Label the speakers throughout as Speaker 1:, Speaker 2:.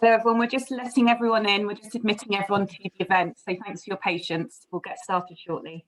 Speaker 1: Hello everyone, we're just letting everyone in, we're just admitting everyone to the event, so thanks for your patience. We'll get started shortly.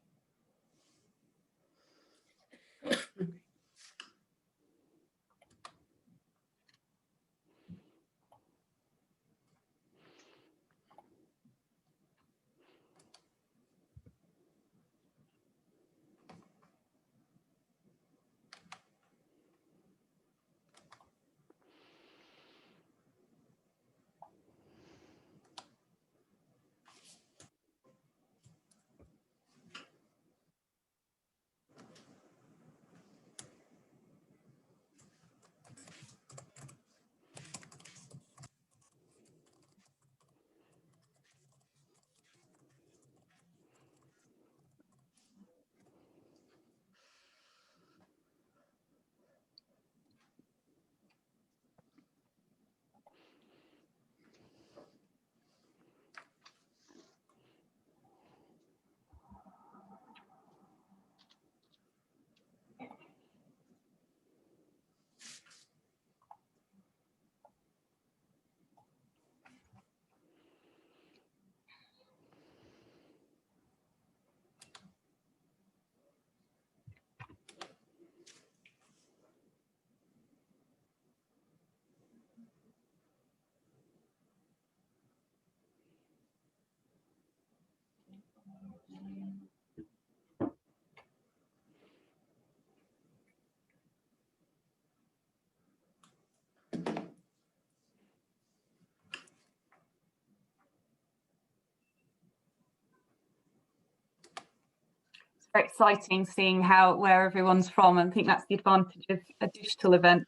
Speaker 1: Very exciting seeing where everyone's from, and I think that's the advantage of a digital event.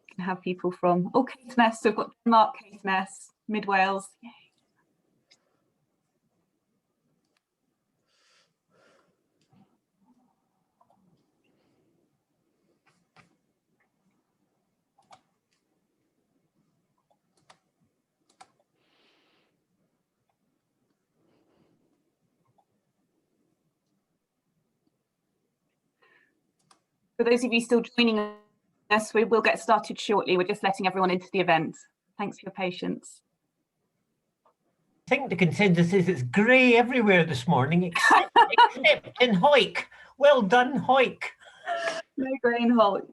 Speaker 1: You can have people from Caithness, so we've got Denmark, Caithness, Mid Wales. For those of you still joining us, we will get started shortly. We're just letting everyone into the event. Thanks for your patience.
Speaker 2: I think the consensus is it's grey everywhere this morning, except in Hoyk. Well done, Hoyk.
Speaker 1: No grey in Hoyk.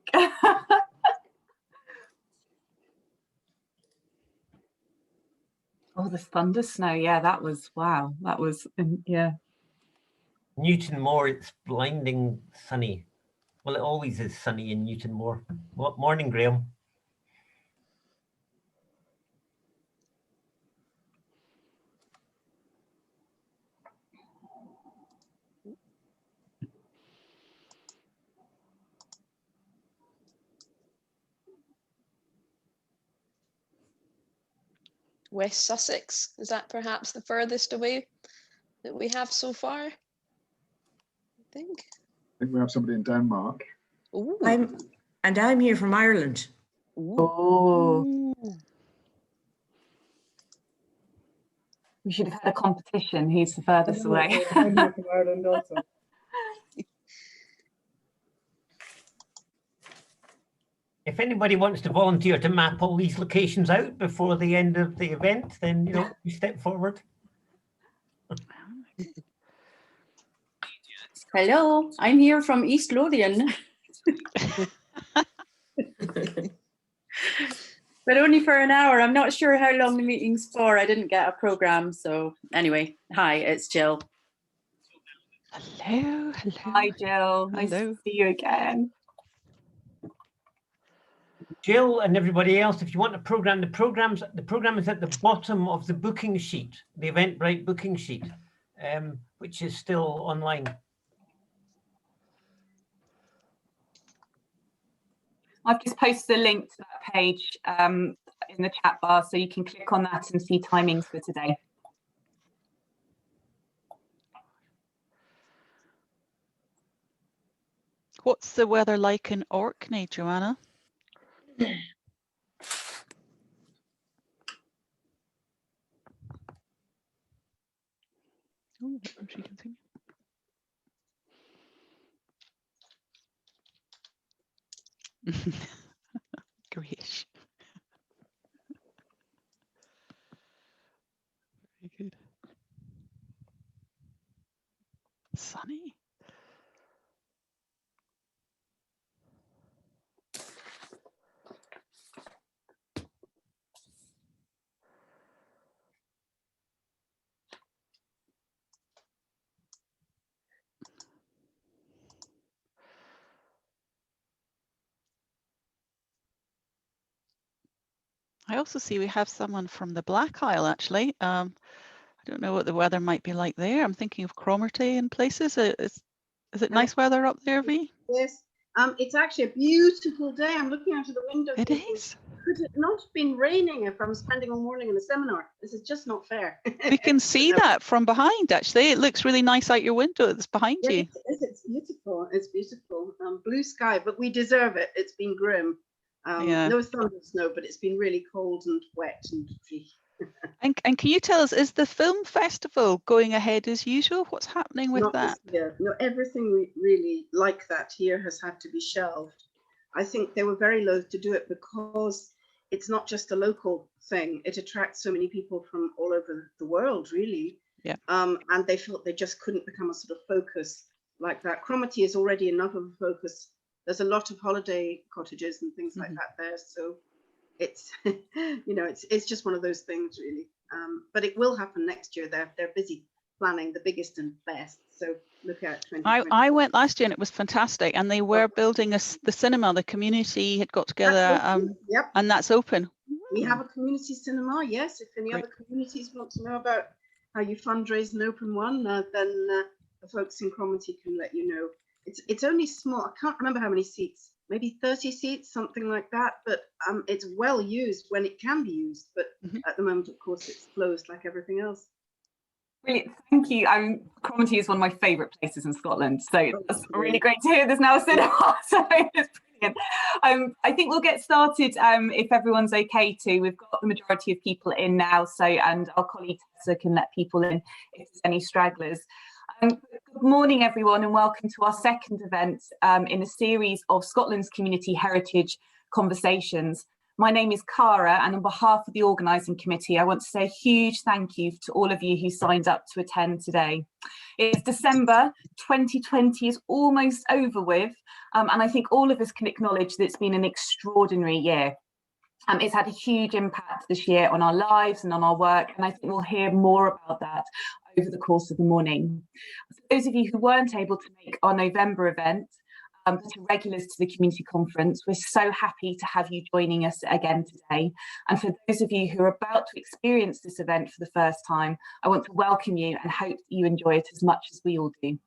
Speaker 1: Oh, the thunder snow. Yeah, that was, wow. That was, yeah.
Speaker 2: Newton Moor, it's blinding sunny. Well, it always is sunny in Newton Moor. Morning, Graham.
Speaker 3: West Sussex, is that perhaps the furthest away that we have so far? I think
Speaker 4: we have somebody in Denmark.
Speaker 3: Ooh.
Speaker 5: I'm here from Ireland.
Speaker 1: Oh. We should have had a competition. Who's the furthest away?
Speaker 6: I'm here from Ireland also.
Speaker 2: If anybody wants to volunteer to map all these locations out before the end of the event, then you step forward.
Speaker 7: Hello, I'm here from East Lothian. But only for an hour. I'm not sure how long the meeting's for. I didn't get a program. So anyway, hi, it's Jill.
Speaker 8: Hello, hello.
Speaker 1: Hi, Jill. Nice to see you again.
Speaker 2: Jill and everybody else, if you want a program, the program is at the bottom of the booking sheet, the Eventbrite booking sheet, which is still online.
Speaker 1: I've just posted a link to that page in the chat bar, so you can click on that and see timings for today.
Speaker 8: What's the weather like in Orkney, Joanna? Oh, she can see me. Great. I also see we have someone from the Black Isle, actually. I don't know what the weather might be like there. I'm thinking of Cromarty and places. Is it nice weather up there, Vi?
Speaker 6: Yes, it's actually a beautiful day. I'm looking out of the window.
Speaker 8: It
Speaker 6: thinking,
Speaker 8: is.
Speaker 6: could it not have been raining if I'm spending all morning in a seminar? This is just not fair.
Speaker 8: We can see that from behind, actually. It looks really nice out your window. It's behind
Speaker 6: Yeah,
Speaker 8: you.
Speaker 6: it is. It's beautiful. It's beautiful. Blue sky, but we deserve it. It's been grim.
Speaker 8: Yeah.
Speaker 6: No thunder, snow, but it's been really cold and wet and
Speaker 8: And can you tell us, is the film festival going ahead as usual? What's happening with
Speaker 6: not
Speaker 8: that?
Speaker 6: this year. No, everything really like that here has had to be shelved. I think they were very loath to do it because it's not just a local thing. It attracts so many people from all over the world, really.
Speaker 8: Yeah.
Speaker 6: And they felt they just couldn't become a sort of focus like that. Cromarty is already enough of a focus. There's a lot of holiday cottages and things like that there. So it's, you know, it's just one of those things, really. But it will happen next year. They're busy planning the biggest and best. So look out.
Speaker 8: I went last year and it was fantastic. And they were building the cinema. The community had got together.
Speaker 6: Yep.
Speaker 8: And that's open.
Speaker 6: We have a community cinema. Yes. If any other communities want to know about how you fundraise and open one, then the folks in Cromarty can let you know. It's only small. I can't remember how many seats. Maybe 30 seats, something like that. But it's well used when it can be used. But at the moment, of course, it's closed like everything else.
Speaker 1: Brilliant, thank you. Cromarty is one of my favourite places in Scotland, so that's really great to hear there's now a cinema. So it's brilliant. I think we'll get started if everyone's okay to. We've got the majority of people in now, so and our colleague Tessa can let people in if there's any stragglers. Good morning, everyone, and welcome to our second event in a series of Scotland's Community Heritage Conversations. My name is Cara, and on behalf of the organising committee, I want to say a huge thank you to all of you who signed up to attend today. It's December, 2020 is almost over with, and I think all of us can acknowledge that it's been an extraordinary year. It's had a huge impact this year on our lives and on our work, and I think we'll hear more about that over the course of the morning. For those of you who weren't able to make our November event, to regulars to the community conference, we're so happy to have you joining us again today. And for those of you who are about to experience this event for the first time, I want to welcome you and hope that you enjoy it as much as we all do.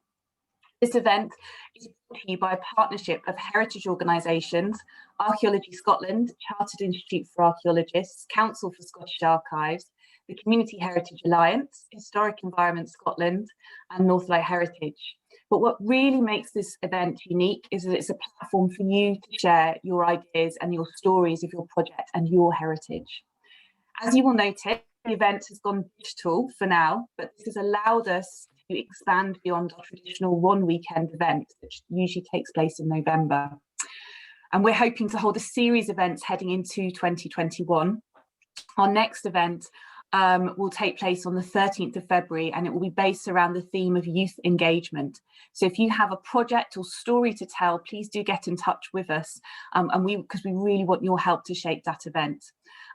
Speaker 1: This event is brought to you by a partnership of heritage organisations, Archaeology Scotland, Chartered Institute for Archaeologists, Council for Scottish Archives, the Community Heritage Alliance, Historic Environment Scotland, and Northlight Heritage. But what really makes this event unique is that it's a platform for you to share your ideas and your stories of your project and your heritage. As you will notice, the event has gone digital for now, but this has allowed us to expand beyond our traditional one weekend event, which usually takes place in November. And we're hoping to hold a series of events heading into 2021. Our next event will take place on the 13th of February, and it will be based around the theme of youth engagement. So if you have a project or story to tell, please do get in touch with us, because we really want your help to shape that event.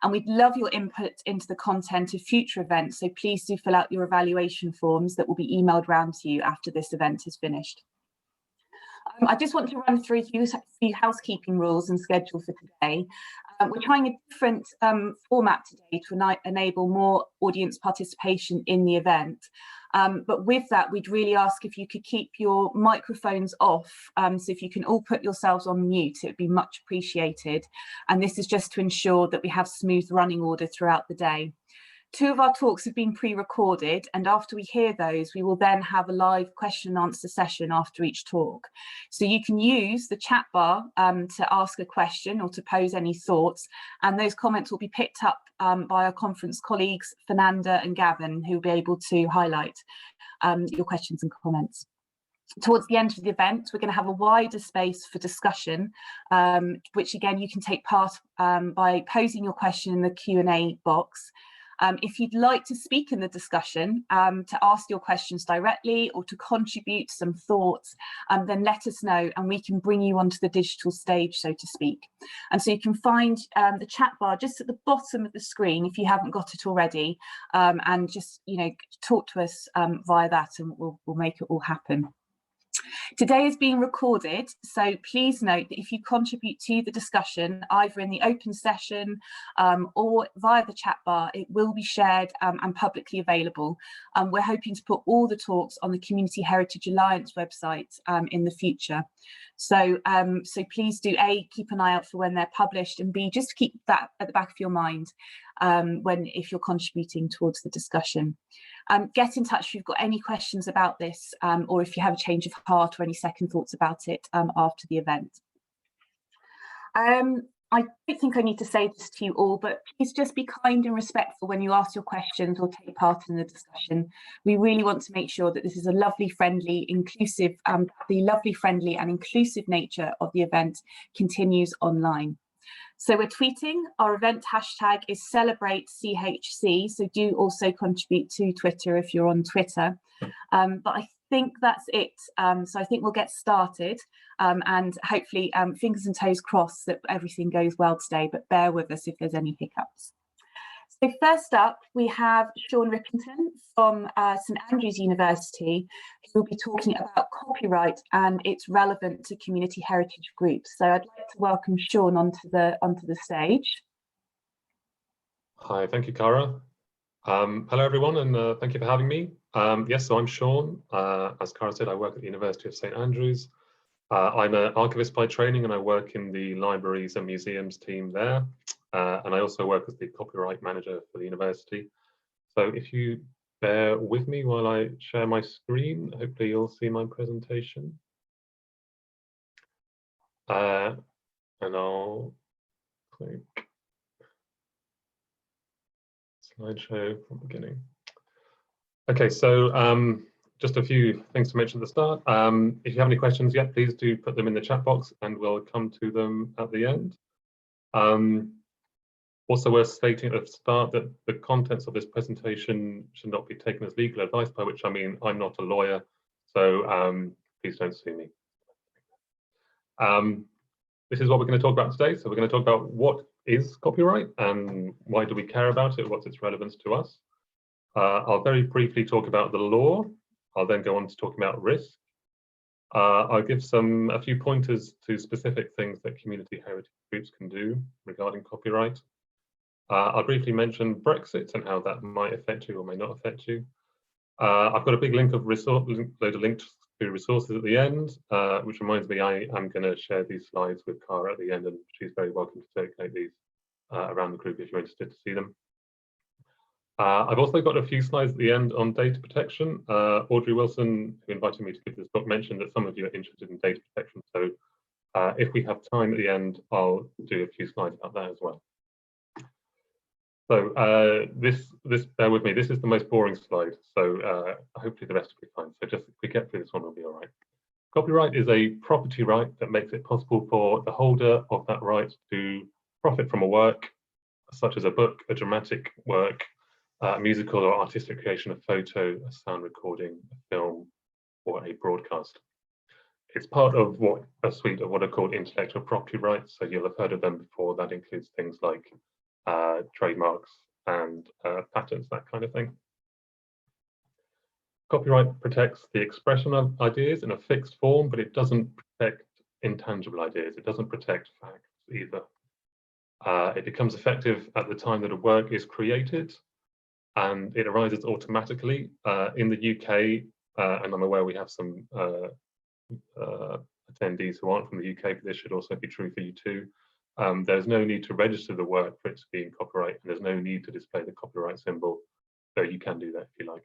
Speaker 1: And we'd love your input into the content of future events, so please do fill out your evaluation forms that will be emailed round to you after this event is finished. I just want to run through a few housekeeping rules and schedule for today. We're trying a different format today to enable more audience participation in the event. But with that, we'd really ask if you could keep your microphones off. So if you can all put yourselves on mute, it would be much appreciated. And this is just to ensure that we have smooth running order throughout the day. 2 of our talks have been pre-recorded, and after we hear those, we will then have a live question and answer session after each talk. So you can use the chat bar to ask a question or to pose any thoughts, and those comments will be picked up by our conference colleagues, Fernanda and Gavin, who will be able to highlight your questions and comments. Towards the end of the event, we're going to have a wider space for discussion, which again, you can take part by posing your question in the Q&A box. If you'd like to speak in the discussion, to ask your questions directly or to contribute some thoughts, then let us know and we can bring you onto the digital stage, so to speak. And so you can find the chat bar just at the bottom of the screen if you haven't got it already, and just talk to us via that, and we'll make it all happen. Today is being recorded, so please note that if you contribute to the discussion, either in the open session or via the chat bar, it will be shared and publicly available. We're hoping to put all the talks on the Community Heritage Alliance website in the future. So, so please do A, keep an eye out for when they're published, and B, just keep that at the back of your mind if you're contributing towards the discussion. Get in touch if you've got any questions about this, or if you have a change of heart or any second thoughts about it after the event. I don't think I need to say this to you all, but please just be kind and respectful when you ask your questions or take part in the discussion. We really want to make sure that this is a lovely, friendly, inclusive, the lovely, friendly and inclusive nature of the event continues online. So we're tweeting, our event hashtag is #CelebrateCHC, so do also contribute to Twitter if you're on Twitter. But I think that's it. So I think we'll get started and hopefully fingers and toes crossed that everything goes well today, but bear with us if there's any hiccups. So first up, we have Sean Rippington from St Andrews University, who will be talking about copyright and its relevance to community heritage groups. So I'd like to welcome Sean onto the stage.
Speaker 9: Hi, thank you, Cara. Hello, everyone, and thank you for having me. Yes, so I'm Sean. As Cara said, I work at the University of St Andrews. I'm an archivist by training, and I work in the libraries and museums team there. And I also work as the copyright manager for the university. So if you bear with me while I share my screen, hopefully you'll see my presentation. And I'll click slideshow from beginning. Okay, so just a few things to mention at the start. If you have any questions yet, please do put them in the chat box and we'll come to them at the end. Also worth stating at the start that the contents of this presentation should not be taken as legal advice, by which I mean I'm not a lawyer, so please don't sue me. This is what we're going to talk about today. So we're going to talk about what is copyright and why do we care about it, what's its relevance to us. I'll very briefly talk about the law. I'll then go on to talk about risk. I'll give a few pointers to specific things that community heritage groups can do regarding copyright. I'll briefly mention Brexit and how that might affect you or may not affect you. I've got a big load of links to resources at the end, which reminds me I am going to share these slides with Cara at the end, and she's very welcome to circulate these around the group if you're interested to see them. I've also got a few slides at the end on data protection. Audrey Wilson, who invited me to give this talk, mentioned that some of you are interested in data protection. So if we have time at the end, I'll do a few slides about that as well. So bear with me, this is the most boring slide. So hopefully the rest will be fine. So just if we get through this one, we'll be all right. Copyright is a property right that makes it possible for the holder of that right to profit from a work, such as a book, a dramatic work, a musical or artistic creation, a photo, a sound recording, a film, or a broadcast. It's part of a suite of what are called intellectual property rights. So you'll have heard of them before. That includes things like trademarks and patents, that kind of thing. Copyright protects the expression of ideas in a fixed form, but it doesn't protect intangible ideas. It doesn't protect facts either. It becomes effective at the time that a work is created, and it arises automatically. In the UK, and I'm aware we have some attendees who aren't from the UK, but this should also be true for you too. There's no need to register the work for it to be in copyright, and there's no need to display the copyright symbol, though you can do that if you like.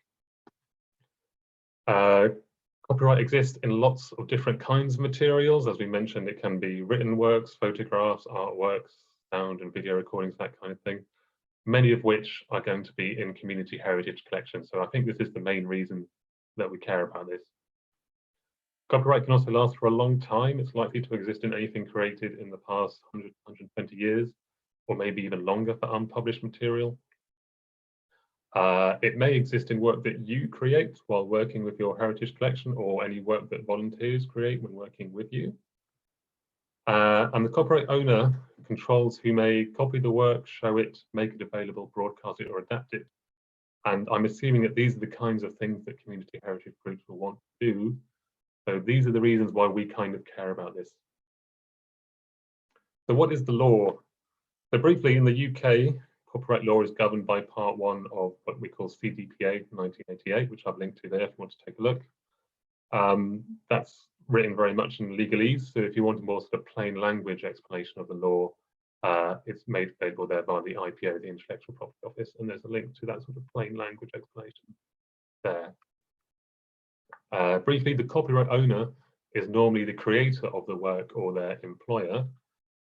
Speaker 9: Copyright exists in lots of different kinds of materials. As we mentioned, it can be written works, photographs, artworks, sound and video recordings, that kind of thing, many of which are going to be in community heritage collections. So I think this is the main reason that we care about this. Copyright can also last for a long time. It's likely to exist in anything created in the past 100, 120 years, or maybe even longer for unpublished material. It may exist in work that you create while working with your heritage collection, or any work that volunteers create when working with you. And the copyright owner controls who may copy the work, show it, make it available, broadcast it, or adapt it. And I'm assuming that these are the kinds of things that community heritage groups will want to do So these are the reasons why we kind of care about this. So what is the law? So briefly, in the UK, copyright law is governed by Part 1 of what we call CDPA 1988, which I've linked to there if you want to take a look. That's written very much in legalese. So if you want a more sort of plain language explanation of the law, it's made available there by the IPO, the Intellectual Property Office, and there's a link to that sort of plain language explanation there. Briefly, the copyright owner is normally the creator of the work or their employer,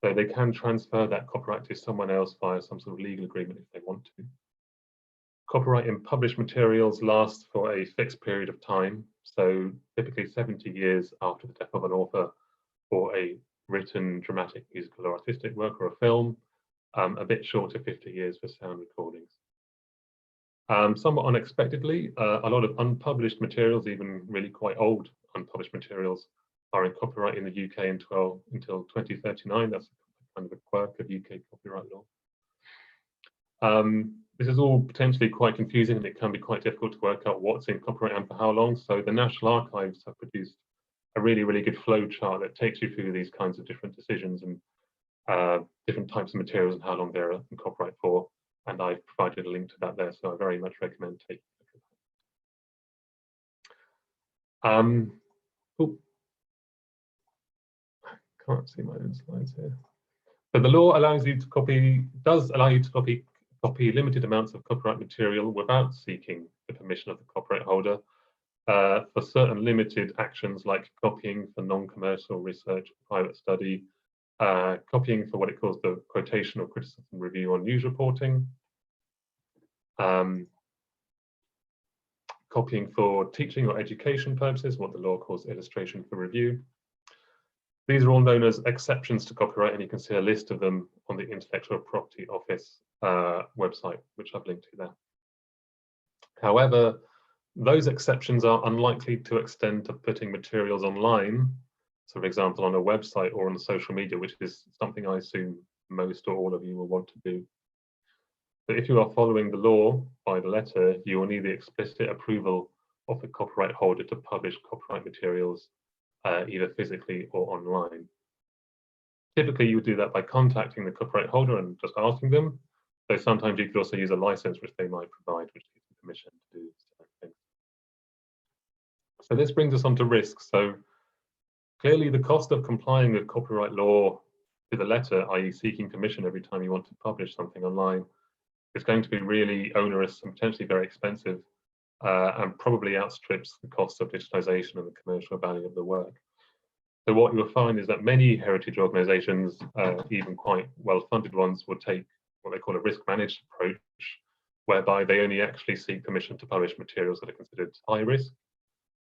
Speaker 9: so they can transfer that copyright to someone else via some sort of legal agreement if they want to. Copyright in published materials lasts for a fixed period of time, so typically 70 years after the death of an author for a written, dramatic, musical or artistic work or a film, a bit short of 50 years for sound recordings. Somewhat unexpectedly, a lot of unpublished materials, even really quite old unpublished materials, are in copyright in the UK until 2039. That's kind of a quirk of UK copyright law. This is all potentially quite confusing, and it can be quite difficult to work out what's in copyright and for how long. So the National Archives have produced a really, really good flow chart that takes you through these kinds of different decisions and different types of materials and how long they're in copyright for. And I've provided a link to that there, so I very much recommend taking a look at that. Oh, can't see my own slides here. So the law allows you to does allow you to copy limited amounts of copyright material without seeking the permission of the copyright holder for certain limited actions like copying for non-commercial research, private study, copying for what it calls the quotation or criticism review on news reporting, copying for teaching or education purposes, what the law calls illustration for review. These are all known as exceptions to copyright, and you can see a list of them on the Intellectual Property Office website, which I've linked to there. However, those exceptions are unlikely to extend to putting materials online, so for example on a website or on social media, which is something I assume most or all of you will want to do. But if you are following the law by the letter, you will need the explicit approval of the copyright holder to publish copyright materials either physically or online. Typically, you would do that by contacting the copyright holder and just asking them. So sometimes you could also use a license which they might provide, which gives you permission to do certain things. So this brings us on to risks. So clearly the cost of complying with copyright law to the letter, i.e. seeking permission every time you want to publish something online, is going to be really onerous and potentially very expensive, and probably outstrips the cost of digitization and the commercial value of the work. So what you'll find is that many heritage organizations, even quite well-funded ones, will take what they call a risk-managed approach, whereby they only actually seek permission to publish materials that are considered high risk,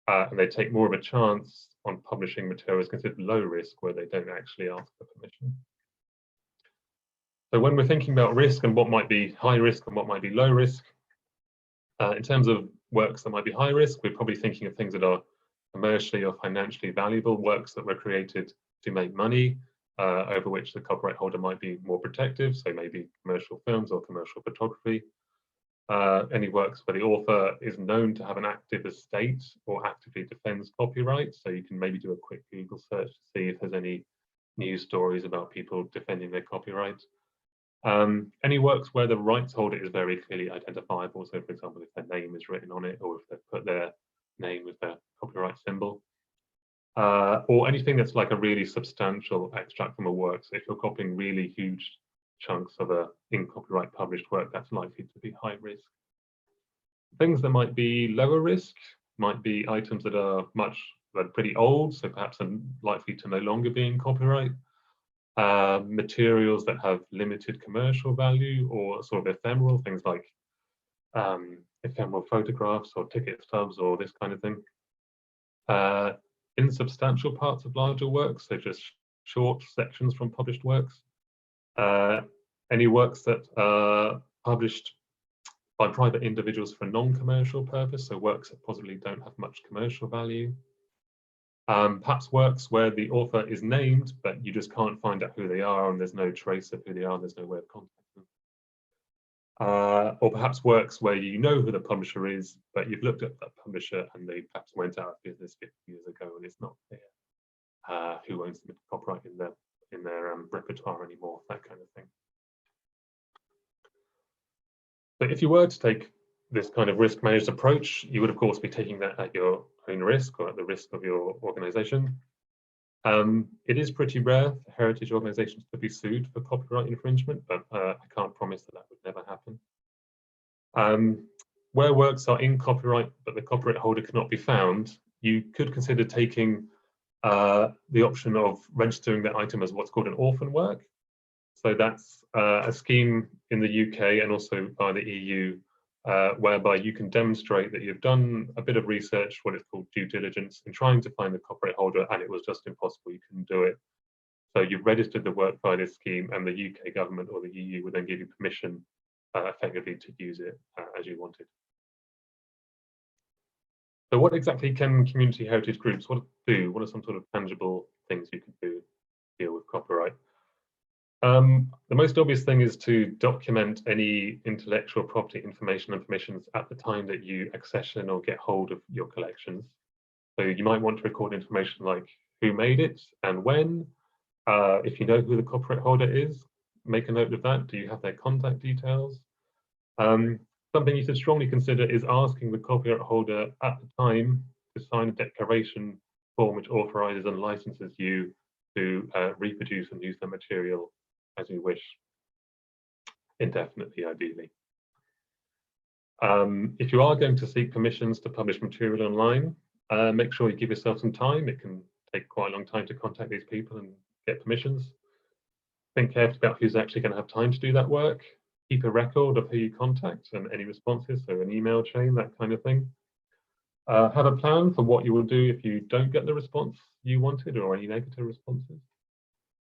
Speaker 9: and they take more of a chance on publishing materials considered low risk, where they don't actually ask for permission. So when we're thinking about risk and what might be high risk and what might be low risk, in terms of works that might be high risk, we're probably thinking of things that are commercially or financially valuable, works that were created to make money, over which the copyright holder might be more protective, so maybe commercial films or commercial photography. Any works where the author is known to have an active estate or actively defends copyright, so you can maybe do a quick Google search to see if there's any news stories about people defending their copyright. Any works where the rights holder is very clearly identifiable, so for example if their name is written on it or if they've put their name with their copyright symbol, or anything that's like a really substantial extract from a work. So if you're copying really huge chunks of a in copyright published work, that's likely to be high risk. Things that might be lower risk might be items that are pretty old, so perhaps are likely to no longer be in copyright. Materials that have limited commercial value or sort of ephemeral, things like ephemeral photographs or ticket stubs or this kind of thing. Insubstantial parts of larger works, so just short sections from published works. Any works that are published by private individuals for non-commercial purpose, so works that possibly don't have much commercial value. Perhaps works where the author is named, but you just can't find out who they are and there's no trace of who they are, and there's no way of contacting or perhaps works where you know who the publisher is, but you've looked at that publisher and they perhaps went out of business 50 years ago and it's not clear who owns the copyright in their repertoire anymore, that kind of thing. But if you were to take this kind of risk managed approach, you would of course be taking that at your own risk or at the risk of your organization. It is pretty rare for heritage organizations to be sued for copyright infringement, but I can't promise that that would never happen. Where works are in copyright, but the copyright holder cannot be found, you could consider taking the option of registering that item as what's called an orphan work. So that's a scheme in the UK and also by the EU, whereby you can demonstrate that you've done a bit of research, what is called due diligence, in trying to find the copyright holder, and it was just impossible, you couldn't do it. So you've registered the work by this scheme, and the UK government or the EU would then give you permission effectively to use it as you wanted. So what exactly can community heritage groups do? What are some sort of tangible things you can do to deal with copyright? The most obvious thing is to document any intellectual property information and permissions at the time that you accession or get hold of your collections. So you might want to record information like who made it and when. If you know who the copyright holder is, make a note of that. Do you have their contact details? Something you should strongly consider is asking the copyright holder at the time to sign a declaration form which authorizes and licenses you to reproduce and use the material as you wish, indefinitely ideally. If you are going to seek permissions to publish material online, make sure you give yourself some time. It can take quite a long time to contact these people and get permissions. Think carefully about who's actually going to have time to do that work. Keep a record of who you contact and any responses, so an email chain, that kind of thing. Have a plan for what you will do if you don't get the response you wanted or any negative responses.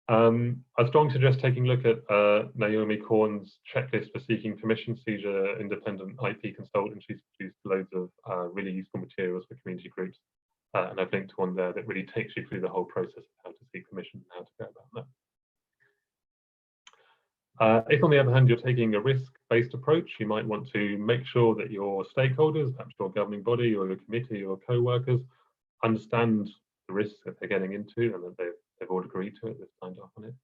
Speaker 9: I strongly suggest taking a look at Naomi Korn's checklist for seeking permission. She's an independent IP consultant. She's produced loads of really useful materials for community groups. And I've linked to one there that really takes you through the whole process of how to seek permission and how to go about that. If on the other hand, you're taking a risk-based approach, you might want to make sure that your stakeholders, perhaps your governing body or your committee or co-workers, understand the risks that they're getting into and that they've all agreed to it, they've signed off on it.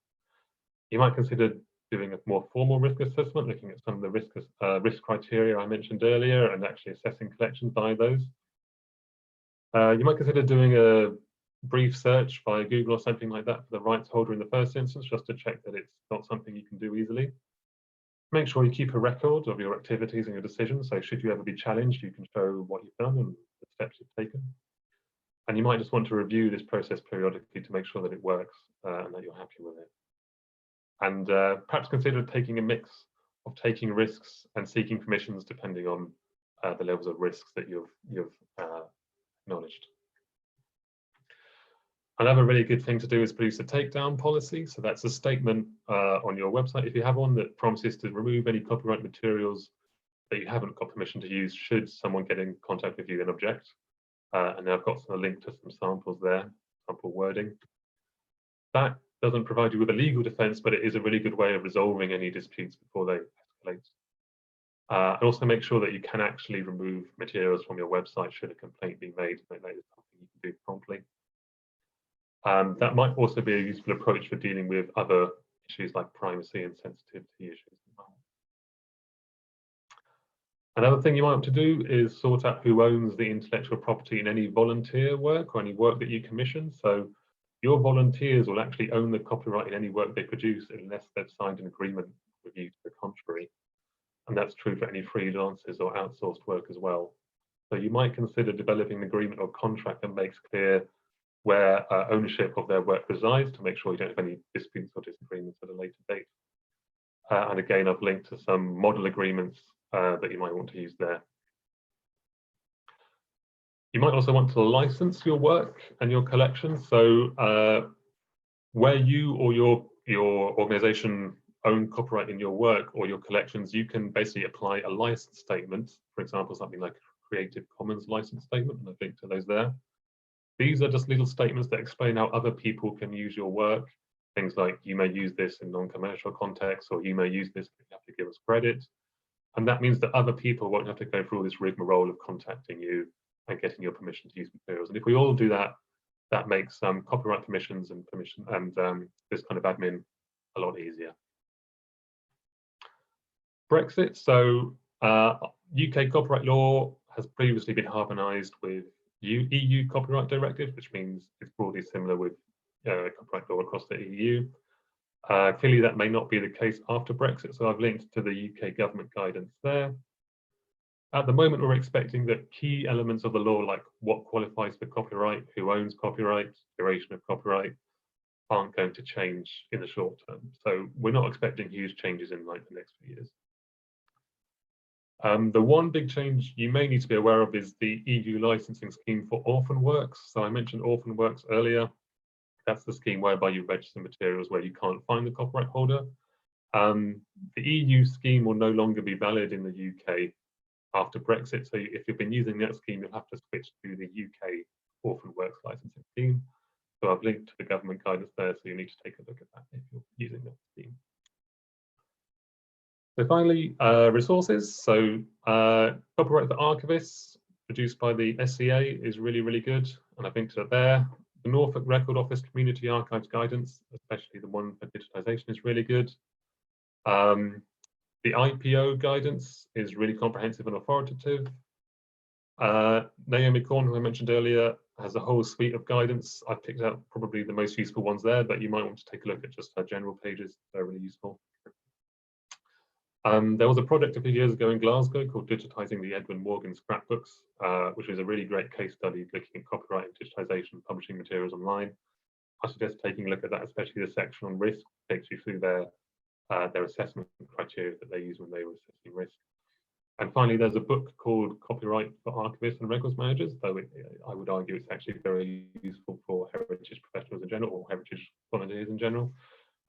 Speaker 9: You might consider doing a more formal risk assessment, looking at some of the risk criteria I mentioned earlier and actually assessing collections by those. You might consider doing a brief search by Google or something like that for the rights holder in the first instance, just to check that it's not something you can do easily. Make sure you keep a record of your activities and your decisions, so should you ever be challenged, you can show what you've done and the steps you've taken. And you might just want to review this process periodically to make sure that it works and that you're happy with it. And perhaps consider taking a mix of taking risks and seeking permissions depending on the levels of risks that you've acknowledged. Another really good thing to do is produce a takedown policy. So that's a statement on your website, if you have one, that promises to remove any copyright materials that you haven't got permission to use should someone get in contact with you and object. And I've got a link to some samples there, sample wording. That doesn't provide you with a legal defense, but it is a really good way of resolving any disputes before they escalate. And also make sure that you can actually remove materials from your website should a complaint be made. That is something you can do promptly. That might also be a useful approach for dealing with other issues like privacy and sensitivity issues. Another thing you might want to do is sort out who owns the intellectual property in any volunteer work or any work that you commission. So your volunteers will actually own the copyright in any work they produce unless they've signed an agreement with you to the contrary. And that's true for any freelancers or outsourced work as well. So you might consider developing an agreement or contract that makes clear where ownership of their work resides to make sure you don't have any disputes or disagreements at a later date. And again, I've linked to some model agreements that you might want to use there. You might also want to license your work and your collection. So where you or your organization own copyright in your work or your collections, you can basically apply a license statement, for example, something like a Creative Commons license statement, and I've linked to those there. These are just little statements that explain how other people can use your work. Things like you may use this in non-commercial contexts, or you may use this, but you have to give us credit. And that means that other people won't have to go through all this rigmarole of contacting you and getting your permission to use materials. And if we all do that, that makes copyright permissions and this kind of admin a lot easier. Brexit. So UK copyright law has previously been harmonised with EU copyright directive, which means it's broadly similar with copyright law across the EU. Clearly, that may not be the case after Brexit, so I've linked to the UK government guidance there. At the moment, we're expecting that key elements of the law, like what qualifies for copyright, who owns copyright, duration of copyright, aren't going to change in the short term. So we're not expecting huge changes in like the next few years. The one big change you may need to be aware of is the EU licensing scheme for orphan works. So I mentioned orphan works earlier. That's the scheme whereby you register materials where you can't find the copyright holder. The EU scheme will no longer be valid in the UK after Brexit. So if you've been using that scheme, you'll have to switch to the UK orphan works licensing scheme. So I've linked to the government guidance there, so you need to take a look at that if you're using that scheme. So finally, resources. So copyright for archivists produced by the SCA is really, really good. And I've linked to it there. The Norfolk Record Office Community Archives Guidance, especially the one for digitisation, is really good. The IPO guidance is really comprehensive and authoritative. Naomi Korn, who I mentioned earlier, has a whole suite of guidance. I've picked out probably the most useful ones there, but you might want to take a look at just her general pages. They're really useful. There was a project a few years ago in Glasgow called Digitising the Edwin Morgan Scrapbooks, which was a really great case study looking at copyright and digitisation and publishing materials online. I suggest taking a look at that, especially the section on risk, takes you through their assessment criteria that they use when they were assessing risk. And finally, there's a book called Copyright for Archivists and Records Managers, though I would argue it's actually very useful for heritage professionals in general, or heritage volunteers in general.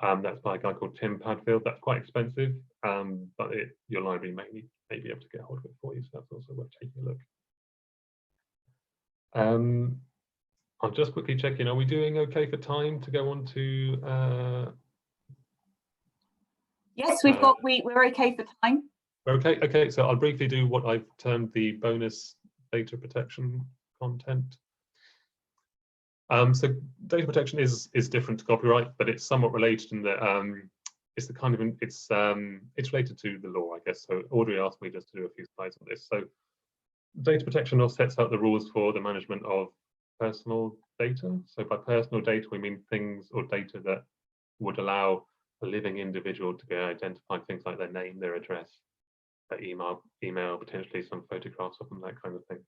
Speaker 9: That's by a guy called Tim Padfield. That's quite expensive, but your library may be able to get hold of it for you, so that's also worth taking a look. I'll just quickly check in. Are we doing okay for time to go on to?
Speaker 1: Yes, we're okay for time.
Speaker 9: Okay, so I'll briefly do what I've termed the bonus data protection content. So data protection is different to copyright, but it's somewhat related in that it's the kind of it's related to the law, I guess. So Audrey asked me just to do a few slides on this. So data protection law sets out the rules for the management of personal data. So by personal data, we mean things or data that would allow a living individual to be identified, things like their name, their address, their email, potentially some photographs of them, that kind of thing.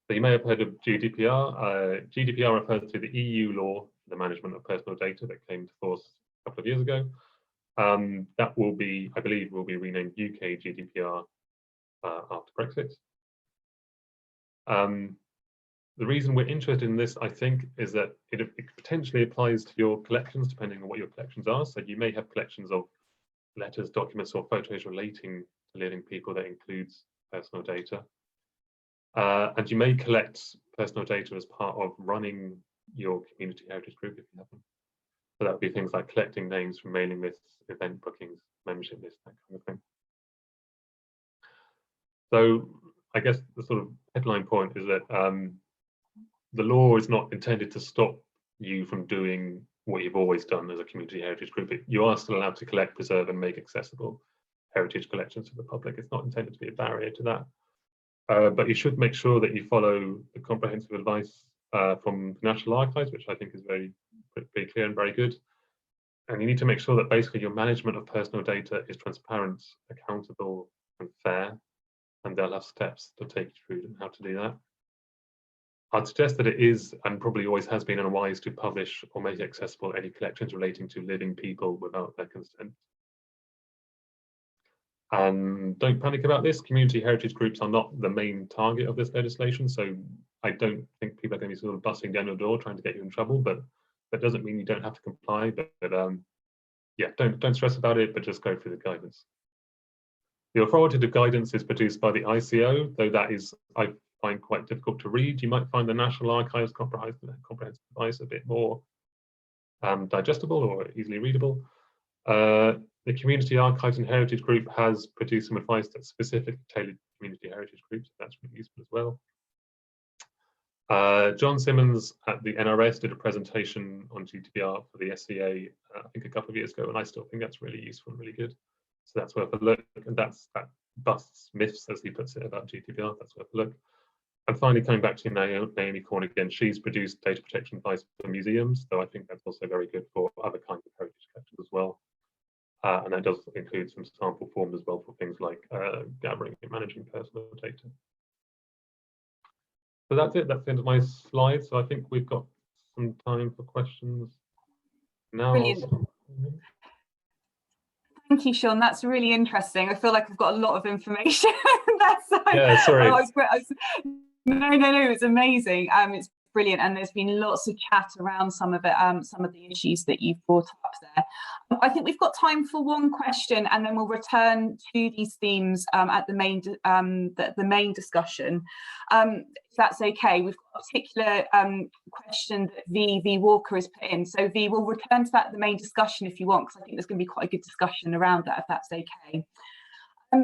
Speaker 9: So you may have heard of GDPR. GDPR refers to the EU law for the management of personal data that came to force a couple of years ago. That will be, I believe, will be renamed UK GDPR after Brexit. The reason we're interested in this, I think, is that it potentially applies to your collections, depending on what your collections are. So you may have collections of letters, documents, or photos relating to living people that includes personal data. And you may collect personal data as part of running your community heritage group if you have them. So that would be things like collecting names from mailing lists, event bookings, membership lists, that kind of thing. So I guess the sort of headline point is that the law is not intended to stop you from doing what you've always done as a community heritage group. You are still allowed to collect, preserve, and make accessible heritage collections to the public. It's not intended to be a barrier to that. But you should make sure that you follow the comprehensive advice from the National Archives, which I think is pretty clear and very good. And you need to make sure that basically your management of personal data is transparent, accountable, and fair. And they'll have steps to take you through how to do that. I'd suggest that it is, and probably always has been, unwise to publish or make accessible any collections relating to living people without their consent. And don't panic about this. Community heritage groups are not the main target of this legislation, so I don't think people are going to be sort of busting down your door trying to get you in trouble, but that doesn't mean you don't have to comply. But yeah, don't stress about it, but just go through the guidance. The authoritative guidance is produced by the ICO, though that is, I find, quite difficult to read. You might find the National Archives comprehensive advice a bit more digestible or easily readable. The Community Archives and Heritage Group has produced some advice that's specifically tailored to community heritage groups. That's really useful as well. John Simmons at the NRS did a presentation on GDPR for the SCA, I think a couple of years ago, and I still think that's really useful and really good. So that's worth a look, and that busts myths, as he puts it, about GDPR. That's worth a look. And finally, coming back to Naomi Corn again, she's produced data protection advice for museums, so I think that's also very good for other kinds of heritage collectors as well. And that does include some sample forms as well for things like gathering and managing personal data. So that's it. That's the end of my slides. So I think we've got some time for questions now.
Speaker 1: Brilliant. Thank you, Sean. That's really interesting. I feel like I've got a lot of information.
Speaker 9: Yeah, sorry.
Speaker 1: No, it's amazing. It's brilliant, and there's been lots of chat around some of it, some of the issues that you've brought up there. I think we've got time for one question, and then we'll return to these themes at the main discussion. If that's okay, we've got a particular question that V Walker has put in. So V, we'll return to that at the main discussion if you want, because I think there's going to be quite a good discussion around that, if that's okay.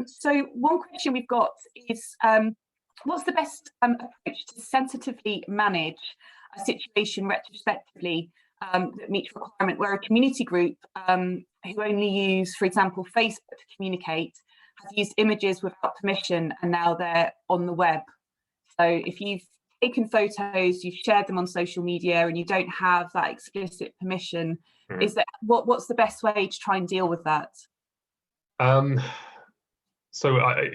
Speaker 1: So one question we've got is, what's the best approach to sensitively manage a situation retrospectively that meets requirement, where a community group who only use, for example, Facebook to communicate, has used images without permission and now they're on the web? So if you've taken photos, you've shared them on social media and you don't have that explicit permission, is that what's the best way to try and deal with that?
Speaker 9: So I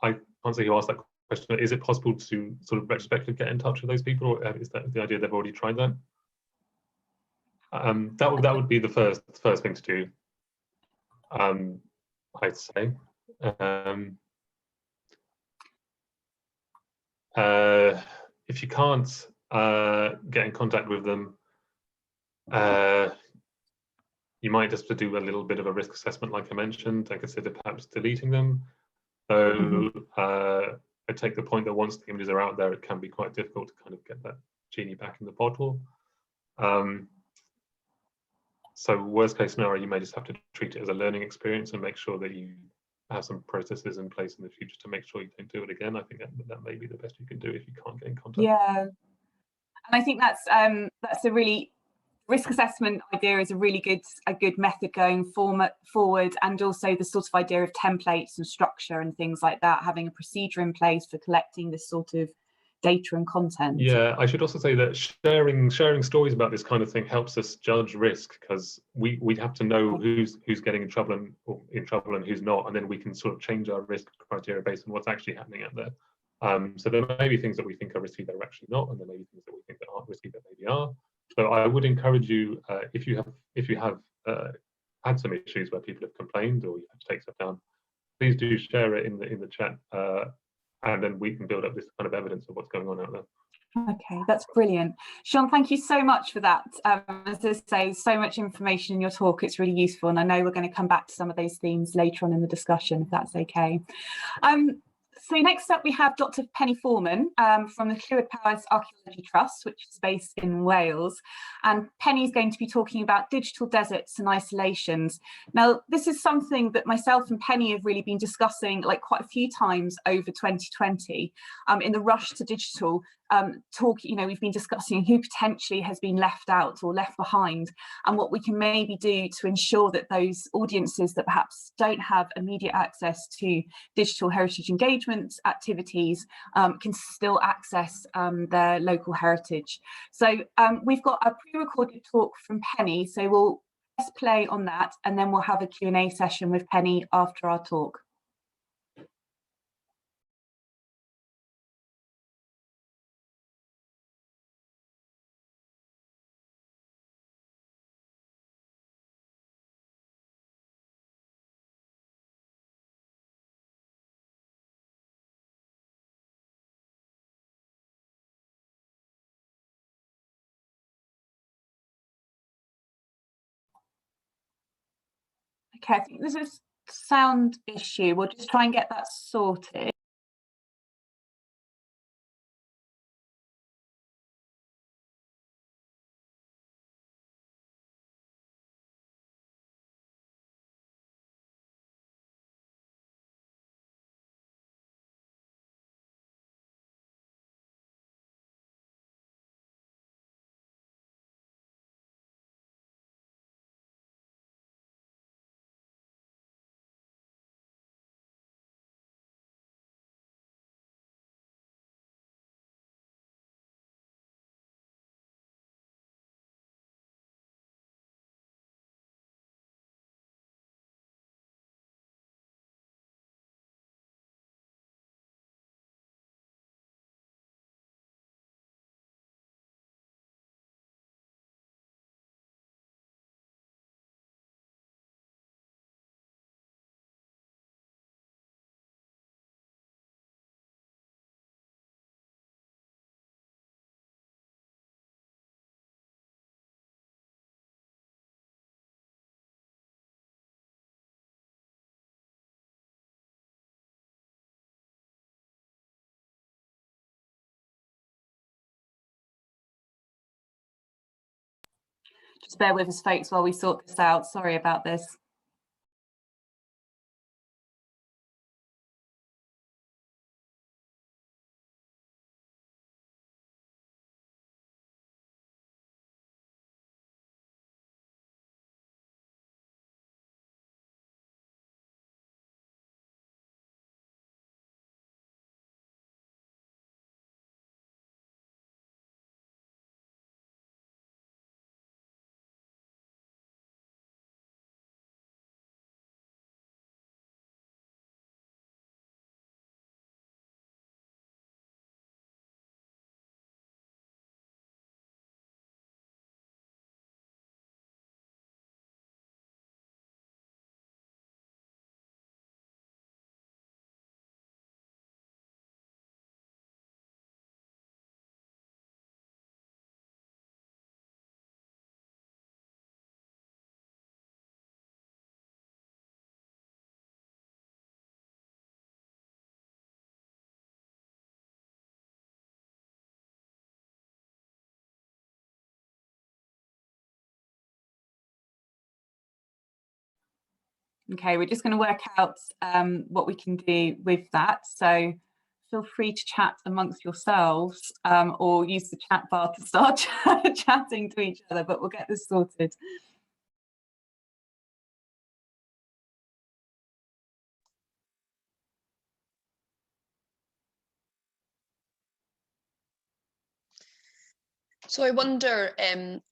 Speaker 9: can't say who asked that question. Is it possible to sort of retrospectively get in touch with those people, or is that the idea they've already tried that? That would be the first thing to do, I'd say. If you can't get in contact with them, you might just have to do a little bit of a risk assessment, like I mentioned, and consider perhaps deleting them. So I take the point that once the images are out there, it can be quite difficult to kind of get that genie back in the bottle. So worst case scenario, you may just have to treat it as a learning experience and make sure that you have some processes in place in the future to make sure you don't do it again. I think that may be the best you can do if you can't get in contact.
Speaker 1: Yeah, and I think that's a really, risk assessment idea is a really good method going forward, and also the sort of idea of templates and structure and things like that, having a procedure in place for collecting this sort of data and content.
Speaker 9: Yeah, I should also say that sharing stories about this kind of thing helps us judge risk, because we have to know who's getting in trouble and who's not, and then we can sort of change our risk criteria based on what's actually happening out there. So there may be things that we think are risky that are actually not, and there may be things that we think that aren't risky that maybe are. So I would encourage you, if you have had some issues where people have complained or you have to take stuff down, please do share it in the chat, and then we can build up this kind of evidence of what's going on out there.
Speaker 1: Okay, that's brilliant. Sean, thank you so much for that. As I say, so much information in your talk, it's really useful, and I know we're going to come back to some of those themes later on in the discussion, if that's okay. So next up we have Dr. Penny Foreman from the Clwyd Powys Archaeology Trust, which is based in Wales. And Penny's going to be talking about digital deserts and isolations. Now, this is something that myself and Penny have really been discussing like quite a few times over 2020 in the rush to digital. We've been discussing who potentially has been left out or left behind, and what we can maybe do to ensure that those audiences that perhaps don't have immediate access to digital heritage engagement activities can still access their local heritage. So we've got a pre-recorded talk from Penny, so we'll press play on that, and then we'll have a Q&A session with Penny after our talk. Okay, I think there's a sound issue. We'll just try and get that sorted. Just bear with us, folks, while we sort this out. Sorry about this. Okay, we're just going to work out what we can do with that. So feel free to chat amongst yourselves or use the chat bar to start chatting to each other, but we'll get this sorted.
Speaker 3: So I wonder,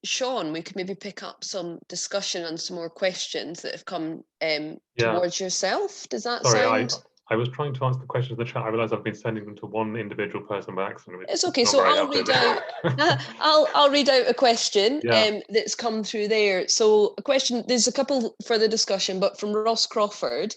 Speaker 3: Sean, we could maybe pick up some discussion and some more questions that have come towards yourself. Does that
Speaker 9: Sorry,
Speaker 3: sound?
Speaker 9: I was trying to answer the questions in the chat. I realise I've been sending them to one individual person by accident.
Speaker 3: It's okay.
Speaker 9: not
Speaker 3: So
Speaker 9: very
Speaker 3: I'll read
Speaker 9: helpful.
Speaker 3: out. I'll read out a question
Speaker 9: Yeah.
Speaker 3: that's come through there. So a question. There's a couple for the discussion, but from Ross Crawford.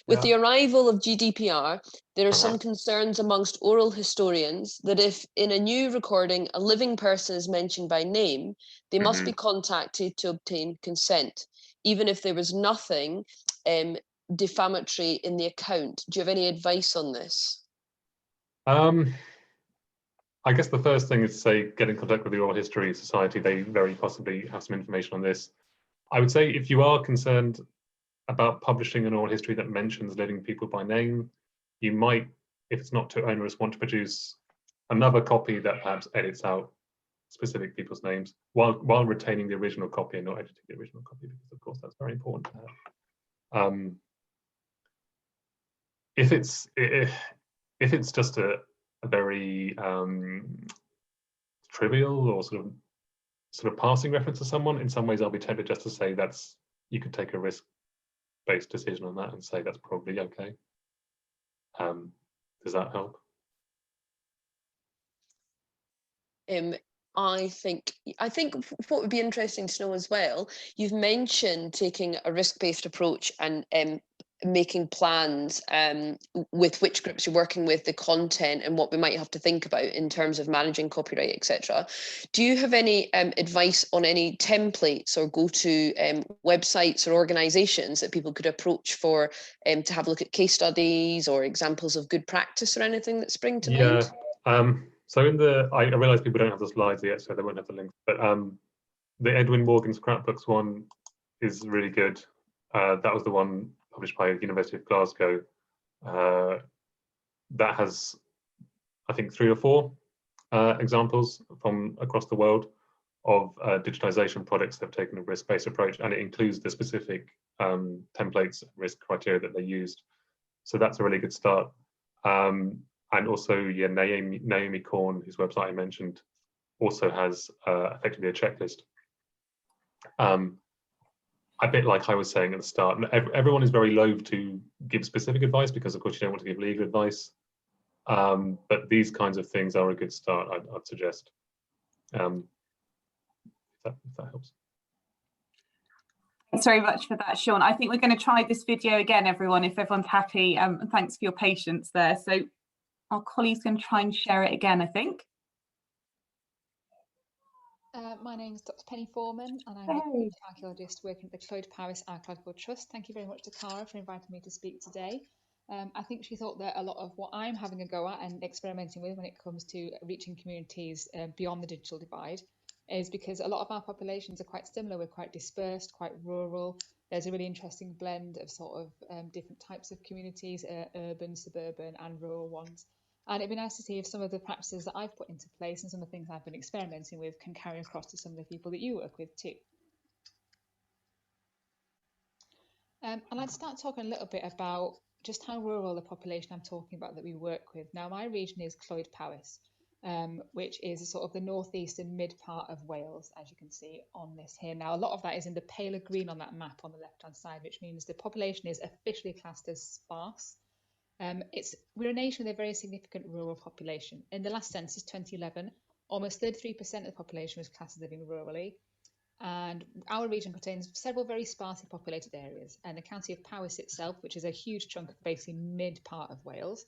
Speaker 3: With the arrival of GDPR, there are some concerns amongst oral historians that if in a new recording a living person is mentioned by name, they must be contacted to obtain consent, even if there was nothing defamatory in the account. Do you have any advice on this?
Speaker 9: I guess the first thing is to say get in contact with the Oral History Society. They very possibly have some information on this. I would say if you are concerned about publishing an oral history that mentions living people by name, you might, if it's not too onerous, want to produce another copy that perhaps edits out specific people's names while retaining the original copy and not editing the original copy, because of course that's very important to have. If it's just a very trivial or sort of passing reference to someone, in some ways I'll be tempted just to say you could take a risk-based decision on that and say that's probably okay. Does that help?
Speaker 3: I think what would be interesting to know as well, you've mentioned taking a risk-based approach and making plans with which groups you're working with, the content and what we might have to think about in terms of managing copyright, etc. Do you have any advice on any templates or go-to websites or organizations that people could approach for to have a look at case studies or examples of good practice or anything that spring to mind?
Speaker 9: So I realize people don't have the slides yet, so they won't have the links, but the Edwin Morgan scrapbooks one is really good. That was the one published by University of Glasgow. That has, I think, 3 or 4 examples from across the world of digitization projects that have taken a risk-based approach, and it includes the specific templates, risk criteria that they used. So that's a really good start. And also, yeah, Naomi Korn, whose website I mentioned, also has effectively a checklist. A bit like I was saying at the start, everyone is very loath to give specific advice because, of course, you don't want to give legal advice. But these kinds of things are a good start, I'd suggest. If that helps.
Speaker 1: Thanks very much for that, Sean. I think we're going to try this video again, everyone, if everyone's happy. And thanks for your patience there. So our colleague's going to try and share it again, I think.
Speaker 10: My name is Dr. Penny Foreman, and I'm an archaeologist working at the Clode Paris Archaeological Trust. Thank you very much to Cara for inviting me to speak today. I think she thought that a lot of what I'm having a go at and experimenting with when it comes to reaching communities beyond the digital divide is because a lot of our populations are quite similar. We're quite dispersed, quite rural. There's a really interesting blend of sort of different types of communities, urban, suburban and rural ones. And it'd be nice to see if some of the practices that I've put into place and some of the things I've been experimenting with can carry across to some of the people that you work with too. I'd like to start talking a little bit about just how rural the population I'm talking about that we work with. Now, my region is Clwyd Powys, which is sort of the northeast and mid part of Wales, as you can see on this here. Now, a lot of that is in the paler green on that map on the left-hand side, which means the population is officially classed as sparse. We're a nation with a very significant rural population. In the last census, 2011, almost 33% of the population was classed as living rurally. And our region contains several very sparsely populated areas. And the county of Powys itself, which is a huge chunk of basically mid part of Wales,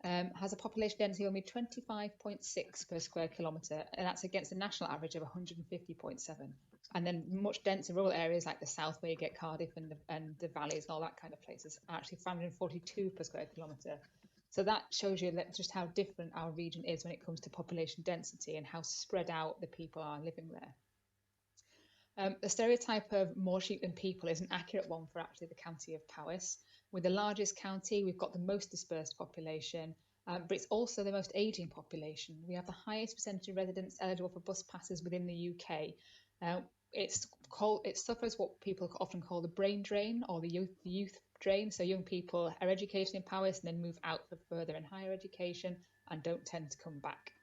Speaker 10: has a population density of only 25.6 per square kilometre, and that's against a national average of 150.7. And then much denser rural areas like the south, where you get Cardiff and the valleys and all that kind of places, are actually 542 per square kilometre. So that shows you that just how different our region is when it comes to population density and how spread out the people are living there. The stereotype of more sheep than people is an accurate one for actually the county of Powys. We're the largest county, we've got the most dispersed population, but it's also the most ageing population. We have the highest percentage of residents eligible for bus passes within the UK. It suffers what people often call the brain drain or the youth drain. So young people are educated in Powys and then move out for further and higher education and don't tend to come back.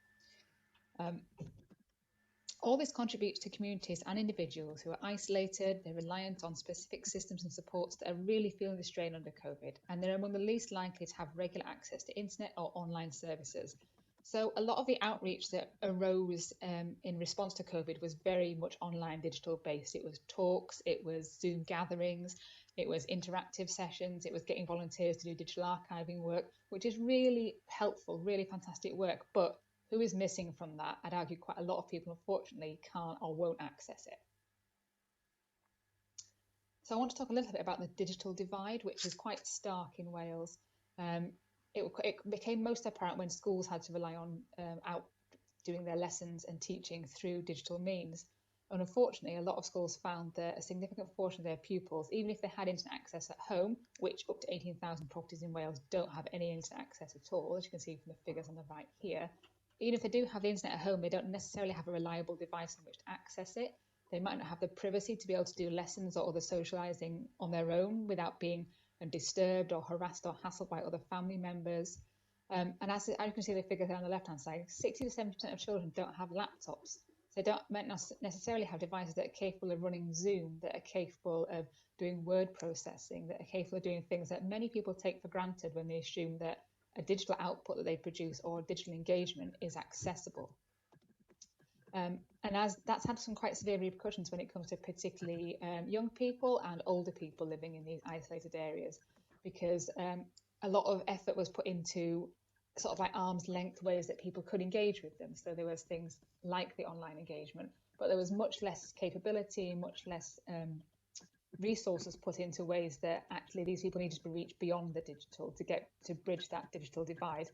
Speaker 10: All this contributes to communities and individuals who are isolated, they're reliant on specific systems and supports that are really feeling the strain under COVID, and they're among the least likely to have regular access to internet or online services. So a lot of the outreach that arose in response to COVID was very much online digital based. It was talks, it was Zoom gatherings, it was interactive sessions, it was getting volunteers to do digital archiving work, which is really helpful, really fantastic work. But who is missing from that? I'd argue quite a lot of people, unfortunately, can't or won't access it. So I want to talk a little bit about the digital divide, which is quite stark in Wales. It became most apparent when schools had to rely on out doing their lessons and teaching through digital means. And unfortunately, a lot of schools found that a significant proportion of their pupils, even if they had internet access at home, which up to 18,000 properties in Wales don't have any internet access at all, as you can see from the figures on the right here. Even if they do have the internet at home, they don't necessarily have a reliable device on which to access it. They might not have the privacy to be able to do lessons or other socialising on their own without being disturbed or harassed or hassled by other family members. And as you can see the figure there on the left-hand side, 60 to 70% of children don't have laptops. So they might not necessarily have devices that are capable of running Zoom, that are capable of doing word processing, that are capable of doing things that many people take for granted when they assume that a digital output that they produce or digital engagement is accessible. And as that's had some quite severe repercussions when it comes to particularly young people and older people living in these isolated areas, because a lot of effort was put into sort of like arm's length ways that people could engage with them. So there was things like the online engagement, but there was much less capability, much less resources put into ways that actually these people needed to reach beyond the digital to bridge that digital divide.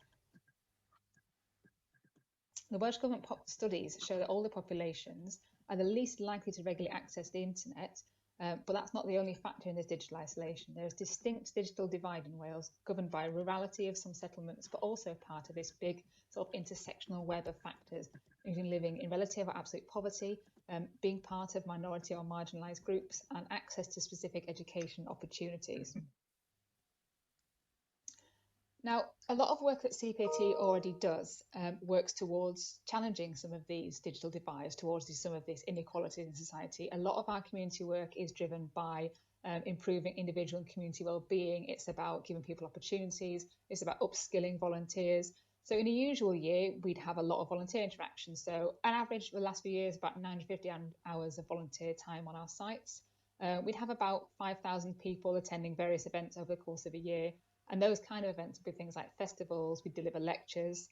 Speaker 10: The Welsh Government studies show that older populations are the least likely to regularly access the internet, but that's not the only factor in this digital isolation. There is distinct digital divide in Wales, governed by rurality of some settlements, but also part of this big sort of intersectional web of factors, including living in relative or absolute poverty, being part of minority or marginalised groups, and access to specific education opportunities. Now, a lot of work that CPAT already does works towards challenging some of these digital divides, towards some of this inequality in society. A lot of our community work is driven by improving individual and community well-being. It's about giving people opportunities. It's about upskilling volunteers. So in a usual year, we'd have a lot of volunteer interaction. So on average, for the last few years, about 950 hours of volunteer time on our sites. We'd have about 5,000 people attending various events over the course of a year. And those kind of events would be things like festivals, we'd deliver lectures,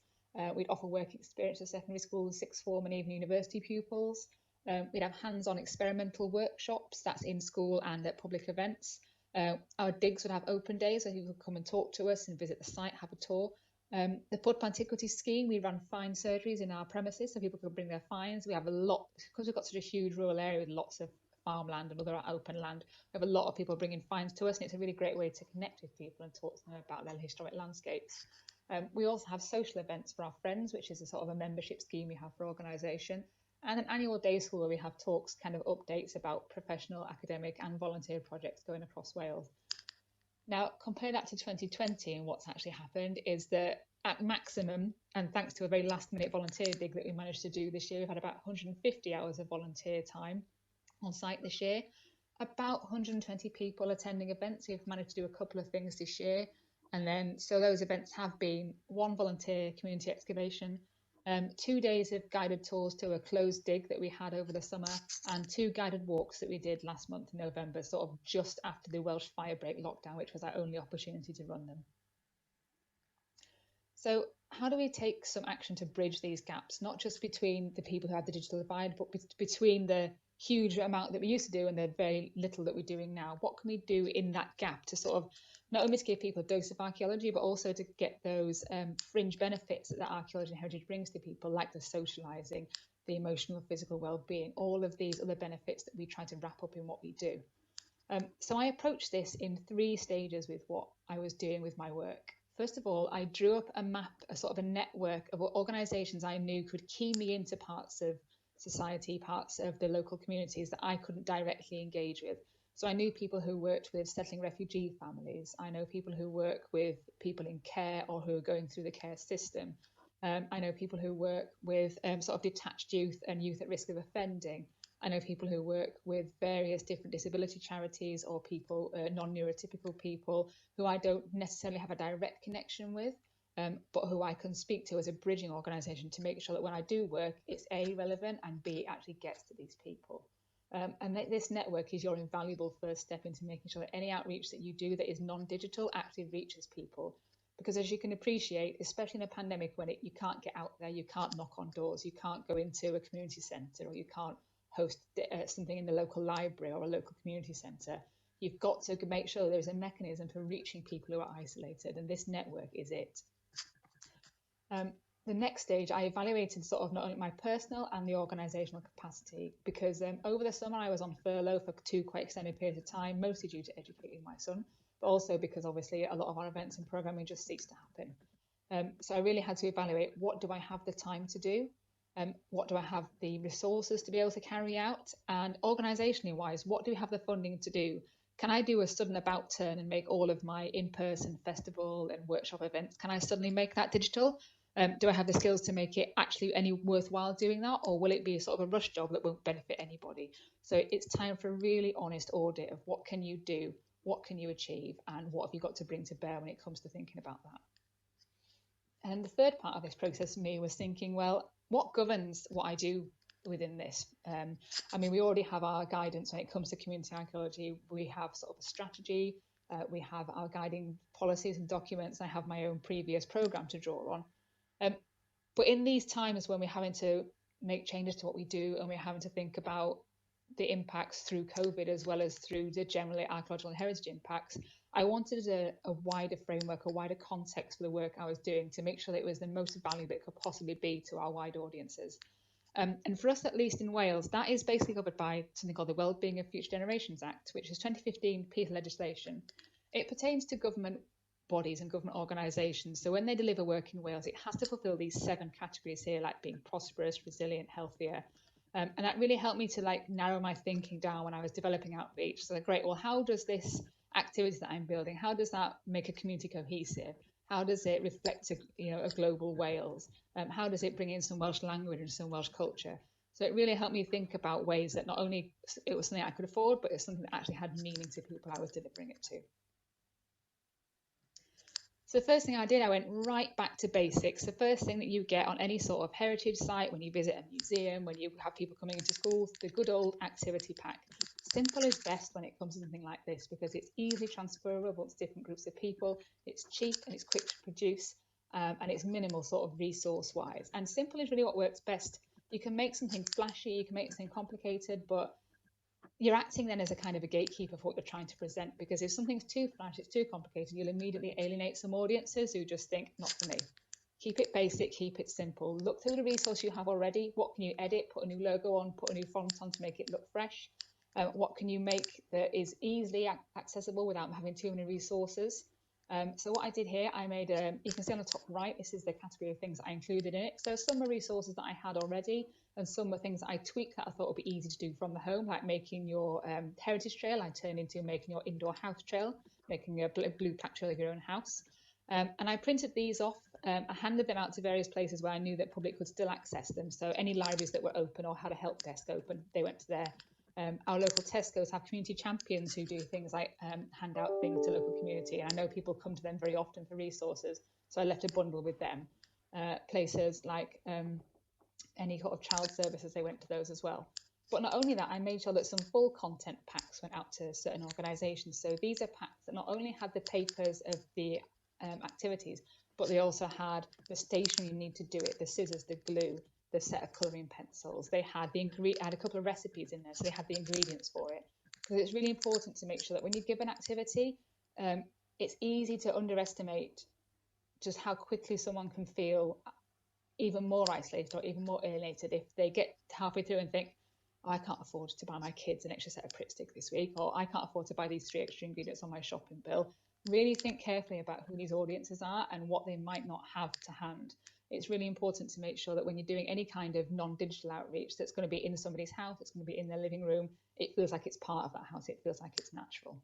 Speaker 10: we'd offer work experience to secondary school, sixth form and even university pupils. We'd have hands-on experimental workshops, that's in school and at public events. Our digs would have open days where people could come and talk to us and visit the site, have a tour. The Port Antiquity scheme, we run fine surgeries in our premises so people can bring their fines. We have a lot, because we've got such a huge rural area with lots of farmland and other open land, we have a lot of people bringing fines to us, and it's a really great way to connect with people and talk to them about their historic landscapes. We also have social events for our friends, which is a sort of a membership scheme we have for organisation, and an annual day school where we have talks, kind of updates about professional, academic and volunteer projects going across Wales. Now, compare that to 2020, and what's actually happened is that at maximum, and thanks to a very last minute volunteer dig that we managed to do this year, we've had about 150 hours of volunteer time on site this year, about 120 people attending events. We've managed to do a couple of things this year. And then, so those events have been 1 volunteer community excavation, 2 days of guided tours to a closed dig that we had over the summer, and 2 guided walks that we did last month in November, sort of just after the Welsh firebreak lockdown, which was our only opportunity to run them. So how do we take some action to bridge these gaps, not just between the people who have the digital divide, but between the huge amount that we used to do and the very little that we're doing now? What can we do in that gap to sort of not only to give people a dose of archaeology, but also to get those fringe benefits that archaeology and heritage brings to people, like the socialising, the emotional, physical well-being, all of these other benefits that we try to wrap up in what we do. So I approached this in 3 stages with what I was doing with my work. First of all, I drew up a map, a sort of a network of organisations I knew could key me into parts of society, parts of the local communities that I couldn't directly engage with. So I knew people who worked with settling refugee families. I know people who work with people in care or who are going through the care system. I know people who work with sort of detached youth and youth at risk of offending. I know people who work with various different disability charities or people, non-neurotypical people who I don't necessarily have a direct connection with, but who I can speak to as a bridging organisation to make sure that when I do work, it's A, relevant, and B, it actually gets to these people. And this network is your invaluable first step into making sure that any outreach that you do that is non-digital actually reaches people. Because as you can appreciate, especially in a pandemic when you can't get out there, you can't knock on doors, you can't go into a community centre, or you can't host something in the local library or a local community centre, you've got to make sure there's a mechanism for reaching people who are isolated, and this network is it. The next stage, I evaluated sort of not only my personal and the organisational capacity, because over the summer I was on furlough for 2 quite extended periods of time, mostly due to educating my son, but also because obviously a lot of our events and programming just ceased to happen. So I really had to evaluate, what do I have the time to do? What do I have the resources to be able to carry out? And organisationally wise, what do we have the funding to do? Can I do a sudden about turn and make all of my in-person festival and workshop events? Can I suddenly make that digital? Do I have the skills to make it actually any worthwhile doing that? Or will it be a sort of a rush job that won't benefit anybody? So it's time for a really honest audit of what can you do? What can you achieve? And what have you got to bring to bear when it comes to thinking about that? And the third part of this process for me was thinking, well, what governs what I do within this? I mean, we already have our guidance when it comes to community archaeology. We have sort of a strategy, we have our guiding policies and documents. I have my own previous programme to draw on. But in these times when we're having to make changes to what we do and we're having to think about the impacts through COVID as well as through the generally archaeological and heritage impacts, I wanted a wider framework, a wider context for the work I was doing to make sure that it was the most valuable it could possibly be to our wide audiences. And for us, at least in Wales, that is basically covered by something called the Wellbeing of Future Generations Act, which is 2015 piece of legislation. It pertains to government bodies and government organisations. So when they deliver work in Wales, it has to fulfil these 7 categories here, like being prosperous, resilient, healthier. And that really helped me to like narrow my thinking down when I was developing outreach. So great, well, how does this activity that I'm building, how does that make a community cohesive? How does it reflect a global Wales? How does it bring in some Welsh language and some Welsh culture? So it really helped me think about ways that not only it was something I could afford, but it's something that actually had meaning to people I was delivering it to. So the first thing I did, I went right back to basics. The first thing that you get on any sort of heritage site, when you visit a museum, when you have people coming into schools, the good old activity pack. Simple is best when it comes to something like this because it's easily transferable to different groups of people, it's cheap and it's quick to produce, and it's minimal sort of resource-wise. And simple is really what works best. You can make something flashy, you can make something complicated, but you're acting then as a kind of a gatekeeper for what you're trying to present, because if something's too flash, it's too complicated, you'll immediately alienate some audiences who just think, not for me. Keep it basic, keep it simple. Look through the resource you have already. What can you edit, put a new logo on, put a new font on to make it look fresh? What can you make that is easily accessible without having too many resources? So what I did here, I made, you can see on the top right, this is the category of things I included in it. So some are resources that I had already, and some are things that I tweaked that I thought would be easy to do from the home, like making your heritage trail. I turned into making your indoor house trail, making a blue plaque trail of your own house. And I printed these off. I handed them out to various places where I knew that public could still access them. So any libraries that were open or had a help desk open, they went to there. Our local Tesco's have community champions who do things like hand out things to local community. And I know people come to them very often for resources. So I left a bundle with them. Places like any sort of child services, they went to those as well. But not only that, I made sure that some full content packs went out to certain organisations. So these are packs that not only had the papers of the activities, but they also had the stationery you need to do it, the scissors, the glue, the set of colouring pencils. They had had a couple of recipes in there, so they had the ingredients for it. Because it's really important to make sure that when you give an activity, it's easy to underestimate just how quickly someone can feel even more isolated or even more alienated if they get halfway through and think, oh, I can't afford to buy my kids an extra set of Pritt stick this week, or I can't afford to buy these 3 extra ingredients on my shopping bill. Really think carefully about who these audiences are and what they might not have to hand. It's really important to make sure that when you're doing any kind of non-digital outreach that's going to be in somebody's house, it's going to be in their living room, it feels like it's part of that house, it feels like it's natural.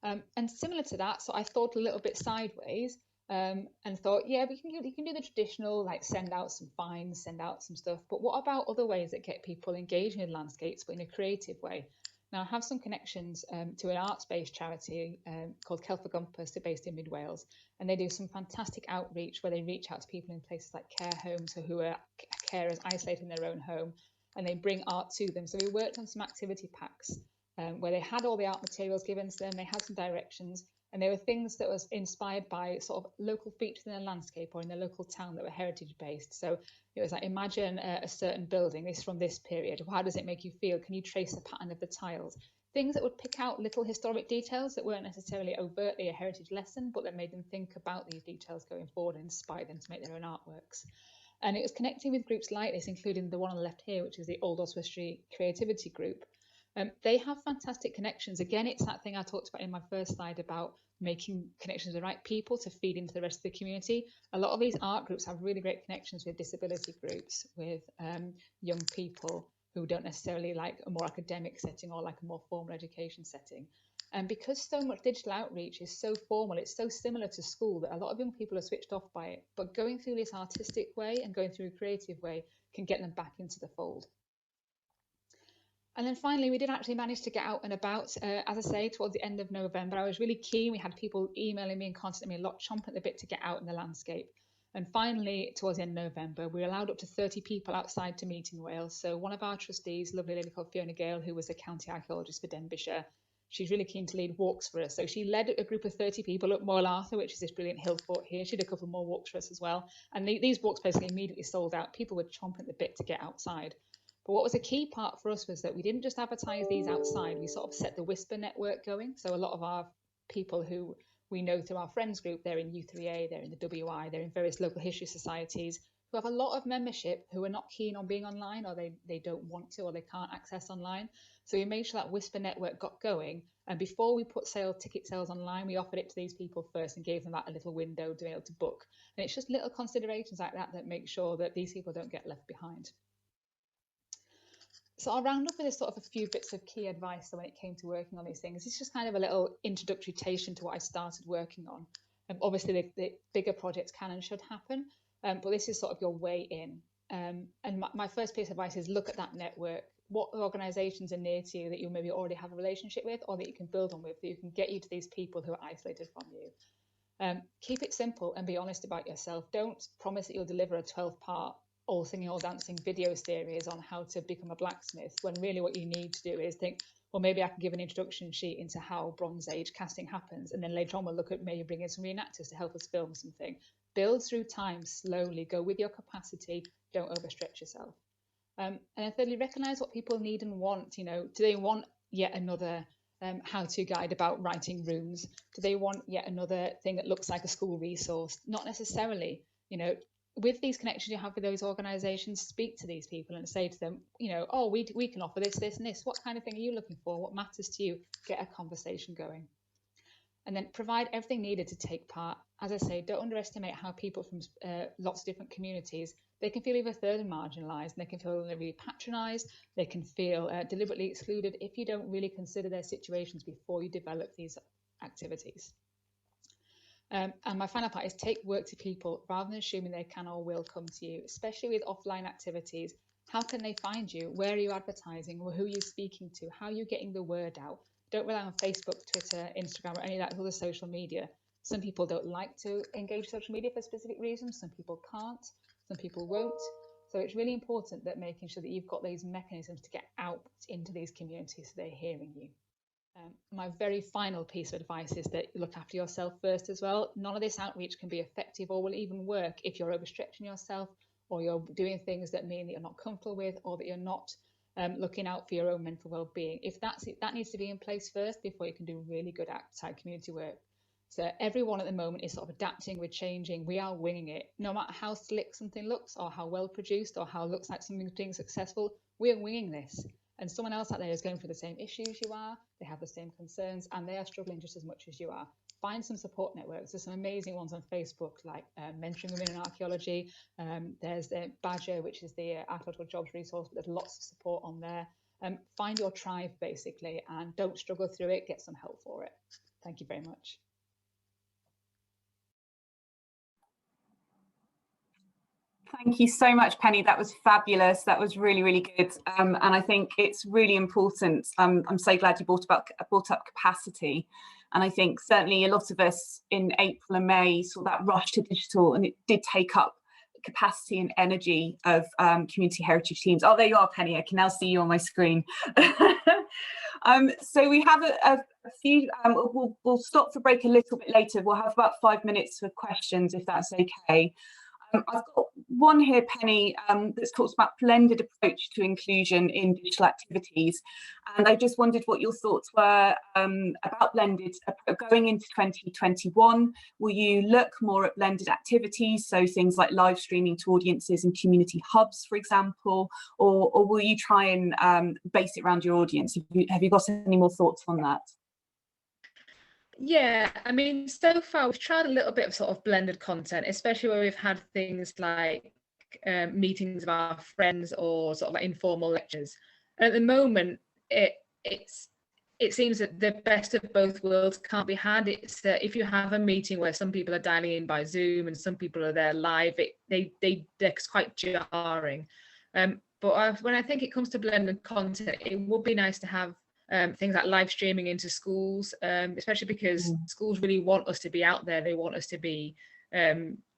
Speaker 10: And similar to that, so I thought a little bit sideways and thought, yeah, we can do the traditional, like send out some fines, send out some stuff, but what about other ways that get people engaging in landscapes, but in a creative way? Now, I have some connections to an arts-based charity called Celfa Gumpus, based in Mid Wales, and they do some fantastic outreach where they reach out to people in places like care homes or who are carers isolated in their own home, and they bring art to them. So we worked on some activity packs where they had all the art materials given to them, they had some directions, and they were things that was inspired by sort of local features in the landscape or in the local town that were heritage based. So it was like, imagine a certain building, this from this period. How does it make you feel? Can you trace the pattern of the tiles? Things that would pick out little historic details that weren't necessarily overtly a heritage lesson, but that made them think about these details going forward and inspire them to make their own artworks. And it was connecting with groups like this, including the one on the left here, which is the Old Oswestry Creativity Group. They have fantastic connections. Again, it's that thing I talked about in my first slide about making connections with the right people to feed into the rest of the community. A lot of these art groups have really great connections with disability groups, with young people who don't necessarily like a more academic setting or like a more formal education setting. And because so much digital outreach is so formal, it's so similar to school that a lot of young people are switched off by it. But going through this artistic way and going through a creative way can get them back into the fold. And then finally, we did actually manage to get out and about, as I say, towards the end of November. I was really keen. We had people emailing me and contacting me a lot, chomping at the bit to get out in the landscape. And finally, towards the end of November, we allowed up to 30 people outside to meet in Wales. So one of our trustees, lovely lady called Fiona Gale, who was a county archaeologist for Denbighshire, she's really keen to lead walks for us. So she led a group of 30 people up Moel Arthur, which is this brilliant hill fort here. She did a couple more walks for us as well. And these walks basically immediately sold out. People were chomping at the bit to get outside. But what was a key part for us was that we didn't just advertise these outside, we sort of set the Whisper network going. So a lot of our people who we know through our friends group, they're in U3A, they're in the WI, they're in various local history societies, who have a lot of membership who are not keen on being online, or they don't want to, or they can't access online. So we made sure that Whisper network got going. And before we put ticket sales online, we offered it to these people first and gave them that a little window to be able to book. And it's just little considerations like that that make sure that these people don't get left behind. So I'll round up with sort of a few bits of key advice when it came to working on these things. It's just kind of a little introductory taste into what I started working on. Obviously, the bigger projects can and should happen, but this is sort of your way in. And my first piece of advice is look at that network. What organisations are near to you that you maybe already have a relationship with or that you can build on with, that you can get you to these people who are isolated from you. Keep it simple and be honest about yourself. Don't promise that you'll deliver a 12-part all singing, all dancing video series on how to become a blacksmith, when really what you need to do is think, well, maybe I can give an introduction sheet into how Bronze Age casting happens, and then later on we'll look at maybe bringing some reenactors to help us film something. Build through time slowly, go with your capacity, don't overstretch yourself. And then thirdly, recognise what people need and want. You know, do they want yet another how-to guide about writing runes? Do they want yet another thing that looks like a school resource? Not necessarily. You know, with these connections you have with those organisations, speak to these people and say to them, you know, oh, we can offer this, this and this. What kind of thing are you looking for? What matters to you? Get a conversation going. And then provide everything needed to take part. As I say, don't underestimate how people from lots of different communities, they can feel either third and marginalised, and they can feel really patronised, they can feel deliberately excluded if you don't really consider their situations before you develop these activities. And my final part is take work to people rather than assuming they can or will come to you, especially with offline activities. How can they find you? Where are you advertising? Or who are you speaking to? How are you getting the word out? Don't rely on Facebook, Twitter, Instagram, or any of that other social media. Some people don't like to engage social media for specific reasons. Some people can't. Some people won't. So it's really important that making sure that you've got those mechanisms to get out into these communities so they're hearing you. My very final piece of advice is that you look after yourself first as well. None of this outreach can be effective or will even work if you're overstretching yourself, or you're doing things that mean that you're not comfortable with, or that you're not looking out for your own mental well-being. If that's it, that needs to be in place first before you can do really good outside community work. So everyone at the moment is sort of adapting, we're changing, we are winging it. No matter how slick something looks, or how well produced, or how it looks like something's being successful, we're winging this. And someone else out there is going through the same issues you are, they have the same concerns, and they are struggling just as much as you are. Find some support networks. There's some amazing ones on Facebook, like Mentoring Women in Archaeology. There's the Badger, which is the archaeological jobs resource, but there's lots of support on there. Find your tribe, basically, and don't struggle through it, get some help for it. Thank you very much.
Speaker 1: Thank you so much, Penny. That was fabulous. That was really, really good. And I think it's really important. I'm so glad you brought up capacity. And I think certainly a lot of us in April and May saw that rush to digital, and it did take up capacity and energy of community heritage teams. Oh, there you are, Penny. I can now see you on my screen. So we have a few, we'll stop for break a little bit later. We'll have about 5 minutes for questions, if that's okay. I've got one here, Penny, that's talks about blended approach to inclusion in digital activities. And I just wondered what your thoughts were about blended going into 2021. Will you look more at blended activities, so things like live streaming to audiences and community hubs, for example, or will you try and base it around your audience? Have you got any more thoughts on that?
Speaker 11: Yeah, I mean, so far we've tried a little bit of sort of blended content, especially where we've had things like meetings of our friends or sort of like informal lectures. And at the moment, it seems that the best of both worlds can't be had. It's if you have a meeting where some people are dialing in by Zoom and some people are there live, they're quite jarring. But when I think it comes to blended content, it would be nice to have things like live streaming into schools, especially because schools really want us to be out there. They want us to be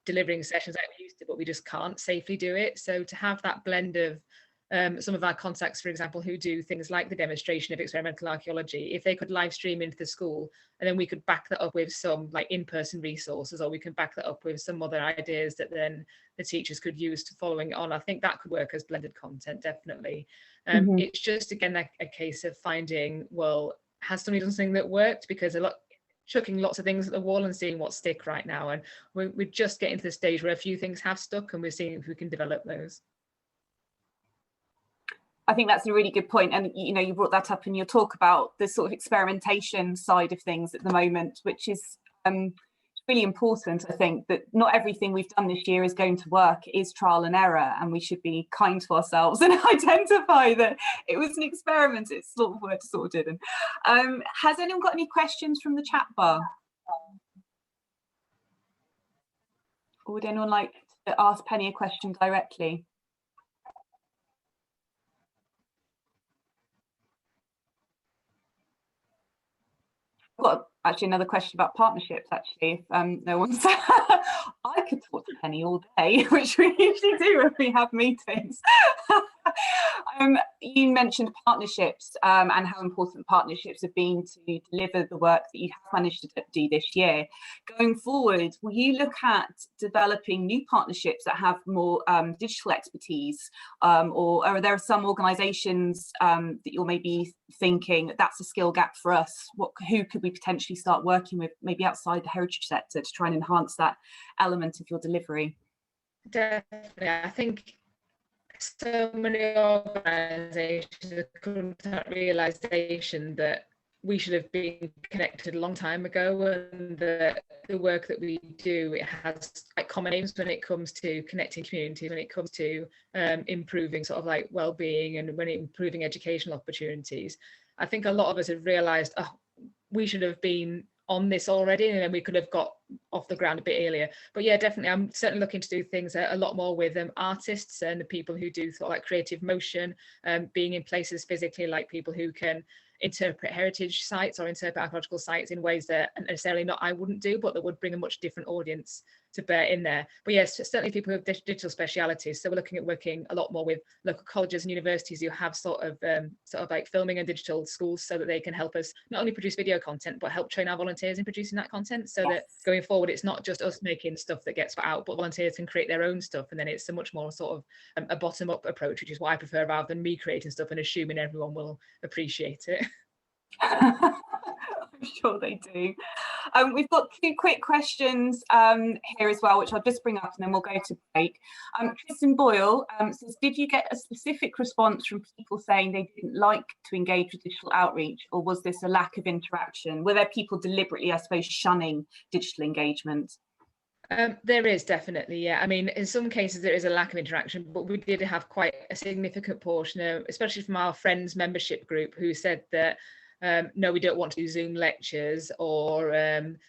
Speaker 11: delivering sessions like we used to, but we just can't safely do it. So to have that blend of some of our contacts, for example, who do things like the demonstration of experimental archaeology, if they could live stream into the school, and then we could back that up with some like in-person resources, or we can back that up with some other ideas that then the teachers could use to following on. I think that could work as blended content, definitely. It's just, again, a case of finding, well, has somebody done something that worked? Because chucking lots of things at the wall and seeing what stick right now. And we're just getting to the stage where a few things have stuck, and we're seeing if we can develop those.
Speaker 1: I think that's a really good point. And, you know, you brought that up in your talk about the sort of experimentation side of things at the moment, which is really important. I think that not everything we've done this year is going to work. It is trial and error, and we should be kind to ourselves and identify that it was an experiment. It's sort of worked, sort of didn't. Has anyone got any questions from the chat bar? Or would anyone like to ask Penny a question directly? I've got actually another question about partnerships, actually, if no one's I could talk to Penny all day, which we usually do when we have meetings. You mentioned partnerships and how important partnerships have been to deliver the work that you have managed to do this year. Going forward, will you look at developing new partnerships that have more digital expertise, or are there some organisations that you're maybe thinking that's a skill gap for us? Who could we potentially start working with, maybe outside the heritage sector, to try and enhance that element of your delivery?
Speaker 11: Definitely, I think so many organisations have come to that realisation that we should have been connected a long time ago, and the work that we do, it has like common aims when it comes to connecting communities, when it comes to improving sort of like well-being, and when improving educational opportunities. I think a lot of us have realised, oh, we should have been on this already, and then we could have got off the ground a bit earlier. But yeah, definitely, I'm certainly looking to do things a lot more with artists and the people who do sort of like creative motion, being in places physically, like people who can interpret heritage sites or interpret archaeological sites in ways that necessarily not I wouldn't do, but that would bring a much different audience to bear in there. But yes, certainly people who have digital specialities. So we're looking at working a lot more with local colleges and universities who have sort of like filming and digital schools, so that they can help us not only produce video content, but help train our volunteers in producing that content, so that going forward, it's not just us making stuff that gets put out, but volunteers can create their own stuff. And then it's a much more sort of a bottom-up approach, which is what I prefer, rather than me creating stuff and assuming everyone will appreciate it.
Speaker 1: I'm sure they do. We've got 2 quick questions here as well, which I'll just bring up and then we'll go to break. Kristen Boyle says, did you get a specific response from people saying they didn't like to engage with digital outreach, or was this a lack of interaction? Were there people deliberately, I suppose, shunning digital engagement?
Speaker 11: There is definitely, yeah. I mean, in some cases there is a lack of interaction, but we did have quite a significant portion, especially from our Friends membership group, who said that no, we don't want to do Zoom lectures, or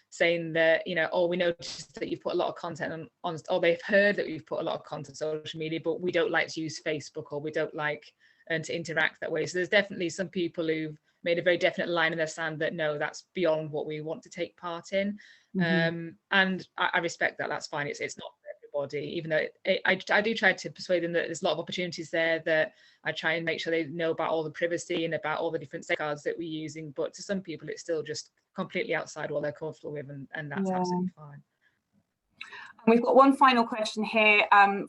Speaker 11: saying that, you know, oh, we noticed that you've put a lot of content on, or they've heard that we've put a lot of content on social media, but we don't like to use Facebook, or we don't like to interact that way. So there's definitely some people who've made a very definite line in the sand that no, that's beyond what we want to take part in. And I respect that. That's fine. It's not for everybody, even though I do try to persuade them that there's a lot of opportunities there, that I try and make sure they know about all the privacy and about all the different safeguards that we're using. But to some people, it's still just completely outside what they're comfortable with, and that's absolutely fine.
Speaker 1: And we've got one final question here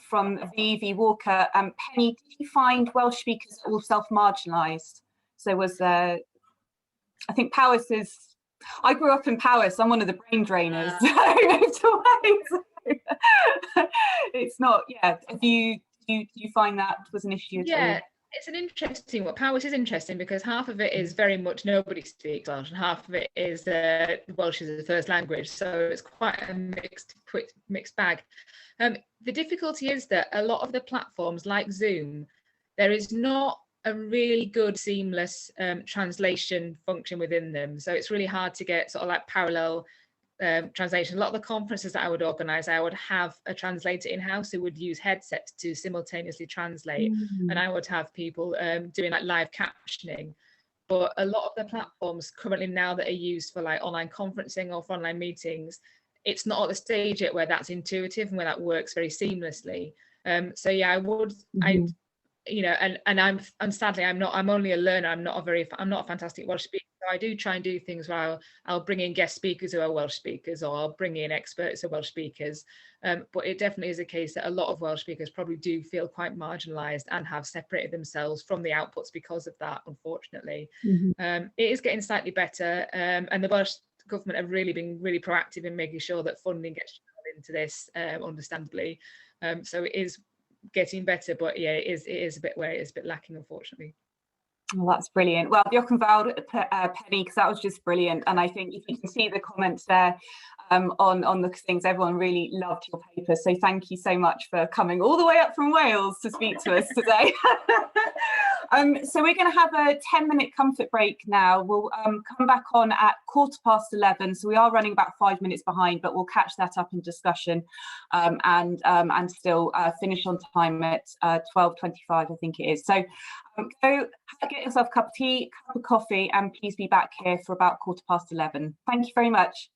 Speaker 1: from V Walker. Penny, did you find Welsh speakers all self-marginalised? So was there, I think Powys is, I grew up in Powys, I'm one of the brain drainers. It's not, yeah. Do you find that was an issue at all?
Speaker 11: Yeah, it's an interesting one. Powys is interesting because half of it is very much nobody speaks Welsh, and half of it is Welsh is the first language. So it's quite a mixed bag. The difficulty is that a lot of the platforms like Zoom, there is not a really good seamless translation function within them. So it's really hard to get sort of like parallel translation. A lot of the conferences that I would organise, I would have a translator in-house who would use headsets to simultaneously translate, and I would have people doing like live captioning. But a lot of the platforms currently now that are used for like online conferencing or for online meetings, it's not at the stage yet where that's intuitive and where that works very seamlessly. So yeah, I would, you know, and I'm sadly I'm only a learner. I'm not a fantastic Welsh speaker. So I do try and do things where I'll bring in guest speakers who are Welsh speakers, or I'll bring in experts who are Welsh speakers. But it definitely is a case that a lot of Welsh speakers probably do feel quite marginalised and have separated themselves from the outputs because of that, unfortunately. It is getting slightly better, and the Welsh government have really been really proactive in making sure that funding gets channeled into this, understandably. So it is getting better, but yeah, it is a bit where it is a bit lacking, unfortunately.
Speaker 1: Well, that's brilliant. Well, Diolch yn fawr, Penny, because that was just brilliant. And I think if you can see the comments there on the things, everyone really loved your paper. So thank you so much for coming all the way up from Wales to speak to us today. So we're going to have a 10-minute comfort break now. We'll come back on at 11:15. So we are running about 5 minutes behind, but we'll catch that up in discussion and still finish on time at 12:25, I think it is. So go get yourself a cup of tea, cup of coffee, and please be back here for about 11:15. Thank you very much.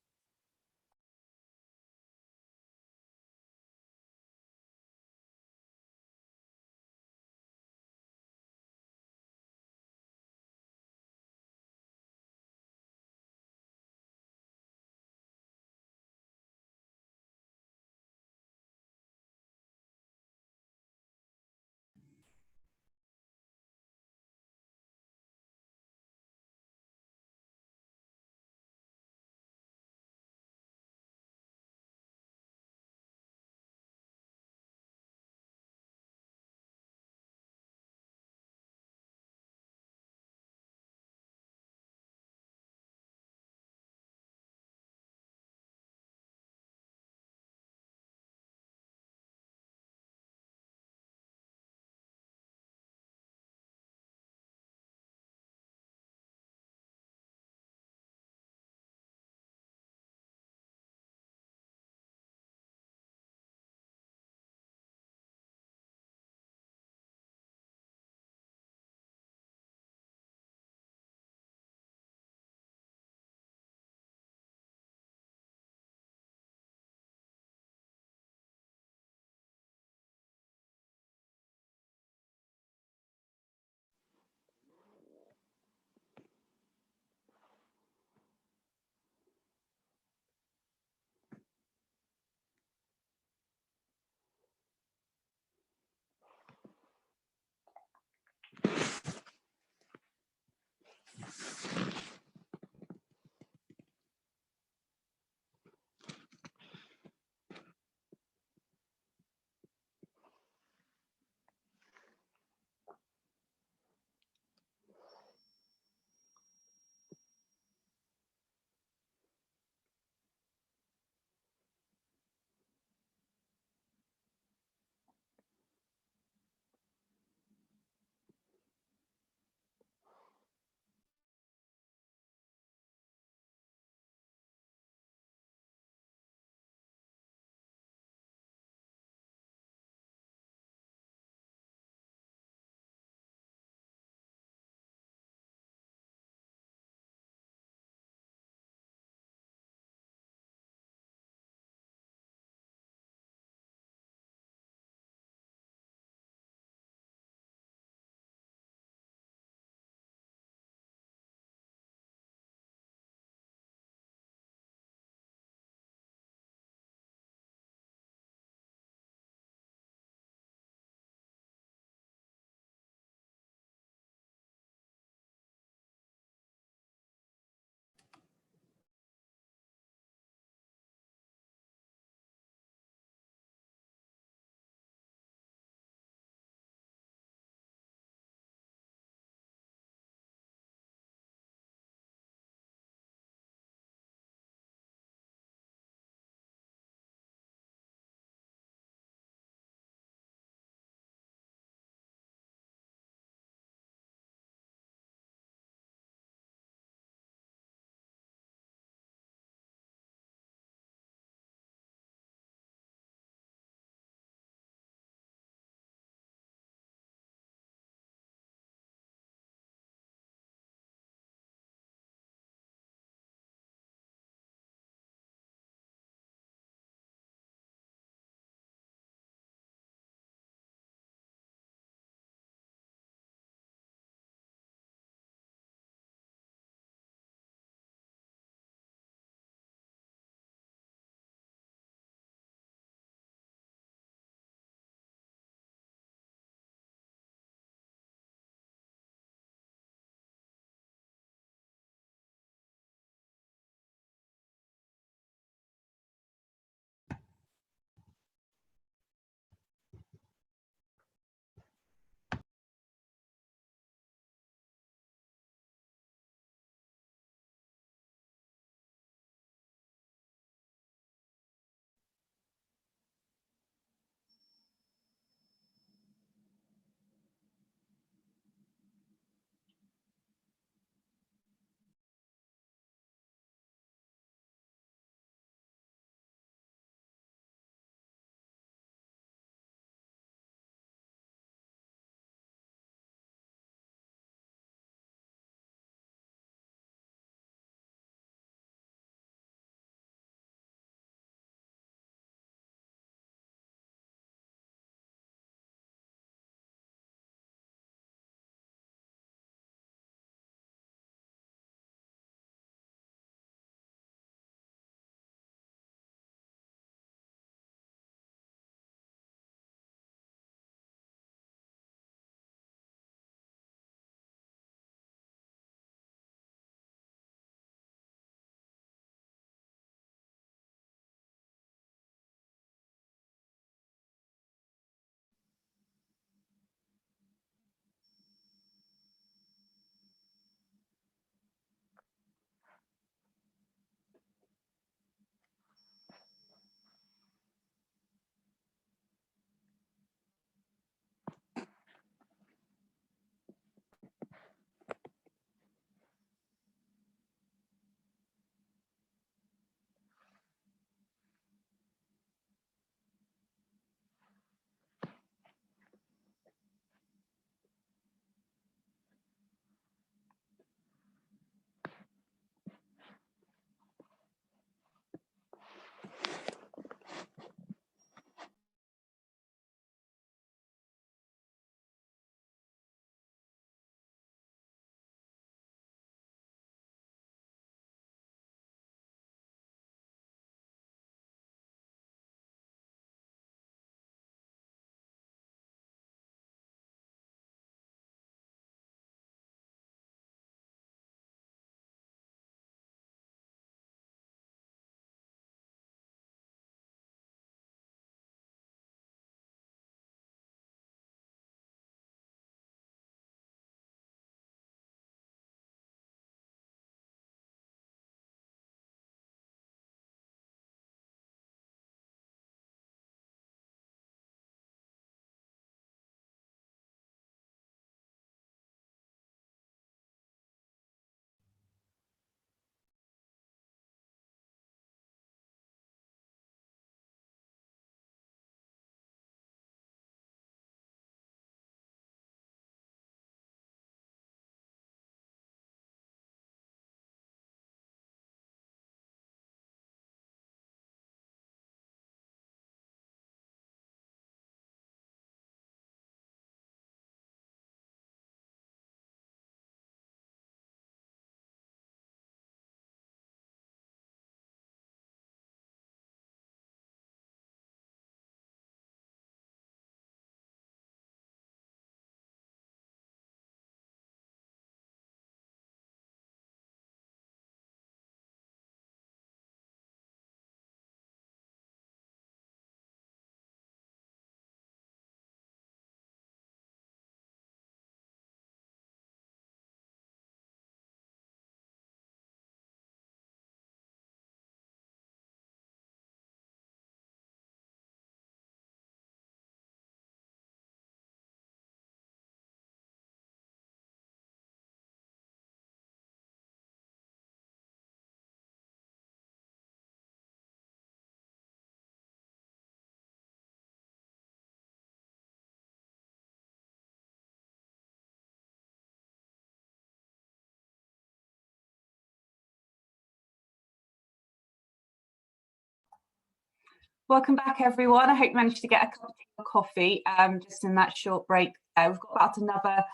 Speaker 1: Welcome back, everyone. I hope you managed to get a cup of tea or coffee just in that short break. We've got about another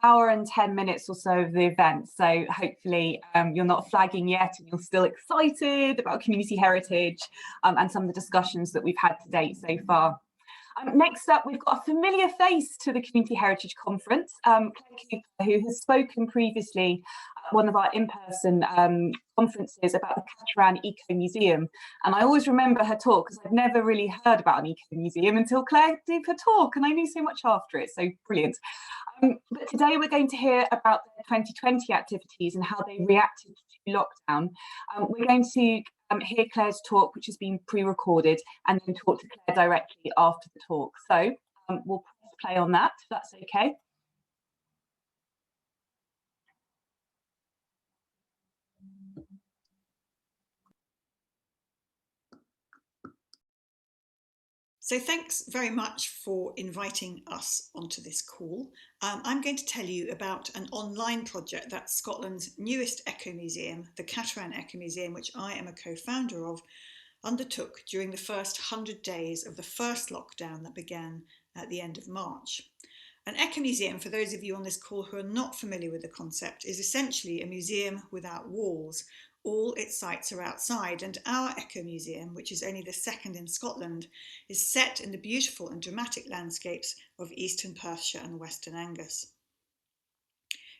Speaker 1: hour and 10 minutes or so of the event. So hopefully you're not flagging yet and you're still excited about community heritage and some of the discussions that we've had to date so far. Next up, we've got a familiar face to the Community Heritage Conference, Claire Cooper, who has spoken previously at one of our in-person conferences about the Cateran Eco Museum. And I always remember her talk because I've never really heard about an eco museum until Claire did her talk, and I knew so much after it, so brilliant. But today we're going to hear about the 2020 activities and how they reacted to lockdown. We're going to hear Claire's talk, which has been pre-recorded, and then talk to Claire directly after the talk. So we'll press play on that, if that's okay.
Speaker 12: So thanks very much for inviting us onto this call. I'm going to tell you about an online project that Scotland's newest Eco Museum, the Cateran Eco Museum, which I am a co-founder of, undertook during the first 100 days of the first lockdown that began at the end of March. An Eco Museum, for those of you on this call who are not familiar with the concept, is essentially a museum without walls. All its sites are outside, and our Eco Museum, which is only the second in Scotland, is set in the beautiful and dramatic landscapes of Eastern Perthshire and Western Angus.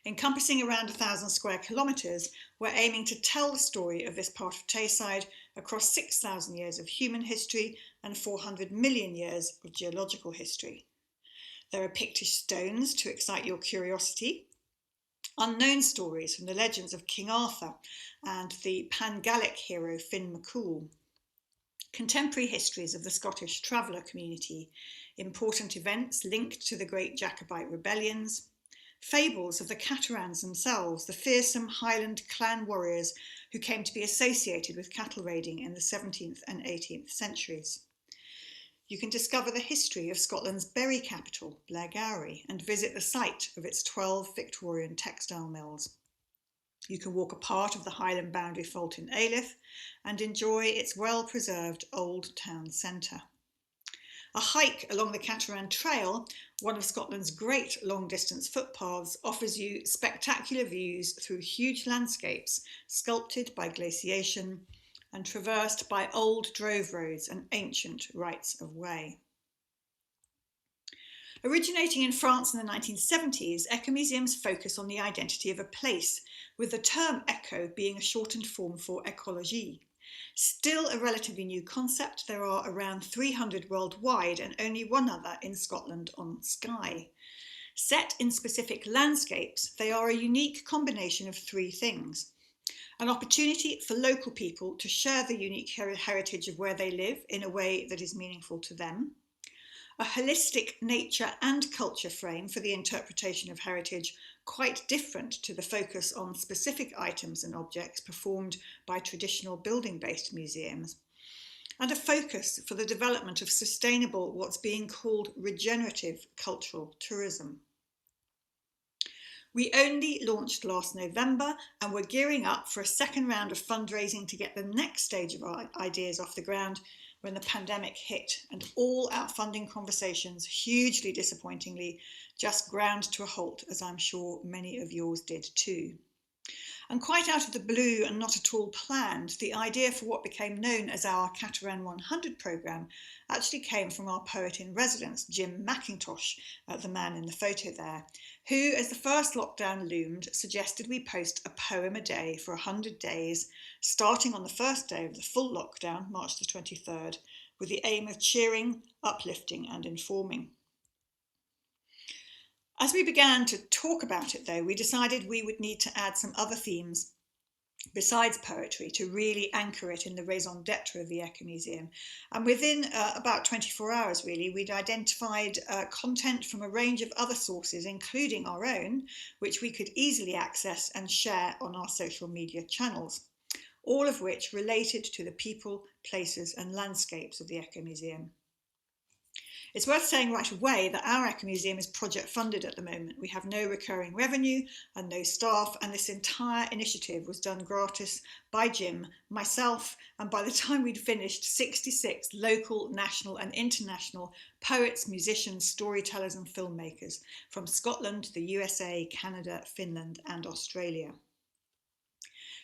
Speaker 12: Encompassing around 1,000 square kilometres, we're aiming to tell the story of this part of Tayside across 6,000 years of human history and 400 million years of geological history. There are Pictish stones to excite your curiosity, unknown stories from the legends of King Arthur and the Pan-Gaelic hero Finn MacCool, contemporary histories of the Scottish traveller community, important events linked to the Great Jacobite rebellions, fables of the Caterans themselves, the fearsome Highland clan warriors who came to be associated with cattle raiding in the 17th and 18th centuries. You can discover the history of Scotland's berry capital, Blairgowrie, and visit the site of its 12 Victorian textile mills. You can walk a part of the Highland boundary fault in Ailith and enjoy its well-preserved old town centre. A hike along the Cateran Trail, one of Scotland's great long-distance footpaths, offers you spectacular views through huge landscapes sculpted by glaciation and traversed by old drove roads and ancient rights of way. Originating in France in the 1970s, eco museums focus on the identity of a place, with the term eco being a shortened form for écologie. Still a relatively new concept, there are around 300 worldwide and only one other in Scotland on Skye. Set in specific landscapes, they are a unique combination of three things: an opportunity for local people to share the unique heritage of where they live in a way that is meaningful to them, a holistic nature and culture frame for the interpretation of heritage, quite different to the focus on specific items and objects performed by traditional building-based museums, and a focus for the development of sustainable, what's being called regenerative cultural tourism. We only launched last November and we're gearing up for a second round of fundraising to get the next stage of our ideas off the ground when the pandemic hit and all our funding conversations, hugely disappointingly, just ground to a halt, as I'm sure many of yours did too. And quite out of the blue and not at all planned, the idea for what became known as our Cateran 100 programme actually came from our poet in residence, Jim McIntosh, the man in the photo there, who, as the first lockdown loomed, suggested we post a poem a day for 100 days, starting on the first day of the full lockdown, March the 23rd, with the aim of cheering, uplifting and informing. As we began to talk about it, though, we decided we would need to add some other themes besides poetry to really anchor it in the raison d'etre of the Eco Museum. And within about 24 hours, really, we'd identified content from a range of other sources, including our own, which we could easily access and share on our social media channels, all of which related to the people, places and landscapes of the Eco Museum. It's worth saying right away that our Eco Museum is project funded at the moment. We have no recurring revenue and no staff, and this entire initiative was done gratis by Jim, myself, and by the time we'd finished, 66 local, national and international poets, musicians, storytellers and filmmakers from Scotland, the USA, Canada, Finland and Australia.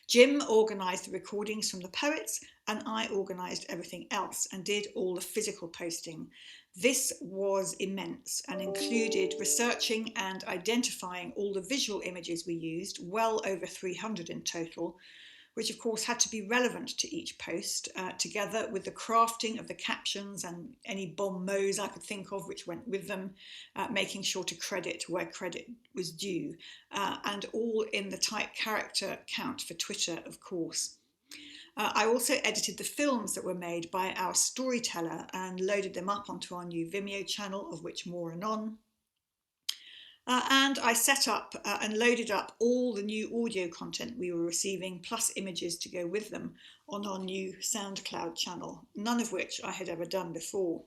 Speaker 12: Jim organised the recordings from the poets and I organised everything else and did all the physical posting. This was immense and included researching and identifying all the visual images we used, well over 300 in total, which of course had to be relevant to each post, together with the crafting of the captions and any bon mots I could think of which went with them, making sure to credit where credit was due, and all in the tight character count for Twitter, of course. I also edited the films that were made by our storyteller and loaded them up onto our new Vimeo channel, of which more anon. And I set up and loaded up all the new audio content we were receiving, plus images to go with them, on our new SoundCloud channel, none of which I had ever done before.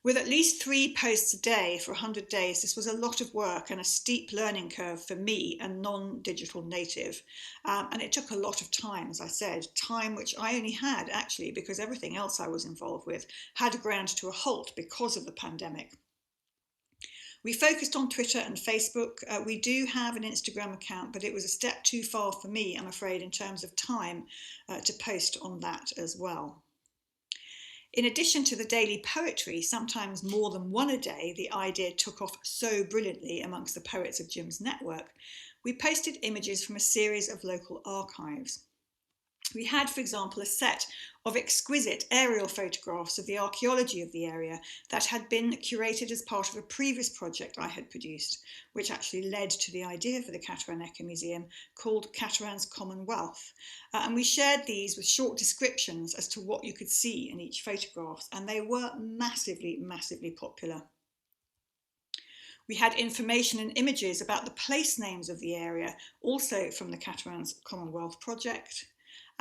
Speaker 12: With at least 3 posts a day for 100 days, this was a lot of work and a steep learning curve for me, a non-digital native. And it took a lot of time, as I said, time which I only had actually because everything else I was involved with had ground to a halt because of the pandemic. We focused on Twitter and Facebook. We do have an Instagram account, but it was a step too far for me, I'm afraid, in terms of time to post on that as well. In addition to the daily poetry, sometimes more than one a day, the idea took off so brilliantly amongst the poets of Jim's network. We posted images from a series of local archives. We had, for example, a set of exquisite aerial photographs of the archaeology of the area that had been curated as part of a previous project I had produced, which actually led to the idea for the Cateran Eco Museum, called Cateran's Commonwealth. And we shared these with short descriptions as to what you could see in each photograph, and they were massively, massively popular. We had information and images about the place names of the area, also from the Cateran's Commonwealth project,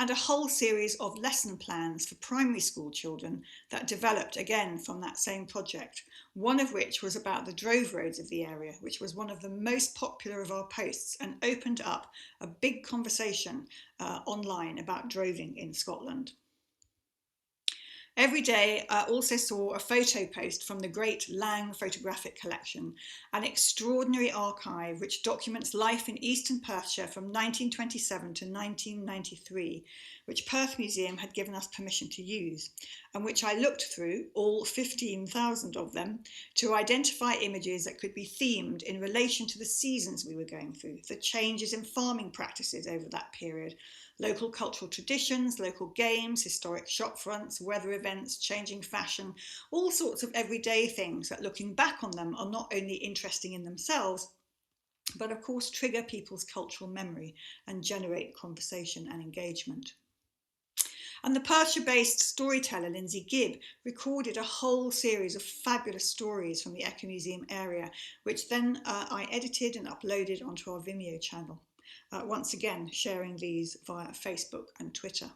Speaker 12: and a whole series of lesson plans for primary school children that developed again from that same project, one of which was about the drove roads of the area, which was one of the most popular of our posts and opened up a big conversation online about droving in Scotland. Every day I also saw a photo post from the Great Lang Photographic Collection, an extraordinary archive which documents life in Eastern Perthshire from 1927 to 1993, which Perth Museum had given us permission to use, and which I looked through, all 15,000 of them, to identify images that could be themed in relation to the seasons we were going through, the changes in farming practices over that period, local cultural traditions, local games, historic shop fronts, weather events, changing fashion, all sorts of everyday things that, looking back on them, are not only interesting in themselves, but of course trigger people's cultural memory and generate conversation and engagement. And the Perthshire-based storyteller Lindsay Gibb recorded a whole series of fabulous stories from the Eco Museum area, which then I edited and uploaded onto our Vimeo channel. Once again, sharing these via Facebook and Twitter.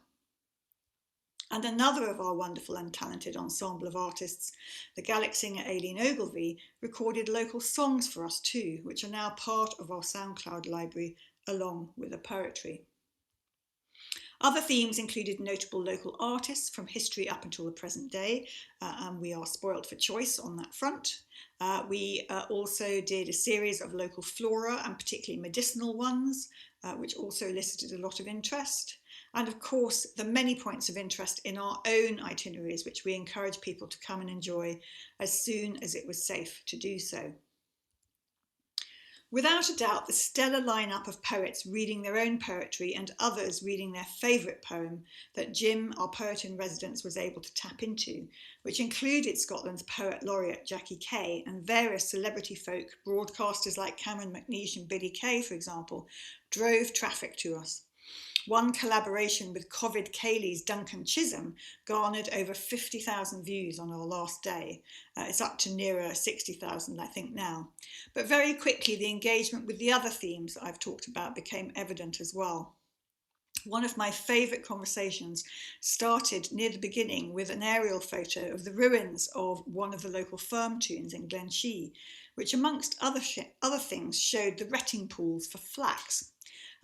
Speaker 12: And another of our wonderful and talented ensemble of artists, the Gaelic singer Aileen Ogilvie, recorded local songs for us too, which are now part of our SoundCloud library, along with the poetry. Other themes included notable local artists from history up until the present day, and we are spoilt for choice on that front. We also did a series of local flora and particularly medicinal ones, which also elicited a lot of interest. And of course, the many points of interest in our own itineraries, which we encourage people to come and enjoy as soon as it was safe to do so. Without a doubt, the stellar lineup of poets reading their own poetry and others reading their favourite poem that Jim, our poet in residence, was able to tap into, which included Scotland's poet laureate Jackie Kay and various celebrity folk, broadcasters like Cameron McNeish and Billy Kay, for example, drove traffic to us. One collaboration with Covid Cayley's Duncan Chisholm garnered over 50,000 views on our last day. It's up to nearer 60,000, I think, now. But very quickly, the engagement with the other themes that I've talked about became evident as well. One of my favourite conversations started near the beginning with an aerial photo of the ruins of one of the local firm tunes in Glenshee, which amongst other things showed the retting pools for flax.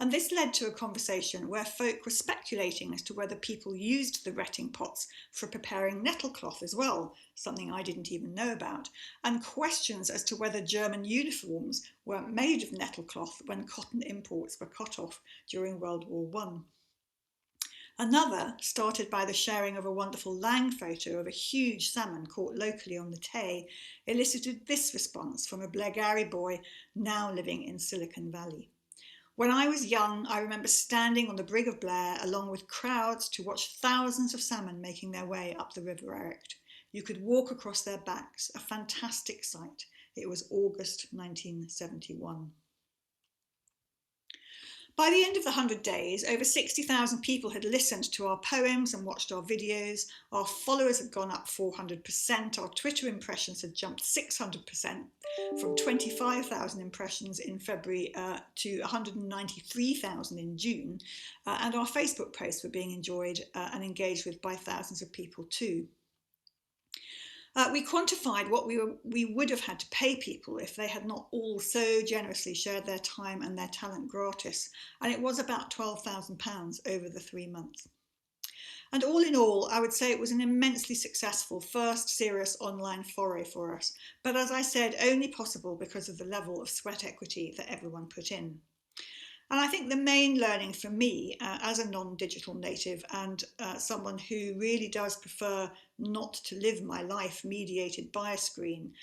Speaker 12: And this led to a conversation where folk were speculating as to whether people used the retting pots for preparing nettle cloth as well, something I didn't even know about, and questions as to whether German uniforms were made of nettle cloth when cotton imports were cut off during World War I. Another started by the sharing of a wonderful Lang photo of a huge salmon caught locally on the Tay, elicited this response from a Blairgowrie boy now living in Silicon Valley. When I was young, I remember standing on the Brig of Blair along with crowds to watch thousands of salmon making their way up the River Erict. You could walk across their backs, a fantastic sight. It was August 1971. By the end of the 100 days, over 60,000 people had listened to our poems and watched our videos. Our followers had gone up 400%. Our Twitter impressions had jumped 600%, from 25,000 impressions in February to 193,000 in June. And our Facebook posts were being enjoyed and engaged with by thousands of people too. We quantified what we would have had to pay people if they had not all so generously shared their time and their talent gratis, and it was about £12,000 over the 3 months. And all in all, I would say it was an immensely successful first serious online foray for us, but as I said, only possible because of the level of sweat equity that everyone put in. And I think the main learning for me as a non-digital native and someone who really does prefer not to live my life mediated by a screen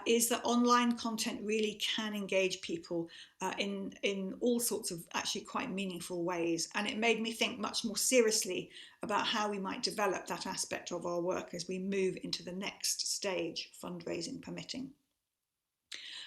Speaker 12: is that online content really can engage people in all sorts of actually quite meaningful ways. And it made me think much more seriously about how we might develop that aspect of our work as we move into the next stage, fundraising permitting.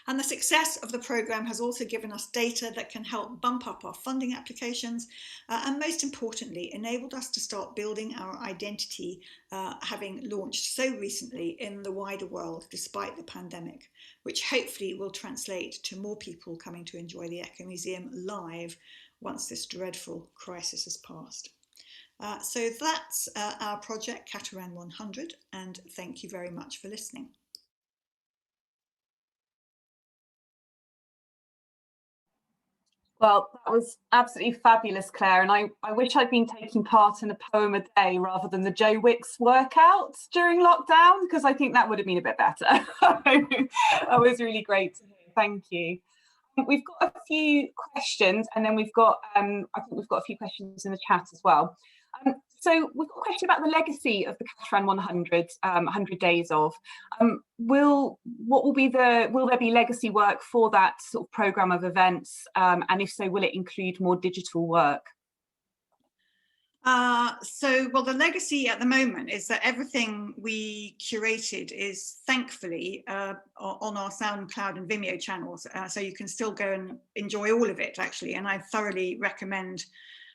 Speaker 12: And the success of the programme has also given us data that can help bump up our funding applications and most importantly enabled us to start building our identity, having launched so recently in the wider world despite the pandemic, which hopefully will translate to more people coming to enjoy the Echo Museum live once this dreadful crisis has passed. So that's our project Catamaran 100, and thank you very much for listening.
Speaker 1: Well, that was absolutely fabulous, Claire. And I wish I'd been taking part in a poem a day rather than the Joe Wicks workouts during lockdown, because I think that would have been a bit better. That was really great to hear. Thank you. We've got a few questions, and then we've got, I think we've got a few questions in the chat as well. So we've got a question about the legacy of the Catamaran 100 days of. Will there be legacy work for that sort of programme of events? And if so, will it include more digital work?
Speaker 12: Well, the legacy at the moment is that everything we curated is thankfully on our SoundCloud and Vimeo channels. So you can still go and enjoy all of it, actually. And I thoroughly recommend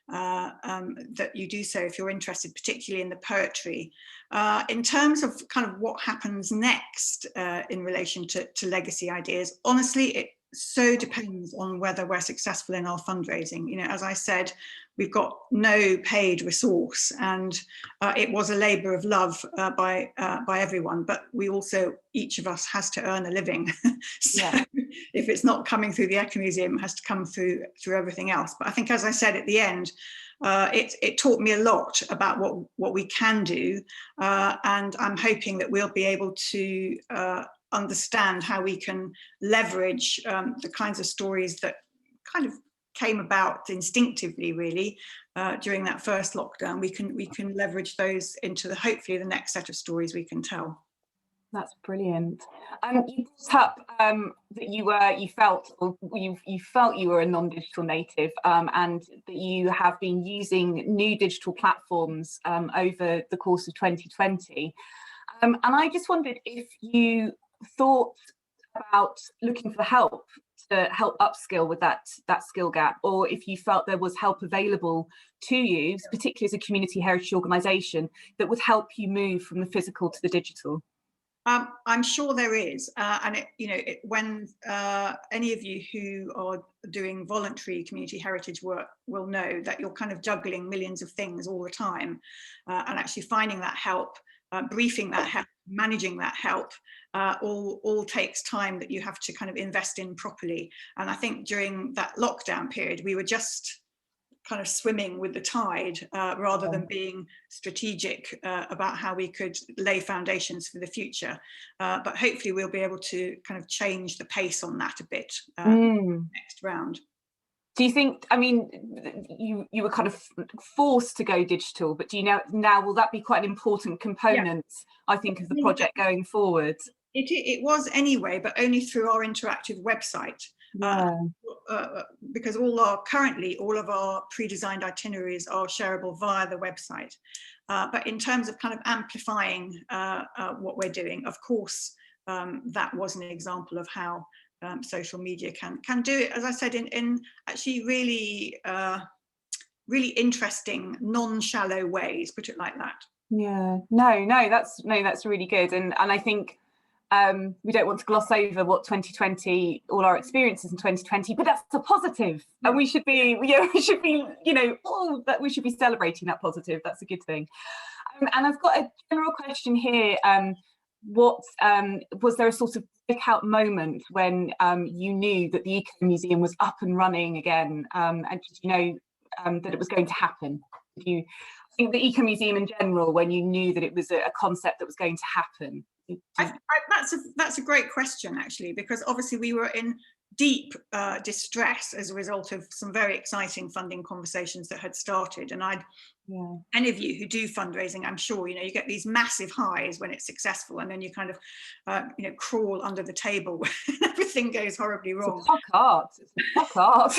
Speaker 12: that you do so if you're interested, particularly in the poetry. In terms of kind of what happens next in relation to legacy ideas, honestly, it so depends on whether we're successful in our fundraising. You know, as I said, we've got no paid resource, and it was a labour of love by everyone. But we also, each of us has to earn a living. So yeah. If it's not coming through the Echo Museum, it has to come through everything else. But I think, as I said at the end, it taught me a lot about what we can do, and I'm hoping that we'll be able to understand how we can leverage the kinds of stories that kind of came about instinctively, really, during that first lockdown. We can leverage those into hopefully the next set of stories we can tell.
Speaker 1: That's brilliant. You brought up that you felt you were a non-digital native, and that you have been using new digital platforms over the course of 2020. And I just wondered if you thought about looking for help to help upskill with that skill gap, or if you felt there was help available to you, particularly as a community heritage organisation, that would help you move from the physical to the digital.
Speaker 12: I'm sure there is, and when any of you who are doing voluntary community heritage work will know that you're kind of juggling millions of things all the time, and actually finding that help, briefing that help, managing that help, all takes time that you have to kind of invest in properly. And I think during that lockdown period, we were just kind of swimming with the tide rather than being strategic about how we could lay foundations for the future. But hopefully we'll be able to kind of change the pace on that a bit next round.
Speaker 1: Do you think, I mean, you were kind of forced to go digital, but do you now will that be quite an important component, I think, of the project going forward?
Speaker 12: It was anyway, but only through our interactive website. Because currently all of our pre-designed itineraries are shareable via the website. But in terms of kind of amplifying what we're doing, of course, that was an example of how social media can do it, as I said, in actually really, really interesting, non-shallow ways, put it like that.
Speaker 1: Yeah, no, that's really good. And I think we don't want to gloss over what 2020, all our experiences in 2020, but that's a positive, and we should be, we should be celebrating that positive. That's a good thing. And I've got a general question here. Was there a sort of breakout moment when you knew that the Eco Museum was up and running again, and did you know that it was going to happen? I think the Eco Museum in general, when you knew that it was a concept that was going to happen?
Speaker 12: That's a great question, actually, because obviously we were in deep distress as a result of some very exciting funding conversations that had started. And any of you who do fundraising, I'm sure, you get these massive highs when it's successful, and then you kind of, crawl under the table when everything goes horribly wrong.
Speaker 1: It's a fuck art.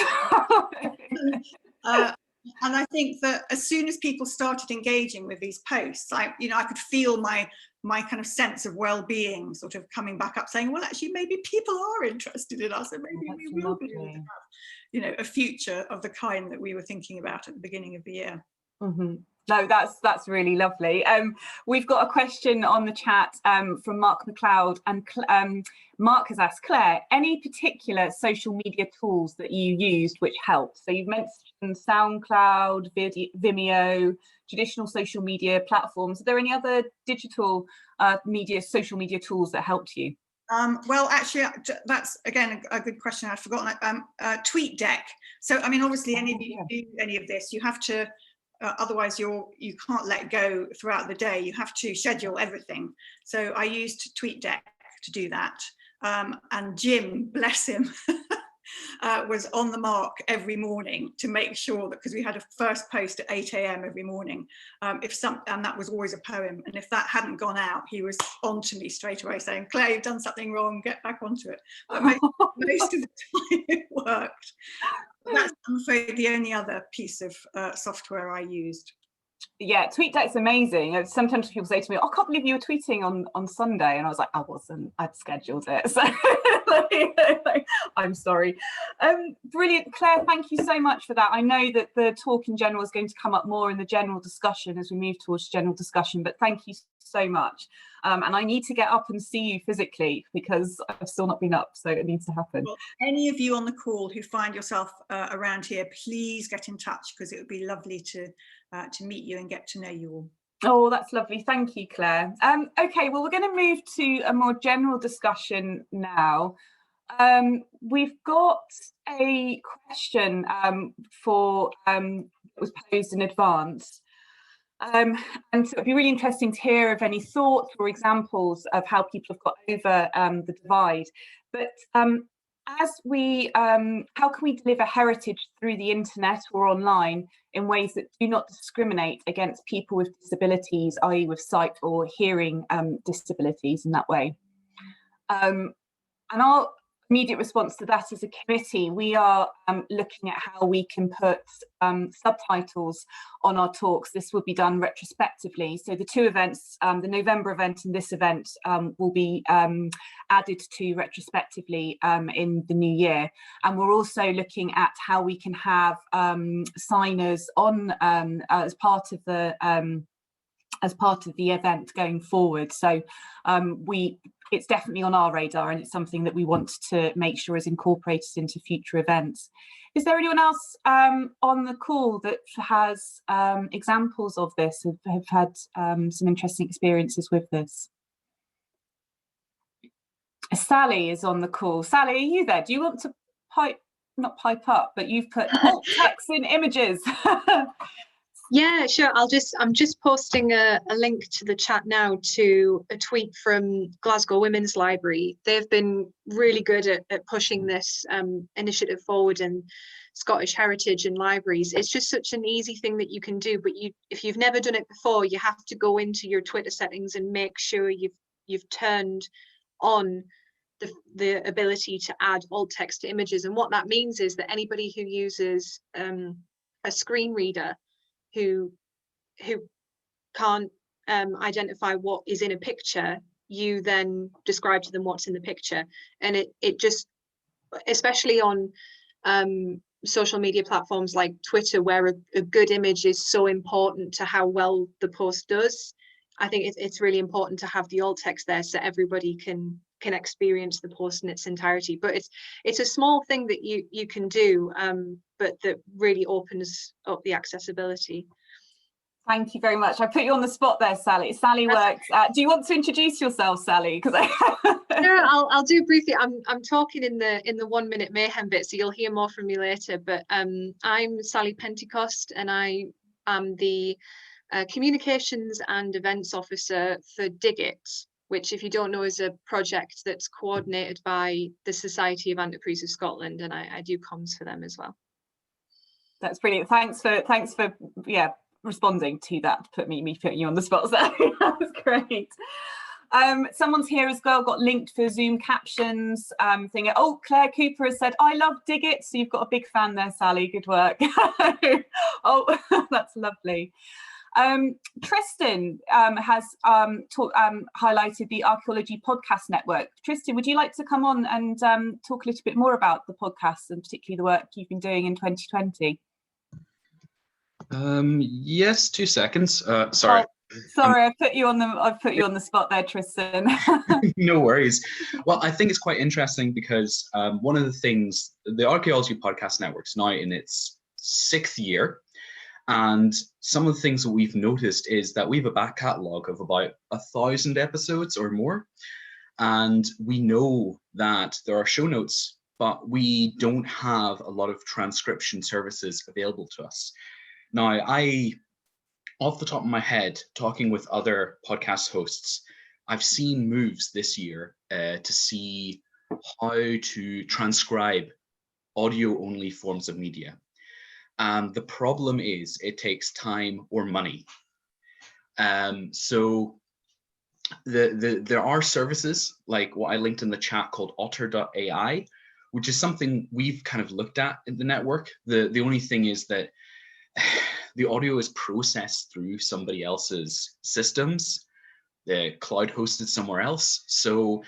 Speaker 12: And I think that as soon as people started engaging with these posts, I could feel my kind of sense of well-being sort of coming back up, saying, well, actually, maybe people are interested in us, and maybe we will be able to have, a future of the kind that we were thinking about at the beginning of the year.
Speaker 1: Mm-hmm. No, that's really lovely. We've got a question on the chat from Mark McLeod, and Mark has asked, Claire, any particular social media tools that you used which helped? So you've mentioned SoundCloud, Vimeo, traditional social media platforms. Are there any other digital social media tools that helped you?
Speaker 12: Well, actually, that's again a good question. I'd forgotten. TweetDeck. So, I mean, obviously, any of you who do any of this, you have to. Otherwise, you can't let go throughout the day. You have to schedule everything. So I used TweetDeck to do that. And Jim, bless him, was on the mark every morning to make sure that, because we had a first post at 8 a.m. every morning, and that was always a poem. And if that hadn't gone out, he was on to me straight away saying, Claire, you've done something wrong, get back onto it. But most of the time it worked. That's, I'm afraid, the only other piece of software I used.
Speaker 1: Yeah, TweetDeck's amazing. Sometimes people say to me, oh, I can't believe you were tweeting on Sunday. And I was like, I wasn't, I'd scheduled it. So I'm sorry. Brilliant. Claire, thank you so much for that. I know that the talk in general is going to come up more in the general discussion as we move towards general discussion, but thank you so much. And I need to get up and see you physically because I've still not been up, so it needs to happen.
Speaker 12: Well, any of you on the call who find yourself around here, please get in touch, because it would be lovely to meet you and get to know you all.
Speaker 1: Oh, that's lovely. Thank you, Claire. Okay, well, we're going to move to a more general discussion now. We've got a question that was posed in advance. And so it'd be really interesting to hear of any thoughts or examples of how people have got over the divide. But how can we deliver heritage through the internet or online in ways that do not discriminate against people with disabilities, i.e. with sight or hearing disabilities in that way? And our immediate response to that as a committee, we are looking at how we can put subtitles on our talks. This will be done retrospectively. So the two events, the November event and this event, will be added to retrospectively in the new year. And we're also looking at how we can have signers on as part of the as part of the event going forward. So it's definitely on our radar, and it's something that we want to make sure is incorporated into future events. Is there anyone else on the call that has examples of this, have had some interesting experiences with this? Sally is on the call. Sally, are you there? Do you want to not pipe up, but you've put alt text in images?
Speaker 13: Yeah, sure. I'm just posting a link to the chat now to a tweet from Glasgow Women's Library. They've been really good at pushing this initiative forward in Scottish heritage and libraries. It's just such an easy thing that you can do, but if you've never done it before, you have to go into your Twitter settings and make sure you've turned on the ability to add alt text to images. And what that means is that anybody who uses a screen reader who can't identify what is in a picture, you then describe to them what's in the picture. And it just, especially on social media platforms like Twitter, where a good image is so important to how well the post does, I think it's really important to have the alt text there so everybody can experience the post in its entirety. But it's a small thing that you can do, but that really opens up the accessibility.
Speaker 1: Thank you very much. I put you on the spot there, Sally. Sally works. Do you want to introduce yourself, Sally? Because
Speaker 13: yeah, I'll do briefly. I'm talking in the 1 minute mayhem bit, so you'll hear more from me later. But I'm Sally Pentecost, and I am the communications and events officer for Digit, which, if you don't know, is a project that's coordinated by the Society of Antiquaries of Scotland, and I do comms for them as well.
Speaker 1: That's brilliant. Thanks for responding to that, put me putting you on the spot. So that's great. Someone's here as well, got linked for Zoom captions thing. Oh, Claire Cooper has said, I love Digit. So you've got a big fan there, Sally. Good work. Oh, that's lovely. Tristan has highlighted the Archaeology Podcast Network. Tristan, would you like to come on and talk a little bit more about the podcast and particularly the work you've been doing in 2020?
Speaker 14: Yes, 2 seconds. Sorry.
Speaker 1: Oh, sorry, I put you on the spot there, Tristan.
Speaker 14: No worries. Well, I think it's quite interesting because one of the things, the Archaeology Podcast Network's now in its 6th year, and some of the things that we've noticed is that we have a back catalogue of about 1,000 episodes or more, and we know that there are show notes, but we don't have a lot of transcription services available to us. Now, off the top of my head, talking with other podcast hosts, I've seen moves this year to see how to transcribe audio-only forms of media. And the problem is it takes time or money. So there are services like what I linked in the chat called otter.ai, which is something we've kind of looked at in the network. The only thing is that the audio is processed through somebody else's systems, the cloud hosted somewhere else. So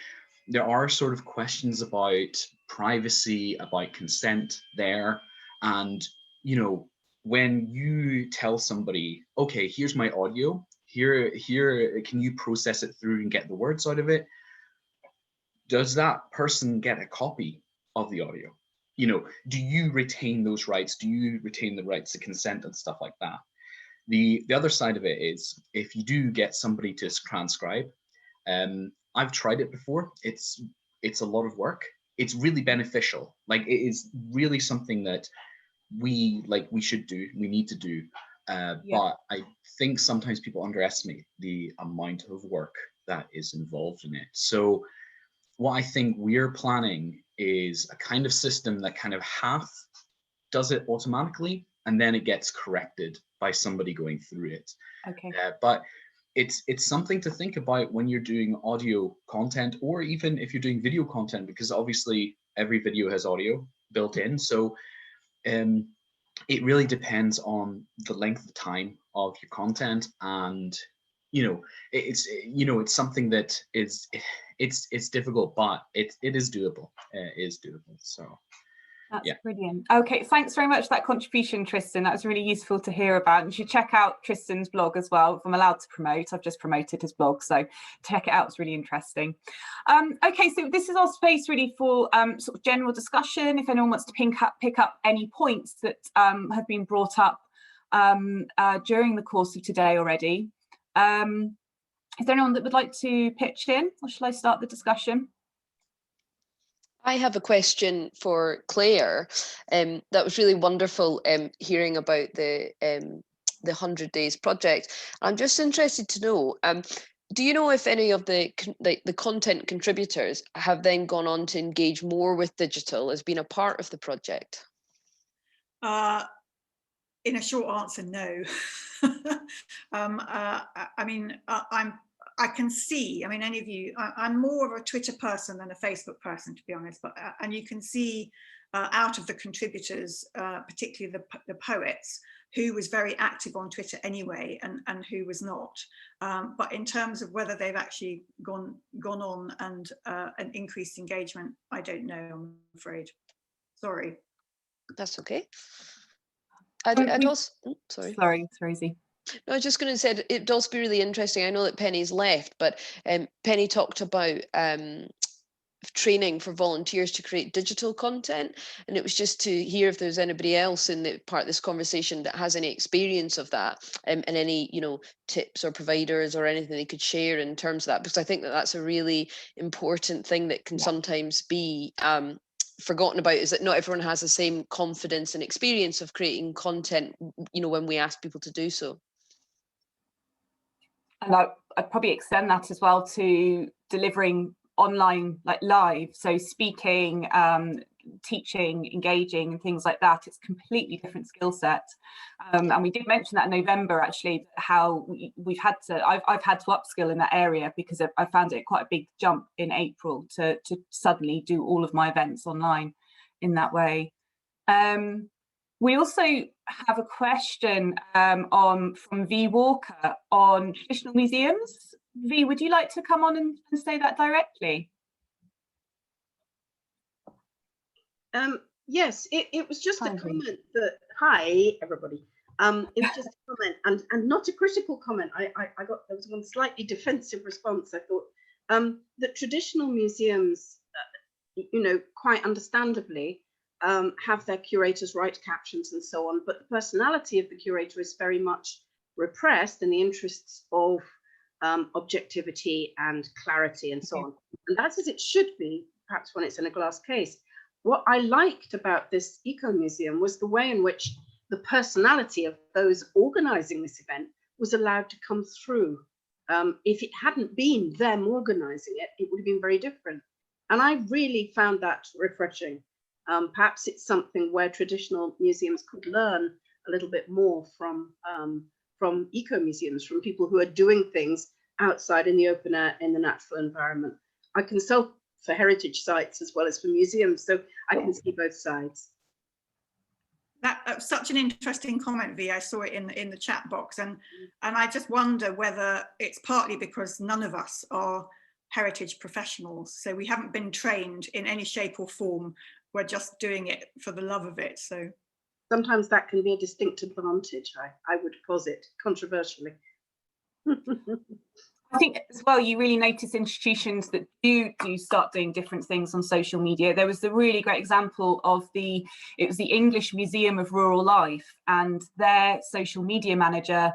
Speaker 14: there are sort of questions about privacy, about consent there. And, you know, when you tell somebody, okay, here's my audio, here, can you process it through and get the words out of it? Does that person get a copy of the audio? You know, do you retain those rights? Do you retain the rights to consent and stuff like that? The other side of it is, if you do get somebody to transcribe, I've tried it before. It's a lot of work. It's really beneficial. Like, it is really something that we should do. We need to do. But I think sometimes people underestimate the amount of work that is involved in it. So what I think we're planning is a kind of system that kind of half does it automatically, and then it gets corrected by somebody going through it.
Speaker 1: Okay.
Speaker 14: But it's something to think about when you're doing audio content, or even if you're doing video content, because obviously every video has audio built in. So it really depends on the length of time of your content, and it's something that it's difficult, but it is doable. It is doable. So
Speaker 1: That's
Speaker 14: Yeah.
Speaker 1: brilliant. Okay, thanks very much for that contribution, Tristan. That was really useful to hear about. And you should check out Tristan's blog as well. If I'm allowed to promote, I've just promoted his blog, so check it out. It's really interesting. Okay, so this is our space really for sort of general discussion. If anyone wants to pick up any points that have been brought up during the course of today already. Is there anyone that would like to pitch in, or shall I start the discussion?
Speaker 3: I have a question for Claire. That was really wonderful hearing about the 100 Days project. I'm just interested to know, do you know if any of the content contributors have then gone on to engage more with digital as being a part of the project?
Speaker 12: In a short answer, no. I mean, I can see, I mean, any of you, I'm more of a Twitter person than a Facebook person, to be honest, but and you can see out of the contributors, particularly the poets, who was very active on Twitter anyway, and who was not. But in terms of whether they've actually gone on and an increased engagement, I don't know, I'm afraid. Sorry.
Speaker 3: That's okay. I'd also, sorry,
Speaker 1: Rosie.
Speaker 3: No, I was just going to say it'd also be really interesting. I know that Penny's left, but Penny talked about training for volunteers to create digital content, and it was just to hear if there's anybody else in the part of this conversation that has any experience of that, and any tips or providers or anything they could share in terms of that, because I think that that's a really important thing that can sometimes be forgotten about, is that not everyone has the same confidence and experience of creating content, when we ask people to do so.
Speaker 1: And I'd probably extend that as well to delivering online, like live, so speaking, teaching, engaging, and things like that. It's a completely different skill set. And we did mention that in November, actually, how we've had to, I've had to upskill in that area, because I found it quite a big jump in April to suddenly do all of my events online in that way. We also have a question from V Walker on traditional museums. V, would you like to come on and say that directly?
Speaker 6: Yes, it was just a comment that, hi everybody. It was just a comment and not a critical comment. There was one slightly defensive response. I thought that traditional museums, quite understandably, have their curators write captions and so on, but the personality of the curator is very much repressed in the interests of objectivity and clarity and so on. And that's as it should be, perhaps when it's in a glass case. What I liked about this eco-museum was the way in which the personality of those organizing this event was allowed to come through. If it hadn't been them organizing it, it would have been very different. And I really found that refreshing. Perhaps it's something where traditional museums could learn a little bit more from eco-museums, from people who are doing things outside in the open air, in the natural environment. I consult for heritage sites as well as for museums, so I can see both sides.
Speaker 12: That's such an interesting comment, V. I saw it in the chat box, and I just wonder whether it's partly because none of us are heritage professionals, so we haven't been trained in any shape or form. We're just doing it for the love of it. So
Speaker 6: sometimes that can be a distinct advantage, I would posit, controversially.
Speaker 1: I think as well, you really notice institutions that do start doing different things on social media. There was the really great example of it was the English Museum of Rural Life, and their social media manager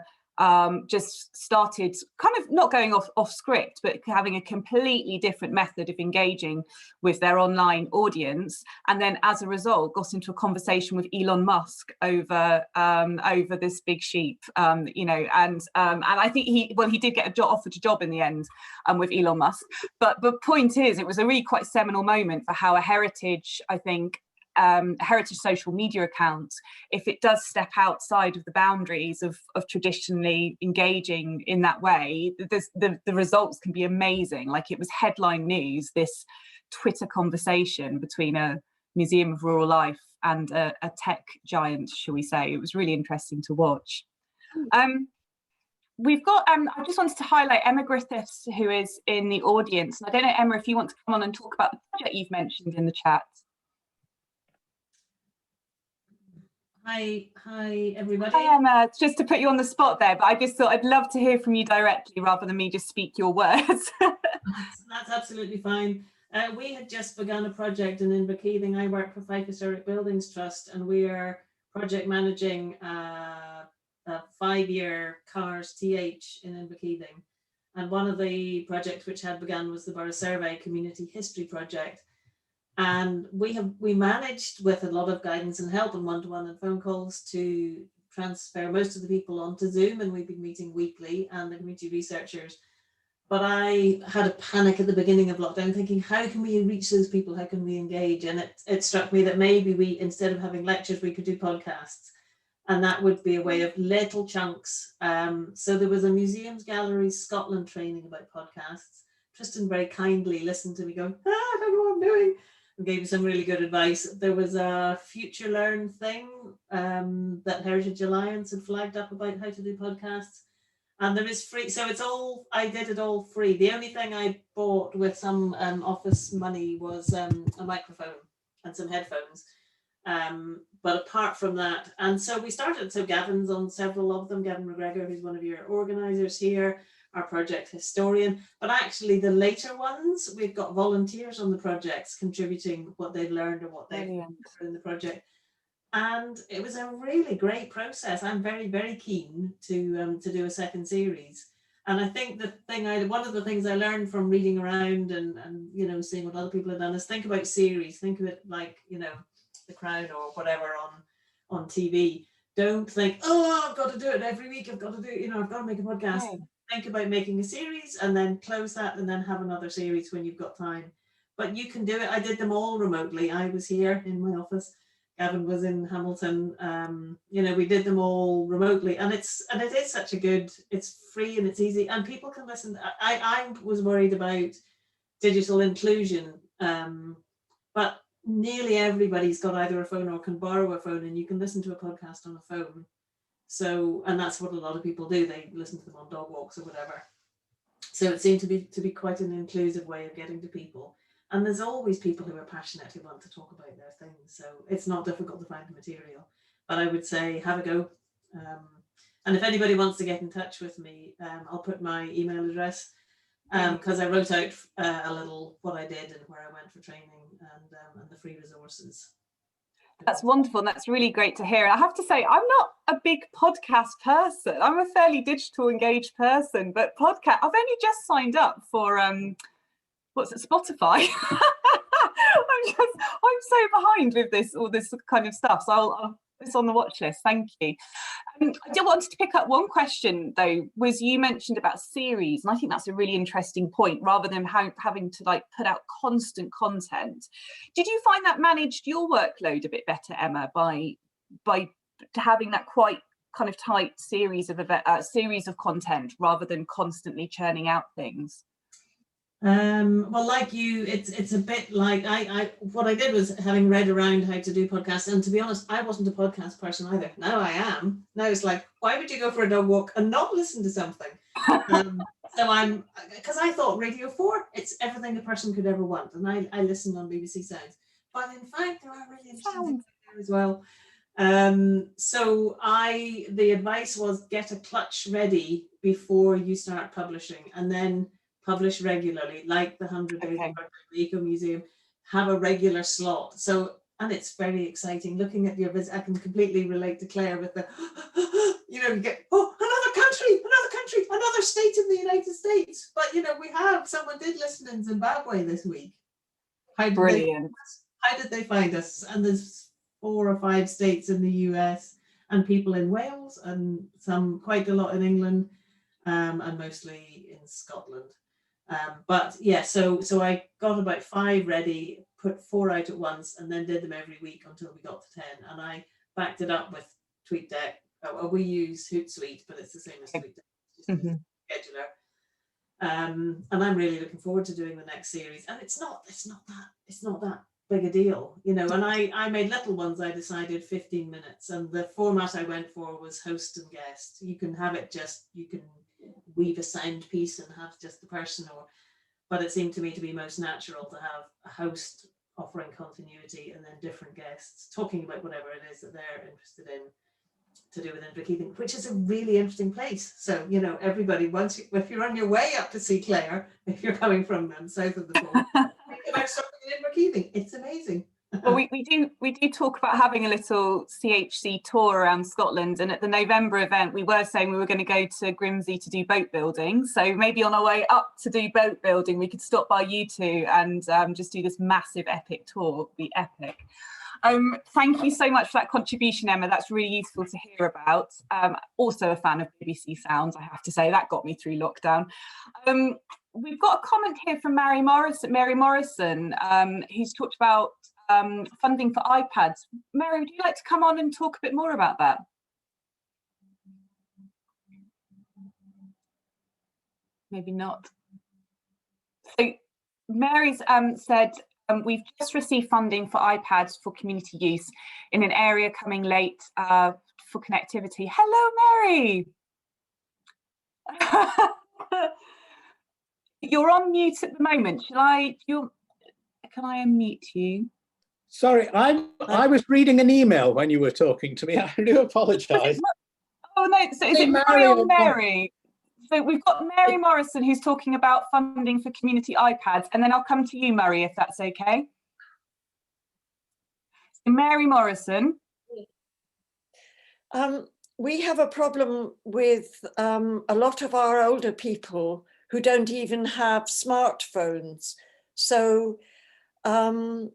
Speaker 1: just started kind of not going off script, but having a completely different method of engaging with their online audience, and then as a result got into a conversation with Elon Musk over this big sheep, and I think he did get offered a job in the end with Elon Musk, but the point is, it was a really quite seminal moment for how a heritage, I think, heritage social media account, if it does step outside of the boundaries of traditionally engaging in that way, the results can be amazing. Like, it was headline news, this Twitter conversation between a Museum of Rural Life and a tech giant, shall we say. It was really interesting to watch. We've got, I just wanted to highlight Emma Griffiths, who is in the audience. I don't know, Emma, if you want to come on and talk about the project you've mentioned in the chat.
Speaker 15: Hi, everybody.
Speaker 1: Hi, Emma. Just to put you on the spot there, but I just thought I'd love to hear from you directly rather than me just speak your words.
Speaker 15: That's absolutely fine. We had just begun a project in Inverkeithing. I work for Fife Historic Buildings Trust, and we are project managing a 5-year CARS TH in Inverkeithing. And one of the projects which had begun was the Borough Survey Community History Project. And we managed, with a lot of guidance and help and one-to-one and phone calls, to transfer most of the people onto Zoom, and we've been meeting weekly, and the community researchers. But I had a panic at the beginning of lockdown, thinking, how can we reach those people? How can we engage? And it struck me that maybe we, instead of having lectures, we could do podcasts. And that would be a way of little chunks. So there was a Museums Galleries Scotland training about podcasts. Tristan very kindly listened to me going, I don't know what I'm doing, and gave me some really good advice. There was a Future Learn thing that Heritage Alliance had flagged up about how to do podcasts. And there is free, so it's all, I did it all free. The only thing I bought with some office money was a microphone and some headphones. But apart from that, and so we started, so Gavin's on several of them, Gavin McGregor, who's one of your organisers here, our project historian, but actually the later ones, we've got volunteers on the projects contributing what they've learned or what they've learned in the project. And it was a really great process. I'm very, very keen to do a second series. And I think the thing one of the things I learned from reading around and you know, seeing what other people have done is think about series, think of it like, you know, The Crown or whatever on TV. Don't think, oh, I've got to do it every week. I've got to do, you know, I've got to make a podcast. Right. Think about making a series and then close that and then have another series when you've got time. But you can do it. I did them all remotely. I was here in my office. Gavin was in Hamilton. You know, we did them all remotely, and it is such a good. It's free and it's easy, and people can listen. I was worried about digital inclusion, but nearly everybody's got either a phone or can borrow a phone, and you can listen to a podcast on a phone. So, and that's what a lot of people do. They listen to them on dog walks or whatever. So it seemed to be quite an inclusive way of getting to people. And there's always people who are passionate who want to talk about their things. So it's not difficult to find the material. But I would say have a go. And if anybody wants to get in touch with me, I'll put my email address because I wrote out a little what I did and where I went for training and the free resources.
Speaker 1: That's wonderful. And that's really great to hear. I have to say, I'm not a big podcast person. I'm a fairly digital engaged person, but podcast, I've only just signed up for what's it, Spotify. I'm so behind with all this kind of stuff. So it's on the watch list. Thank you. I did want to pick up one question though, was you mentioned about series, and I think that's a really interesting point, rather than having to like put out constant content. Did you find that managed your workload a bit better, Emma, by having that quite kind of tight series of content rather than constantly churning out things?
Speaker 15: Well, like you, it's a bit like what I did was, having read around how to do podcasts, and to be honest, I wasn't a podcast person either. Now I am. Now it's like, why would you go for a dog walk and not listen to something? So because I thought Radio 4, it's everything a person could ever want, and I listened on BBC Sounds, but in fact there are really interesting things there as well. So the advice was get a clutch ready before you start publishing, and then publish regularly, like the 100 Days of the Eco Museum, have a regular slot. So, and it's very exciting looking at your visit. I can completely relate to Claire with the, you know, you get, another country, another state in the United States. But, you know, someone did listen in Zimbabwe this week.
Speaker 1: Brilliant.
Speaker 15: How did they find us? And there's 4 or 5 states in the US, and people in Wales, and quite a lot in England, and mostly in Scotland. But yeah, so I got about 5 ready, put 4 out at once, and then did them every week until we got to 10. And I backed it up with TweetDeck. We use Hootsuite, but it's the same as TweetDeck, just a scheduler. And I'm really looking forward to doing the next series. And it's not that big a deal, you know. And I made little ones. I decided 15 minutes, and the format I went for was host and guest. You can have it you can weave a sound piece and have just the person, but it seemed to me to be most natural to have a host offering continuity, and then different guests talking about whatever it is that they're interested in to do with Inverkeithing, which is a really interesting place. So, you know, everybody, if you're on your way up to see Clare, if you're coming from south of the Forth, think about stopping in Inverkeithing. It's amazing.
Speaker 1: Well, we do talk about having a little CHC tour around Scotland, and at the November event we were saying we were going to go to Grimsby to do boat building, so maybe on our way up to do boat building we could stop by you two and just do this massive epic tour. It would be epic. Thank you so much for that contribution, Emma. That's really useful to hear about. Also a fan of BBC Sounds, I have to say. That got me through lockdown. We've got a comment here from Mary Morrison, who's talked about funding for iPads. Mary, would you like to come on and talk a bit more about that? Maybe not. So Mary's said, we've just received funding for iPads for community use in an area coming late for connectivity. Hello, Mary. You're on mute at the moment. Can I unmute you?
Speaker 16: Sorry, I was reading an email when you were talking to me. I do apologise.
Speaker 1: Oh no, so is it Mary or Mary? So we've got Mary Morrison who's talking about funding for community iPads, and then I'll come to you, Murray, if that's okay. So Mary Morrison.
Speaker 17: We have a problem with a lot of our older people who don't even have smartphones. So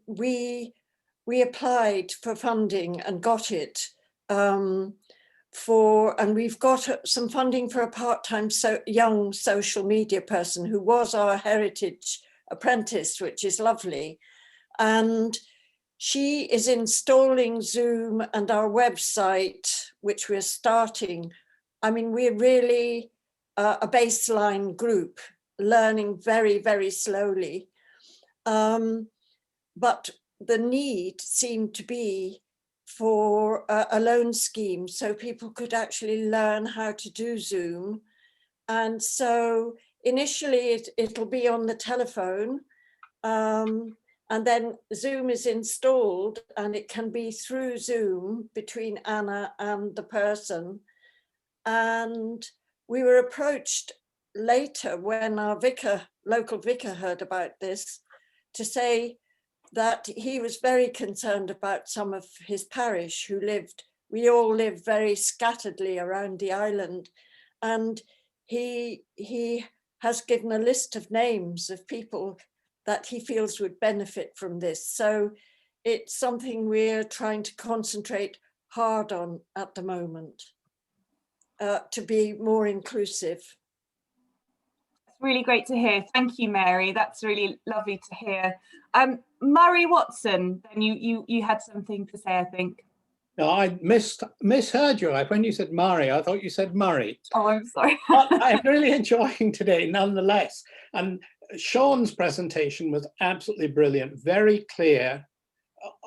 Speaker 17: we applied for funding and got it and we've got some funding for a part-time young social media person who was our heritage apprentice, which is lovely. And she is installing Zoom and our website, which we're starting. I mean, we're really a baseline group, learning very, very slowly. But the need seemed to be for a loan scheme so people could actually learn how to do Zoom. And so initially it'll be on the telephone, and then Zoom is installed and it can be through Zoom between Anna and the person. And we were approached later when our local vicar heard about this to say that he was very concerned about some of his parish we all live very scatteredly around the island. And he has given a list of names of people that he feels would benefit from this. So it's something we're trying to concentrate hard on at the moment to be more inclusive.
Speaker 1: It's really great to hear. Thank you, Mary. That's really lovely to hear. Murray Watson, then you had something to say, I think.
Speaker 16: No, I misheard you. When you said Murray, I thought you said Murray.
Speaker 1: Oh, I'm sorry.
Speaker 16: But I'm really enjoying today, nonetheless. And Sean's presentation was absolutely brilliant, very clear,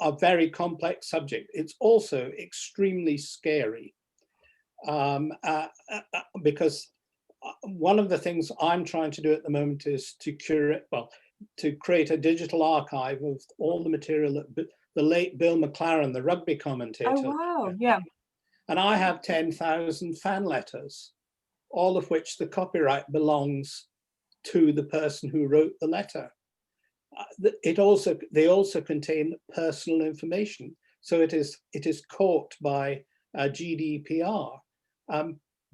Speaker 16: a very complex subject. It's also extremely scary because one of the things I'm trying to do at the moment is to create a digital archive of all the material that the late Bill McLaren, the rugby commentator.
Speaker 1: Oh, wow, yeah.
Speaker 16: And I have 10,000 fan letters, all of which the copyright belongs to the person who wrote the letter. They also contain personal information, so it is caught by GDPR.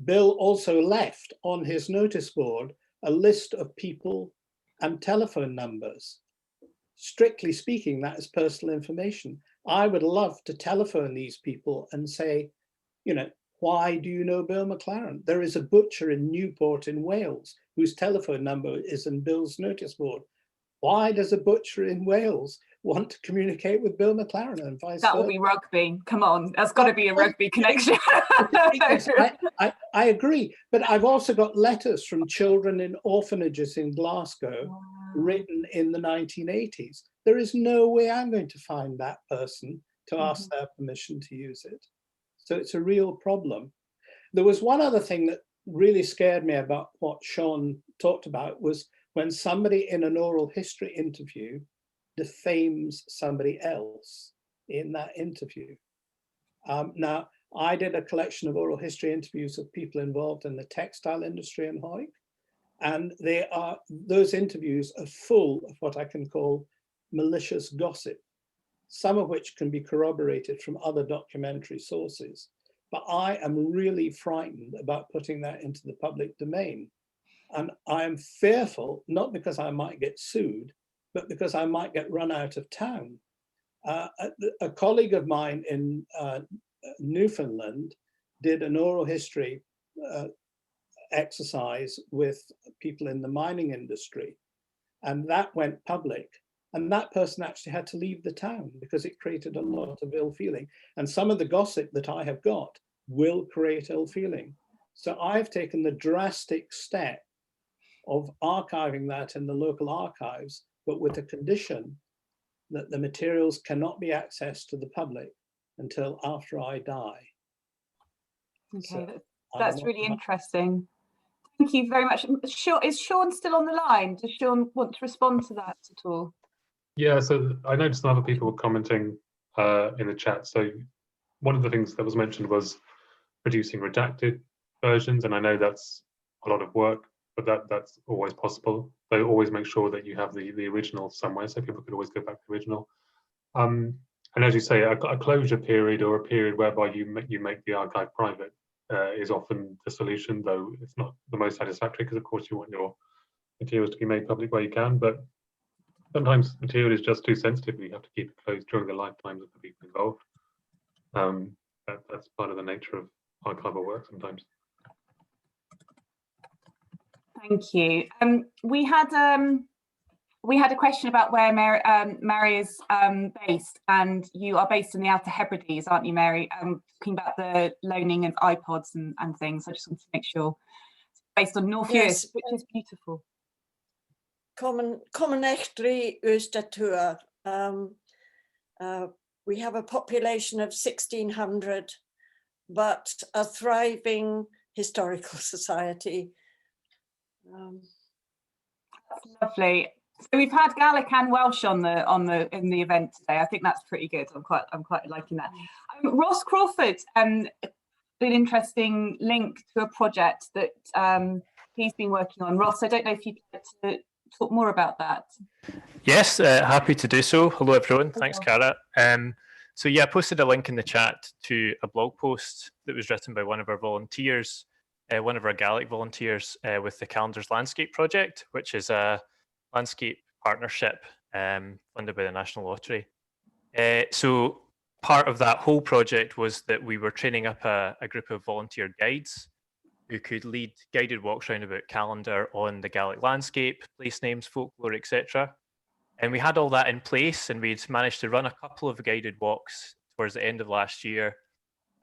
Speaker 16: Bill also left on his notice board a list of people and telephone numbers. Strictly speaking, that is personal information. I would love to telephone these people and say, why do you know Bill McLaren? There is a butcher in Newport in Wales whose telephone number is in Bill's notice board. Why does a butcher in Wales want to communicate with Bill McLaren and vice versa?
Speaker 1: That will be rugby. Come on, there's got to be a rugby connection.
Speaker 16: I agree, but I've also got letters from children in orphanages in Glasgow, written in the 1980s. There is no way I'm going to find that person to ask their permission to use it. So it's a real problem. There was one other thing that really scared me about what Sean talked about was when somebody in an oral history interview defames somebody else in that interview. Now, I did a collection of oral history interviews of people involved in the textile industry in Hawick, and those interviews are full of what I can call malicious gossip, some of which can be corroborated from other documentary sources. But I am really frightened about putting that into the public domain. And I am fearful, not because I might get sued, but because I might get run out of town. A colleague of mine in Newfoundland did an oral history exercise with people in the mining industry, and that went public. And that person actually had to leave the town because it created a lot of ill feeling. And some of the gossip that I have got will create ill feeling. So I've taken the drastic step of archiving that in the local archives, but with a condition that the materials cannot be accessed to the public until after I die.
Speaker 1: Okay,
Speaker 16: So
Speaker 1: that's really interesting. Thank you very much. Is Sean still on the line? Does Sean want to respond to that at all?
Speaker 9: Yeah, so I noticed some other people were commenting in the chat. So one of the things that was mentioned was producing redacted versions, and I know that's a lot of work, but that's always possible. So always make sure that you have the original somewhere, so people could always go back to the original. And as you say, a closure period or a period whereby you make the archive private is often the solution, though it's not the most satisfactory, because of course you want your materials to be made public where you can, but sometimes material is just too sensitive. You have to keep it closed during the lifetimes of the people involved. That's part of the nature of archival work sometimes.
Speaker 1: Thank you. We had a question about where Mary is based, and you are based in the Outer Hebrides, aren't you, Mary? Talking about the loaning of iPods and things. I just want to make sure it's based on North Uist, which is beautiful.
Speaker 17: Commonechtre Oostertour. We have a population of 1,600, but a thriving historical society.
Speaker 1: That's lovely. So we've had Gaelic and Welsh in the event today. I think that's pretty good. I'm quite liking that. Ross Crawford, an interesting link to a project that he's been working on. Ross, I don't know if you'd like to talk more about that.
Speaker 18: Yes, happy to do so. Hello everyone. Thanks, Cara. So yeah, I posted a link in the chat to a blog post that was written by one of our volunteers, one of our Gaelic volunteers with the Calendars Landscape Project, which is a landscape partnership funded by the National Lottery. So part of that whole project was that we were training up a group of volunteer guides who could lead guided walks round about Calendar on the Gaelic landscape, place names, folklore, etc. And we had all that in place, and we'd managed to run a couple of guided walks towards the end of last year.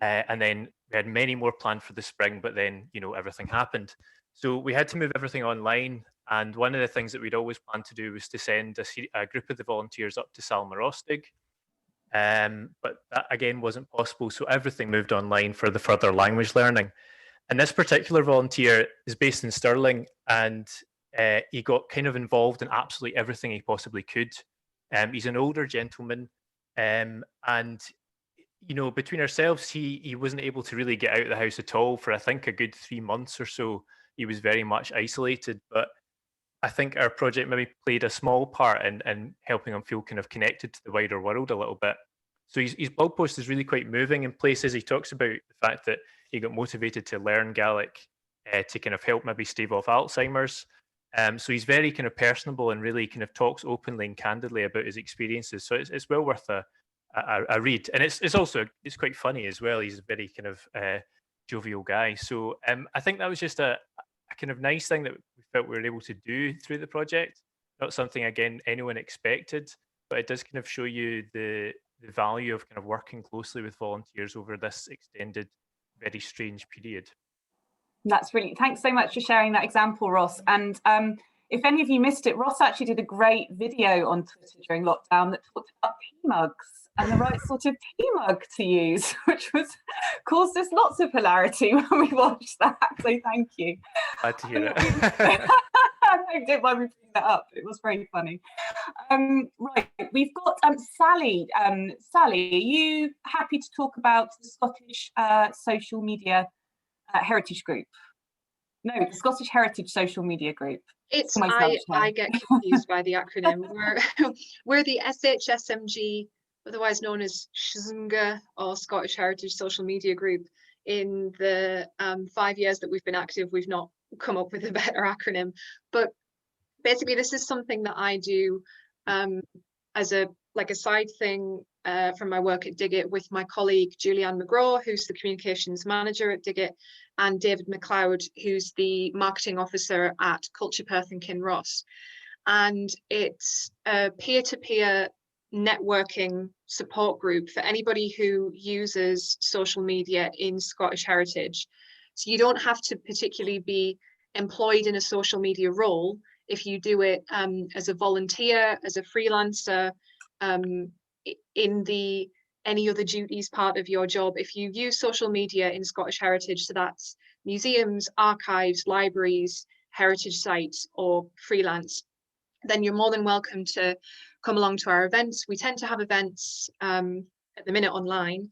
Speaker 18: And then we had many more planned for the spring, but then, everything happened. So we had to move everything online. And one of the things that we'd always planned to do was to send a group of the volunteers up to Salmarostig. But that again wasn't possible. So everything moved online for the further language learning. And this particular volunteer is based in Stirling, and he got kind of involved in absolutely everything he possibly could. He's an older gentleman, and between ourselves, he wasn't able to really get out of the house at all for I think a good 3 months or so. He was very much isolated, but I think our project maybe played a small part in helping him feel kind of connected to the wider world a little bit. So his blog post is really quite moving in places. He talks about the fact that he got motivated to learn Gaelic to kind of help maybe stave off Alzheimer's. So he's very kind of personable and really kind of talks openly and candidly about his experiences. So it's well worth a read. And it's quite funny as well. He's a very kind of jovial guy. So I think that was just a kind of nice thing that we felt we were able to do through the project. Not something, again, anyone expected, but it does kind of show you the value of kind of working closely with volunteers over this extended, very strange period.
Speaker 1: That's brilliant. Thanks so much for sharing that example, Ross. And if any of you missed it, Ross actually did a great video on Twitter during lockdown that talked about tea mugs and the right sort of tea mug to use, which caused us lots of hilarity when we watched that. So thank you.
Speaker 18: Glad to hear it.
Speaker 1: don't mind me bringing that up. It was very funny. Right, we've got Sally. Sally, are you happy to talk about the Scottish social media heritage group? No, the Scottish Heritage Social Media Group.
Speaker 13: It's
Speaker 1: Almost
Speaker 13: I
Speaker 1: lunchtime.
Speaker 13: get confused by the acronym. We're the SHSMG, otherwise known as SCHC or Scottish Heritage Social Media Group. In the 5 years that we've been active, we've not come up with a better acronym. But basically, this is something that I do as a side thing from my work at Digit with my colleague Julianne McGraw, who's the communications manager at Digit, and David McLeod, who's the marketing officer at Culture Perth and Kinross. And it's a peer-to-peer networking support group for anybody who uses social media in Scottish Heritage. So you don't have to particularly be employed in a social media role. If you do it as a volunteer, as a freelancer, in the any other duties part of your job, if you use social media in Scottish Heritage, so that's museums, archives, libraries, heritage sites, or freelance, then you're more than welcome to come along to our events. We tend to have events at the minute online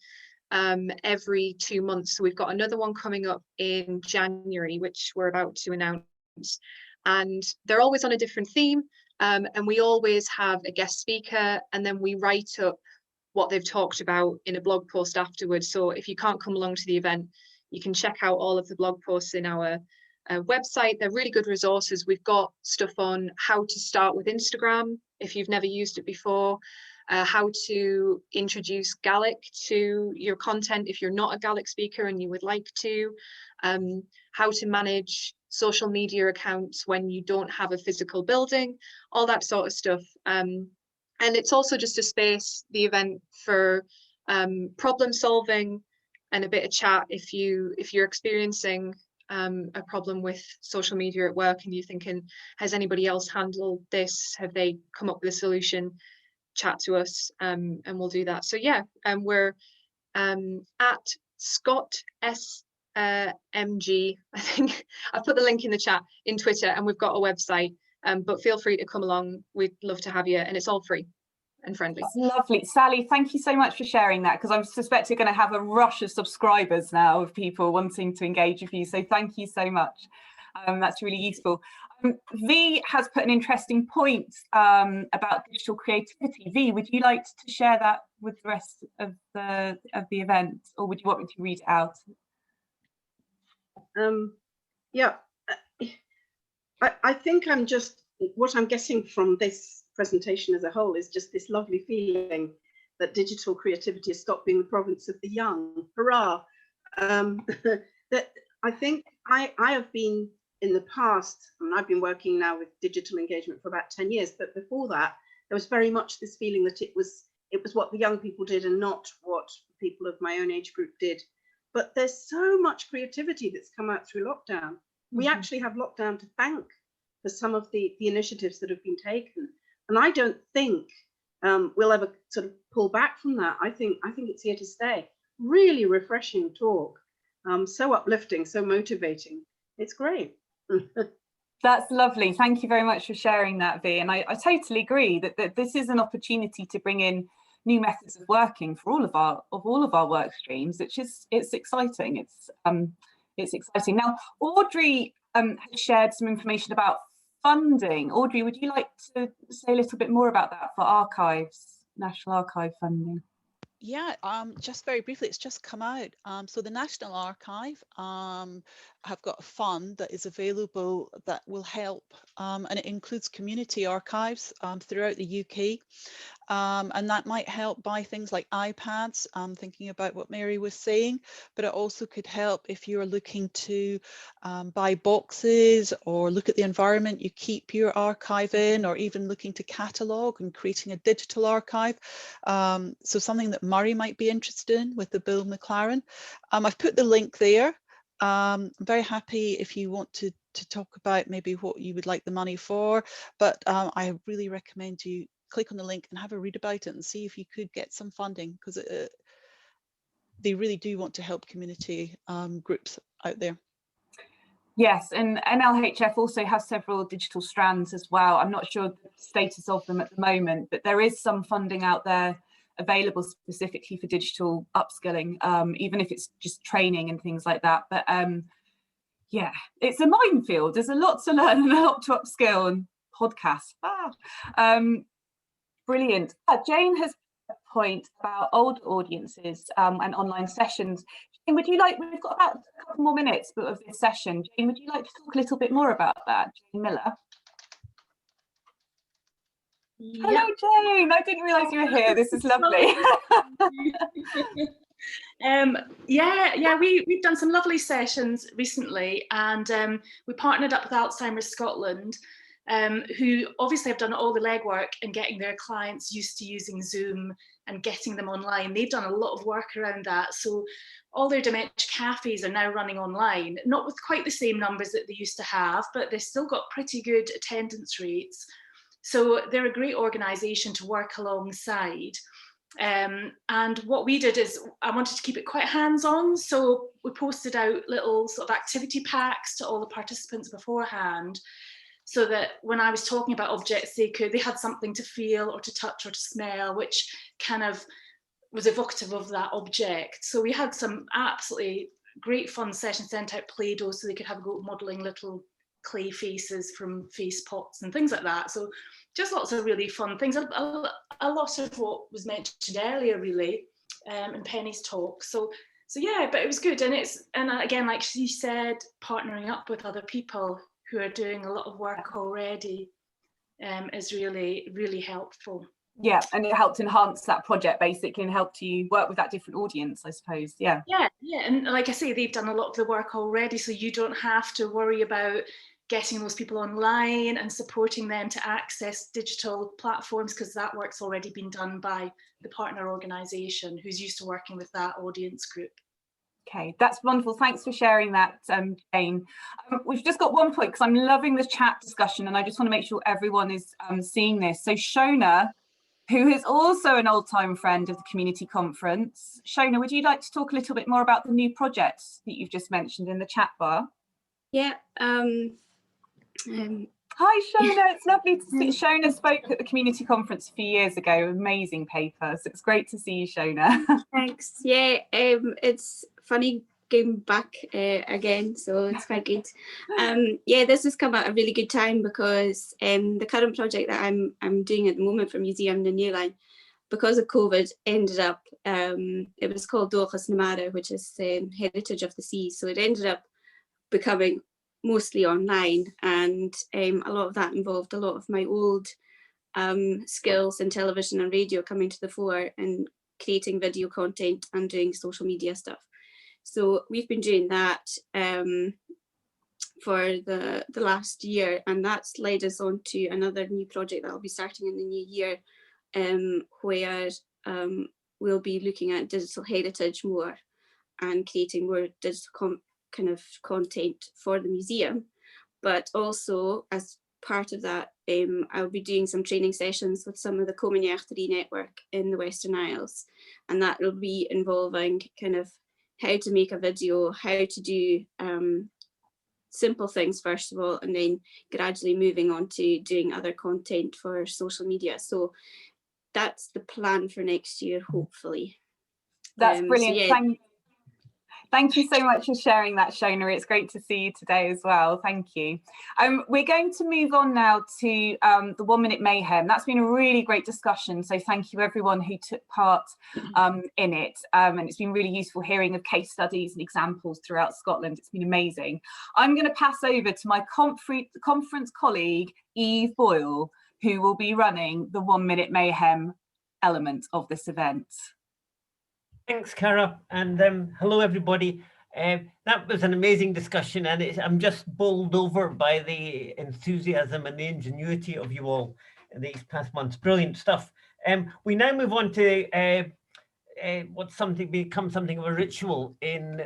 Speaker 13: every 2 months. So we've got another one coming up in January, which we're about to announce. And they're always on a different theme. And we always have a guest speaker, and then we write up what they've talked about in a blog post afterwards. So if you can't come along to the event, you can check out all of the blog posts in our website. They're really good resources. We've got stuff on how to start with Instagram if you've never used it before, how to introduce Gaelic to your content if you're not a Gaelic speaker and you would like to, how to manage social media accounts when you don't have a physical building, all that sort of stuff. And it's also just a space, the event, for problem solving and a bit of chat if you're experiencing a problem with social media at work and you're thinking, has anybody else handled this? Have they come up with a solution? Chat to us and we'll do that. So yeah, we're at Scott SMG. I think I've put the link in the chat in Twitter, and we've got a website. But feel free to come along. We'd love to have you, and it's all free and friendly.
Speaker 1: That's lovely. Sally, thank you so much for sharing that, because I suspect you're going to have a rush of subscribers now of people wanting to engage with you. So thank you so much. That's really useful. V has put an interesting point about digital creativity. V, would you like to share that with the rest of the event, or would you want me to read it out?
Speaker 6: Yeah, I think what I'm getting from this presentation as a whole is just this lovely feeling that digital creativity has stopped being the province of the young. Hurrah! That I think I have been in the past, and I've been working now with digital engagement for about 10 years, but before that, there was very much this feeling that it was what the young people did and not what people of my own age group did. But there's so much creativity that's come out through lockdown. We actually have lockdown to thank for some of the initiatives that have been taken. And I don't think we'll ever sort of pull back from that. I think it's here to stay. Really refreshing talk. So uplifting, so motivating. It's great.
Speaker 1: That's lovely. Thank you very much for sharing that, V. And I totally agree that this is an opportunity to bring in new methods of working for all of our work streams, which is exciting. It's exciting. Now, Audrey has shared some information about funding. Audrey, would you like to say a little bit more about that for archives, National Archive funding?
Speaker 8: Yeah, just very briefly, it's just come out. So the National Archive have got a fund that is available that will help, and it includes community archives throughout the UK. And that might help buy things like iPads, thinking about what Mary was saying, but it also could help if you're looking to buy boxes or look at the environment you keep your archive in, or even looking to catalogue and creating a digital archive. So something that Murray might be interested in with the Bill McLaren. I've put the link there. I'm very happy if you want to talk about maybe what you would like the money for, but I really recommend you click on the link and have a read about it and see if you could get some funding, because they really do want to help community groups out there.
Speaker 1: Yes, and NLHF also has several digital strands as well. I'm not sure the status of them at the moment, but there is some funding out there available specifically for digital upskilling, even if it's just training and things like that. But yeah, it's a minefield. There's a lot to learn and a lot to upskill, and podcasts. Brilliant. Jane has a point about old audiences and online sessions. Jane, would you like, we've got about a couple more minutes of this session. Jane, would you like to talk a little bit more about that? Jane Miller. Hello, Jane. I didn't realise you were here. This is lovely.
Speaker 19: We've done some lovely sessions recently, and we partnered up with Alzheimer's Scotland, who obviously have done all the legwork in getting their clients used to using Zoom and getting them online. They've done a lot of work around that. So all their dementia cafes are now running online, not with quite the same numbers that they used to have, but they've still got pretty good attendance rates. So they're a great organisation to work alongside. And what we did is I wanted to keep it quite hands-on. So we posted out little sort of activity packs to all the participants beforehand, so that when I was talking about objects, they had something to feel or to touch or to smell, which kind of was evocative of that object. So we had some absolutely great fun sessions, sent out Play-Doh so they could have a go modelling little clay faces from face pots and things like that. So just lots of really fun things. A lot of what was mentioned earlier, really, in Penny's talk. So yeah, but it was good. And again, like she said, partnering up with other people who are doing a lot of work already is really, really helpful.
Speaker 1: Yeah, and it helped enhance that project basically, and helped you work with that different audience, I suppose. Yeah,
Speaker 19: and like I say, they've done a lot of the work already, so you don't have to worry about getting those people online and supporting them to access digital platforms, because that work's already been done by the partner organisation who's used to working with that audience group.
Speaker 1: Okay, that's wonderful. Thanks for sharing that, Jane. We've just got one point, because I'm loving the chat discussion, and I just want to make sure everyone is seeing this. So Shona, who is also an old-time friend of the community conference. Shona, would you like to talk a little bit more about the new projects that you've just mentioned in the chat bar?
Speaker 20: Yeah.
Speaker 1: Hi, Shona. It's lovely to see. Shona spoke at the community conference a few years ago. Amazing paper. So it's great to see you, Shona.
Speaker 20: Thanks. Yeah, it's funny going back again, so it's quite good. Yeah, this has come at a really good time, because the current project that I'm doing at the moment for Museum na Newline, because of COVID, ended up, it was called Dochas na Mara, which is Heritage of the Sea. So it ended up becoming mostly online, and a lot of that involved a lot of my old skills in television and radio coming to the fore, and creating video content and doing social media stuff. So we've been doing that for the last year, and that's led us on to another new project that will be starting in the new year, where we'll be looking at digital heritage more and creating more digital kind of content for the museum. But also, as part of that, I'll be doing some training sessions with some of the Communiachterie network in the Western Isles, and that will be involving kind of how to make a video, how to do simple things first of all, and then gradually moving on to doing other content for social media. So that's the plan for next year, hopefully.
Speaker 1: That's brilliant.
Speaker 20: So yeah.
Speaker 1: Thank you so much for sharing that, Shona. It's great to see you today as well. Thank you. We're going to move on now to the 1 Minute Mayhem. That's been a really great discussion. So thank you everyone who took part in it. And it's been really useful hearing of case studies and examples throughout Scotland. It's been amazing. I'm going to pass over to my conference colleague, Eve Boyle, who will be running the 1 Minute Mayhem element of this event.
Speaker 2: Thanks, Cara, and hello, everybody. That was an amazing discussion, and I'm just bowled over by the enthusiasm and the ingenuity of you all in these past months. Brilliant stuff. We now move on to what's become something of a ritual in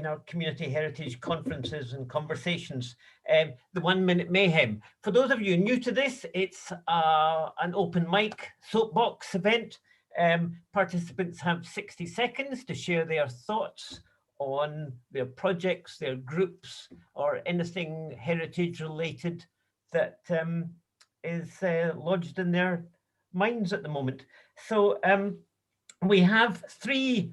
Speaker 2: our community heritage conferences and conversations, the 1 Minute Mayhem. For those of you new to this, it's an open mic soapbox event. Participants have 60 seconds to share their thoughts on their projects, their groups, or anything heritage related that is lodged in their minds at the moment. So we have 3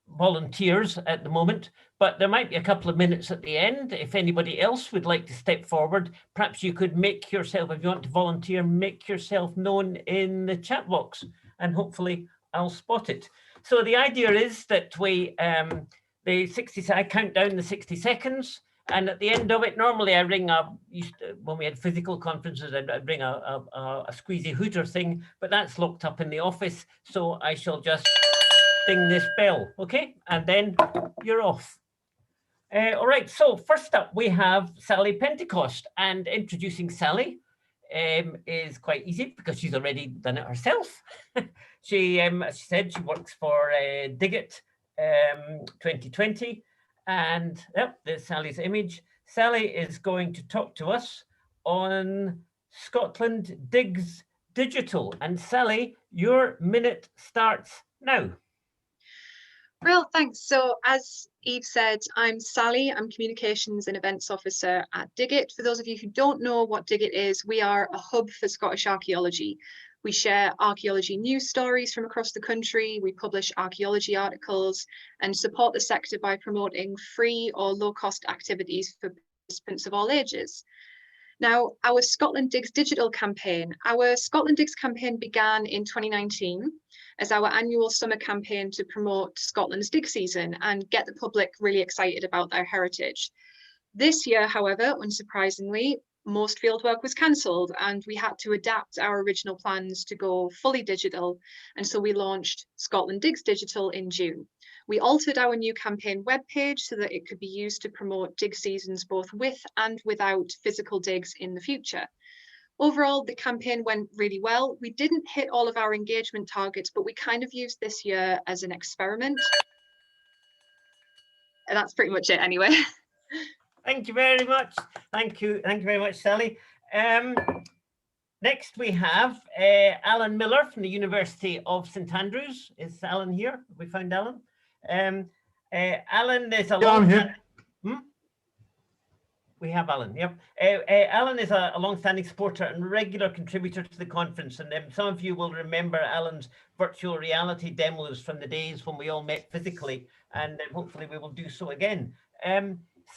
Speaker 2: volunteers at the moment, but there might be a couple of minutes at the end. If anybody else would like to step forward, perhaps you could make yourself, if you want to volunteer, make yourself known in the chat box, and hopefully I'll spot it. So the idea is that we, I count down the 60 seconds, and at the end of it, normally I ring when we had physical conferences, I'd ring a squeezy hooter thing, but that's locked up in the office. So I shall just ding this bell, okay? And then you're off. All right, so first up we have Sally Pentecost, and introducing Sally is quite easy because she's already done it herself. She said she works for Digit 2020, and yep, there's Sally's image. Sally is going to talk to us on Scotland Digs Digital, and Sally, your minute starts now.
Speaker 13: Real thanks. So as Eve said, I'm Sally. I'm Communications and Events Officer at Digit. For those of you who don't know what Digit is, we are a hub for Scottish archaeology. We share archaeology news stories from across the country. We publish archaeology articles and support the sector by promoting free or low-cost activities for participants of all ages. Now, our Scotland Digs Digital campaign. Our Scotland Digs campaign began in 2019 as our annual summer campaign to promote Scotland's dig season and get the public really excited about their heritage. This year, however, unsurprisingly, most fieldwork was cancelled and we had to adapt our original plans to go fully digital, and so we launched Scotland Digs Digital in June. We altered our new campaign webpage so that it could be used to promote dig seasons both with and without physical digs in the future. Overall, the campaign went really well. We didn't hit all of our engagement targets, but we kind of used this year as an experiment. And that's pretty much it anyway.
Speaker 2: Thank you very much. Thank you very much, Sally. Next we have Alan Miller from the University of St Andrews. Is Alan here? Have we found Alan? Alan is a
Speaker 21: I'm here.
Speaker 2: We have Alan, yep. Alan is a long-standing supporter and regular contributor to the conference, and some of you will remember Alan's virtual reality demos from the days when we all met physically, and hopefully we will do so again.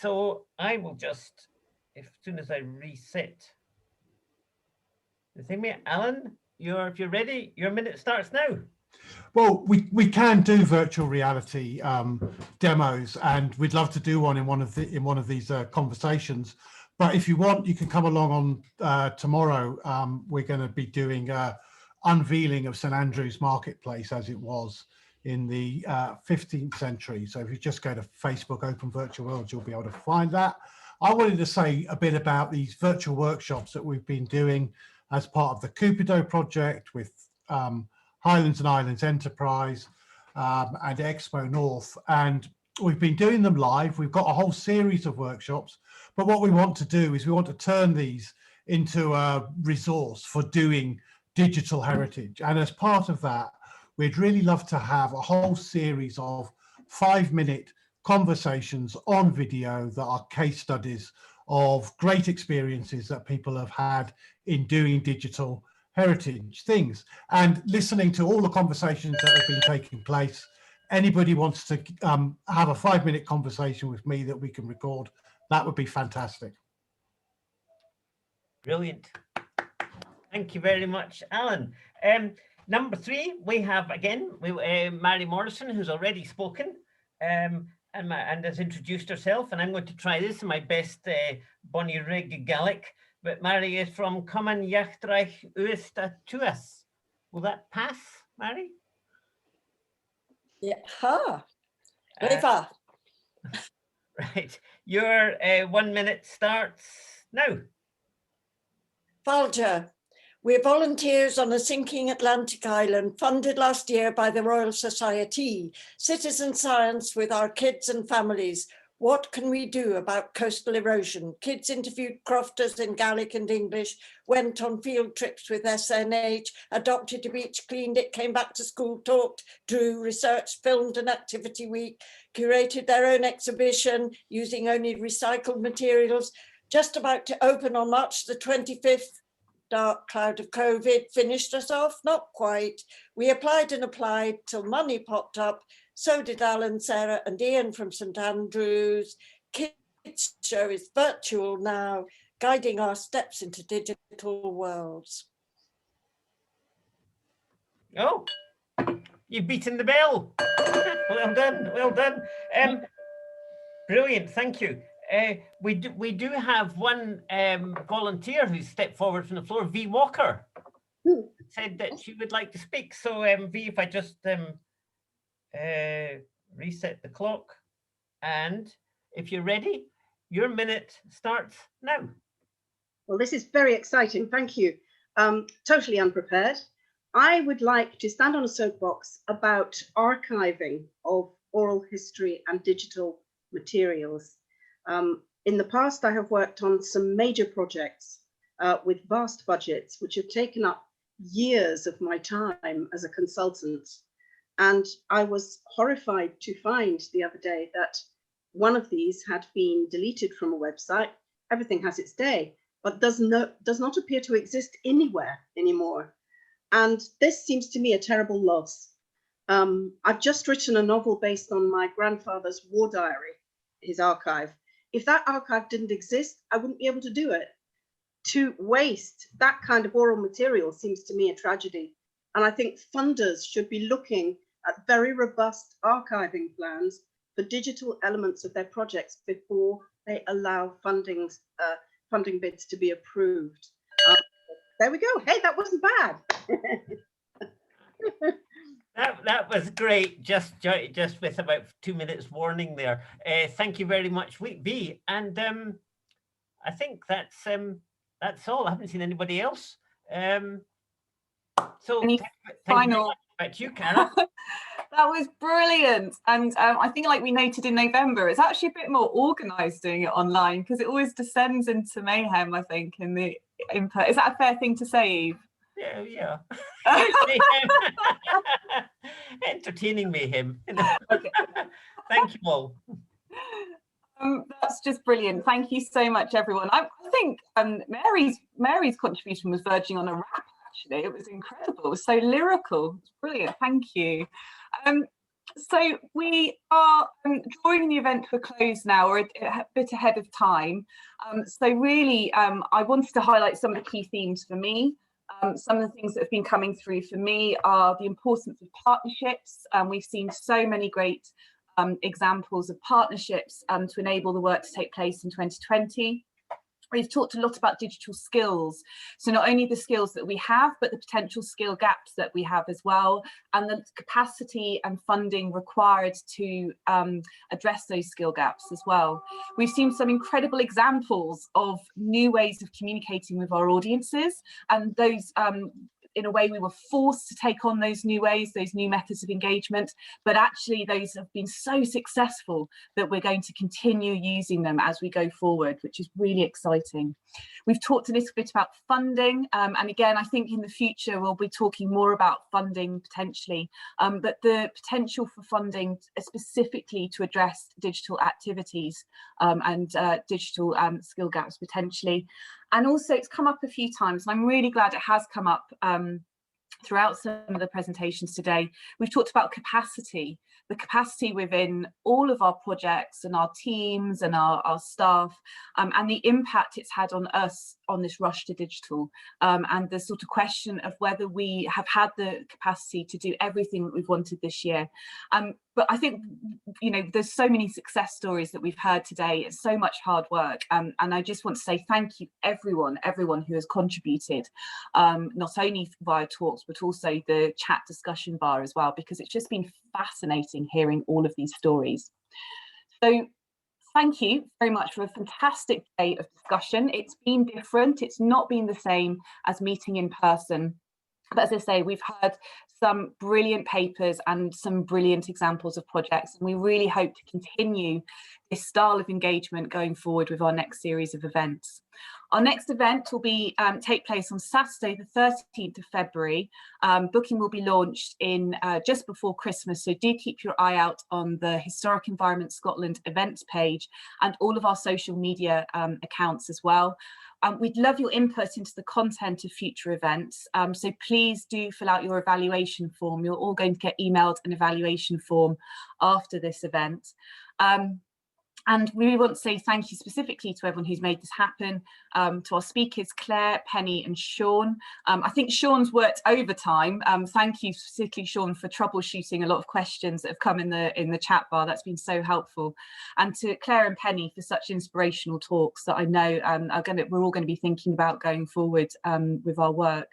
Speaker 2: So I will just, as soon as I reset the thing, Alan, if you're ready, your minute starts now.
Speaker 21: Well, we can do virtual reality demos, and we'd love to do one in one of these conversations. But if you want, you can come along on tomorrow. We're going to be doing unveiling of St Andrews Marketplace as it was in the 15th century. So if you just go to Facebook Open Virtual World, you'll be able to find that. I wanted to say a bit about these virtual workshops that we've been doing as part of the Cupido project with Highlands and Islands Enterprise and Expo North, and we've been doing them live. We've got a whole series of workshops, but what we want to do is we want to turn these into a resource for doing digital heritage, and as part of that we'd really love to have a whole series of 5-minute conversations on video that are case studies of great experiences that people have had in doing digital heritage things, and listening to all the conversations that have been taking place. Anybody wants to have a 5-minute conversation with me that we can record, that would be fantastic.
Speaker 2: Brilliant. Thank you very much, Alan. Number 3, we have again Mary Morrison, who's already spoken and has introduced herself, and I'm going to try this in my best Bonnie Rig Gaelic. But Mary is from Common Yachtraich Uista Tuas. Will that pass, Mary?
Speaker 17: Yeah. Ha. Riva.
Speaker 2: Right. Your 1 minute starts now.
Speaker 17: Falja. We're volunteers on a sinking Atlantic island funded last year by the Royal Society, citizen science with our kids and families. What can we do about coastal erosion? Kids interviewed crofters in Gaelic and English, went on field trips with SNH, adopted a beach, cleaned it, came back to school, talked, drew, researched, filmed an activity week, curated their own exhibition using only recycled materials, just about to open on March the 25th. Dark cloud of COVID finished us off, not quite. We applied and applied till money popped up. So did Alan, Sarah and Ian from St Andrews. Kids show is virtual now, guiding our steps into digital worlds.
Speaker 2: Oh, you've beaten the bell. Well done, well done. Brilliant, thank you. We do have one volunteer who's stepped forward from the floor, V Walker, said that she would like to speak. So V, if I just reset the clock, and if you're ready, your minute starts now.
Speaker 6: Well, this is very exciting, thank you. Totally unprepared. I would like to stand on a soapbox about archiving of oral history and digital materials. In the past, I have worked on some major projects with vast budgets, which have taken up years of my time as a consultant. And I was horrified to find the other day that one of these had been deleted from a website. Everything has its day, but does not appear to exist anywhere anymore. And this seems to me a terrible loss. I've just written a novel based on my grandfather's war diary, his archive. If that archive didn't exist, I wouldn't be able to do it. To waste that kind of oral material seems to me a tragedy. And I think funders should be looking at very robust archiving plans for digital elements of their projects before they allow funding bids to be approved. There we go. Hey, that wasn't bad.
Speaker 2: That was great. Just with about 2 minutes warning there. Thank you very much, V. And I think that's all. I haven't seen anybody else. So thank you very much. Back to you, Cara.
Speaker 1: That was brilliant. And I think, like we noted in November, it's actually a bit more organised doing it online because it always descends into mayhem, I think, in the input. Is that a fair thing to say, Eve?
Speaker 2: Yeah. Entertaining mayhem.
Speaker 1: Okay.
Speaker 2: Thank you all.
Speaker 1: That's just brilliant. Thank you so much, everyone. I think Mary's contribution was verging on a rap. Actually, it was incredible. It was so lyrical. It's brilliant. Thank you. So we are drawing the event to a close now, or a bit ahead of time. So really, I wanted to highlight some of the key themes for me. Some of the things that have been coming through for me are the importance of partnerships. We've seen so many great examples of partnerships to enable the work to take place in 2020. We've talked a lot about digital skills. So not only the skills that we have, but the potential skill gaps that we have as well, and the capacity and funding required to address those skill gaps as well. We've seen some incredible examples of new ways of communicating with our audiences, and those in a way we were forced to take on those new ways, those new methods of engagement, but actually those have been so successful that we're going to continue using them as we go forward, which is really exciting. We've talked a little bit about funding, and again, I think in the future we'll be talking more about funding potentially, but the potential for funding specifically to address digital activities and digital skill gaps potentially. And also it's come up a few times, and I'm really glad it has come up throughout some of the presentations today. We've talked about capacity, the capacity within all of our projects and our teams and our staff, and the impact it's had on us on this rush to digital, and the sort of question of whether we have had the capacity to do everything that we've wanted this year. But I think, you know, there's so many success stories that we've heard today. It's so much hard work. And I just want to say thank you, everyone who has contributed, not only via talks, but also the chat discussion bar as well, because it's just been fascinating hearing all of these stories. So thank you very much for a fantastic day of discussion. It's been different. It's not been the same as meeting in person. But as I say, we've heard some brilliant papers and some brilliant examples of projects, and we really hope to continue this style of engagement going forward with our next series of events. Our next event will be take place on Saturday, the 13th of February. Booking will be launched in just before Christmas, so do keep your eye out on the Historic Environment Scotland events page and all of our social media accounts as well. We'd love your input into the content of future events, so please do fill out your evaluation form. You're all going to get emailed an evaluation form after this event. And we really want to say thank you specifically to everyone who's made this happen, to our speakers, Claire, Penny and Sean. I think Sean's worked overtime. Thank you specifically, Sean, for troubleshooting a lot of questions that have come in the chat bar. That's been so helpful. And to Claire and Penny for such inspirational talks that I know we're all going to be thinking about going forward with our work.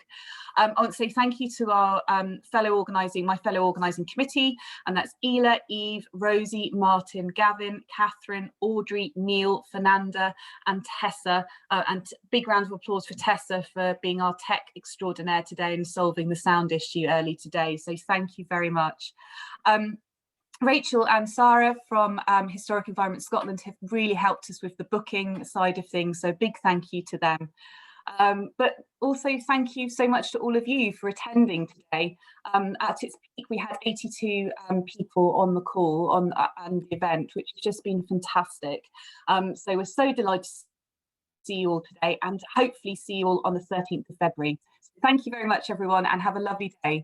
Speaker 1: I want to say thank you to our my fellow organising committee, and that's Ela, Eve, Rosie, Martin, Gavin, Catherine, Audrey, Neil, Fernanda and Tessa. And big round of applause for Tessa for being our tech extraordinaire today and solving the sound issue early today. So thank you very much. Rachel and Sarah from Historic Environment Scotland have really helped us with the booking side of things, so big thank you to them. But also thank you so much to all of you for attending today. At its peak, we had 82 people on the call and the event, which has just been fantastic. So we're so delighted to see you all today and hopefully see you all on the 13th of February. So thank you very much, everyone, and have a lovely day.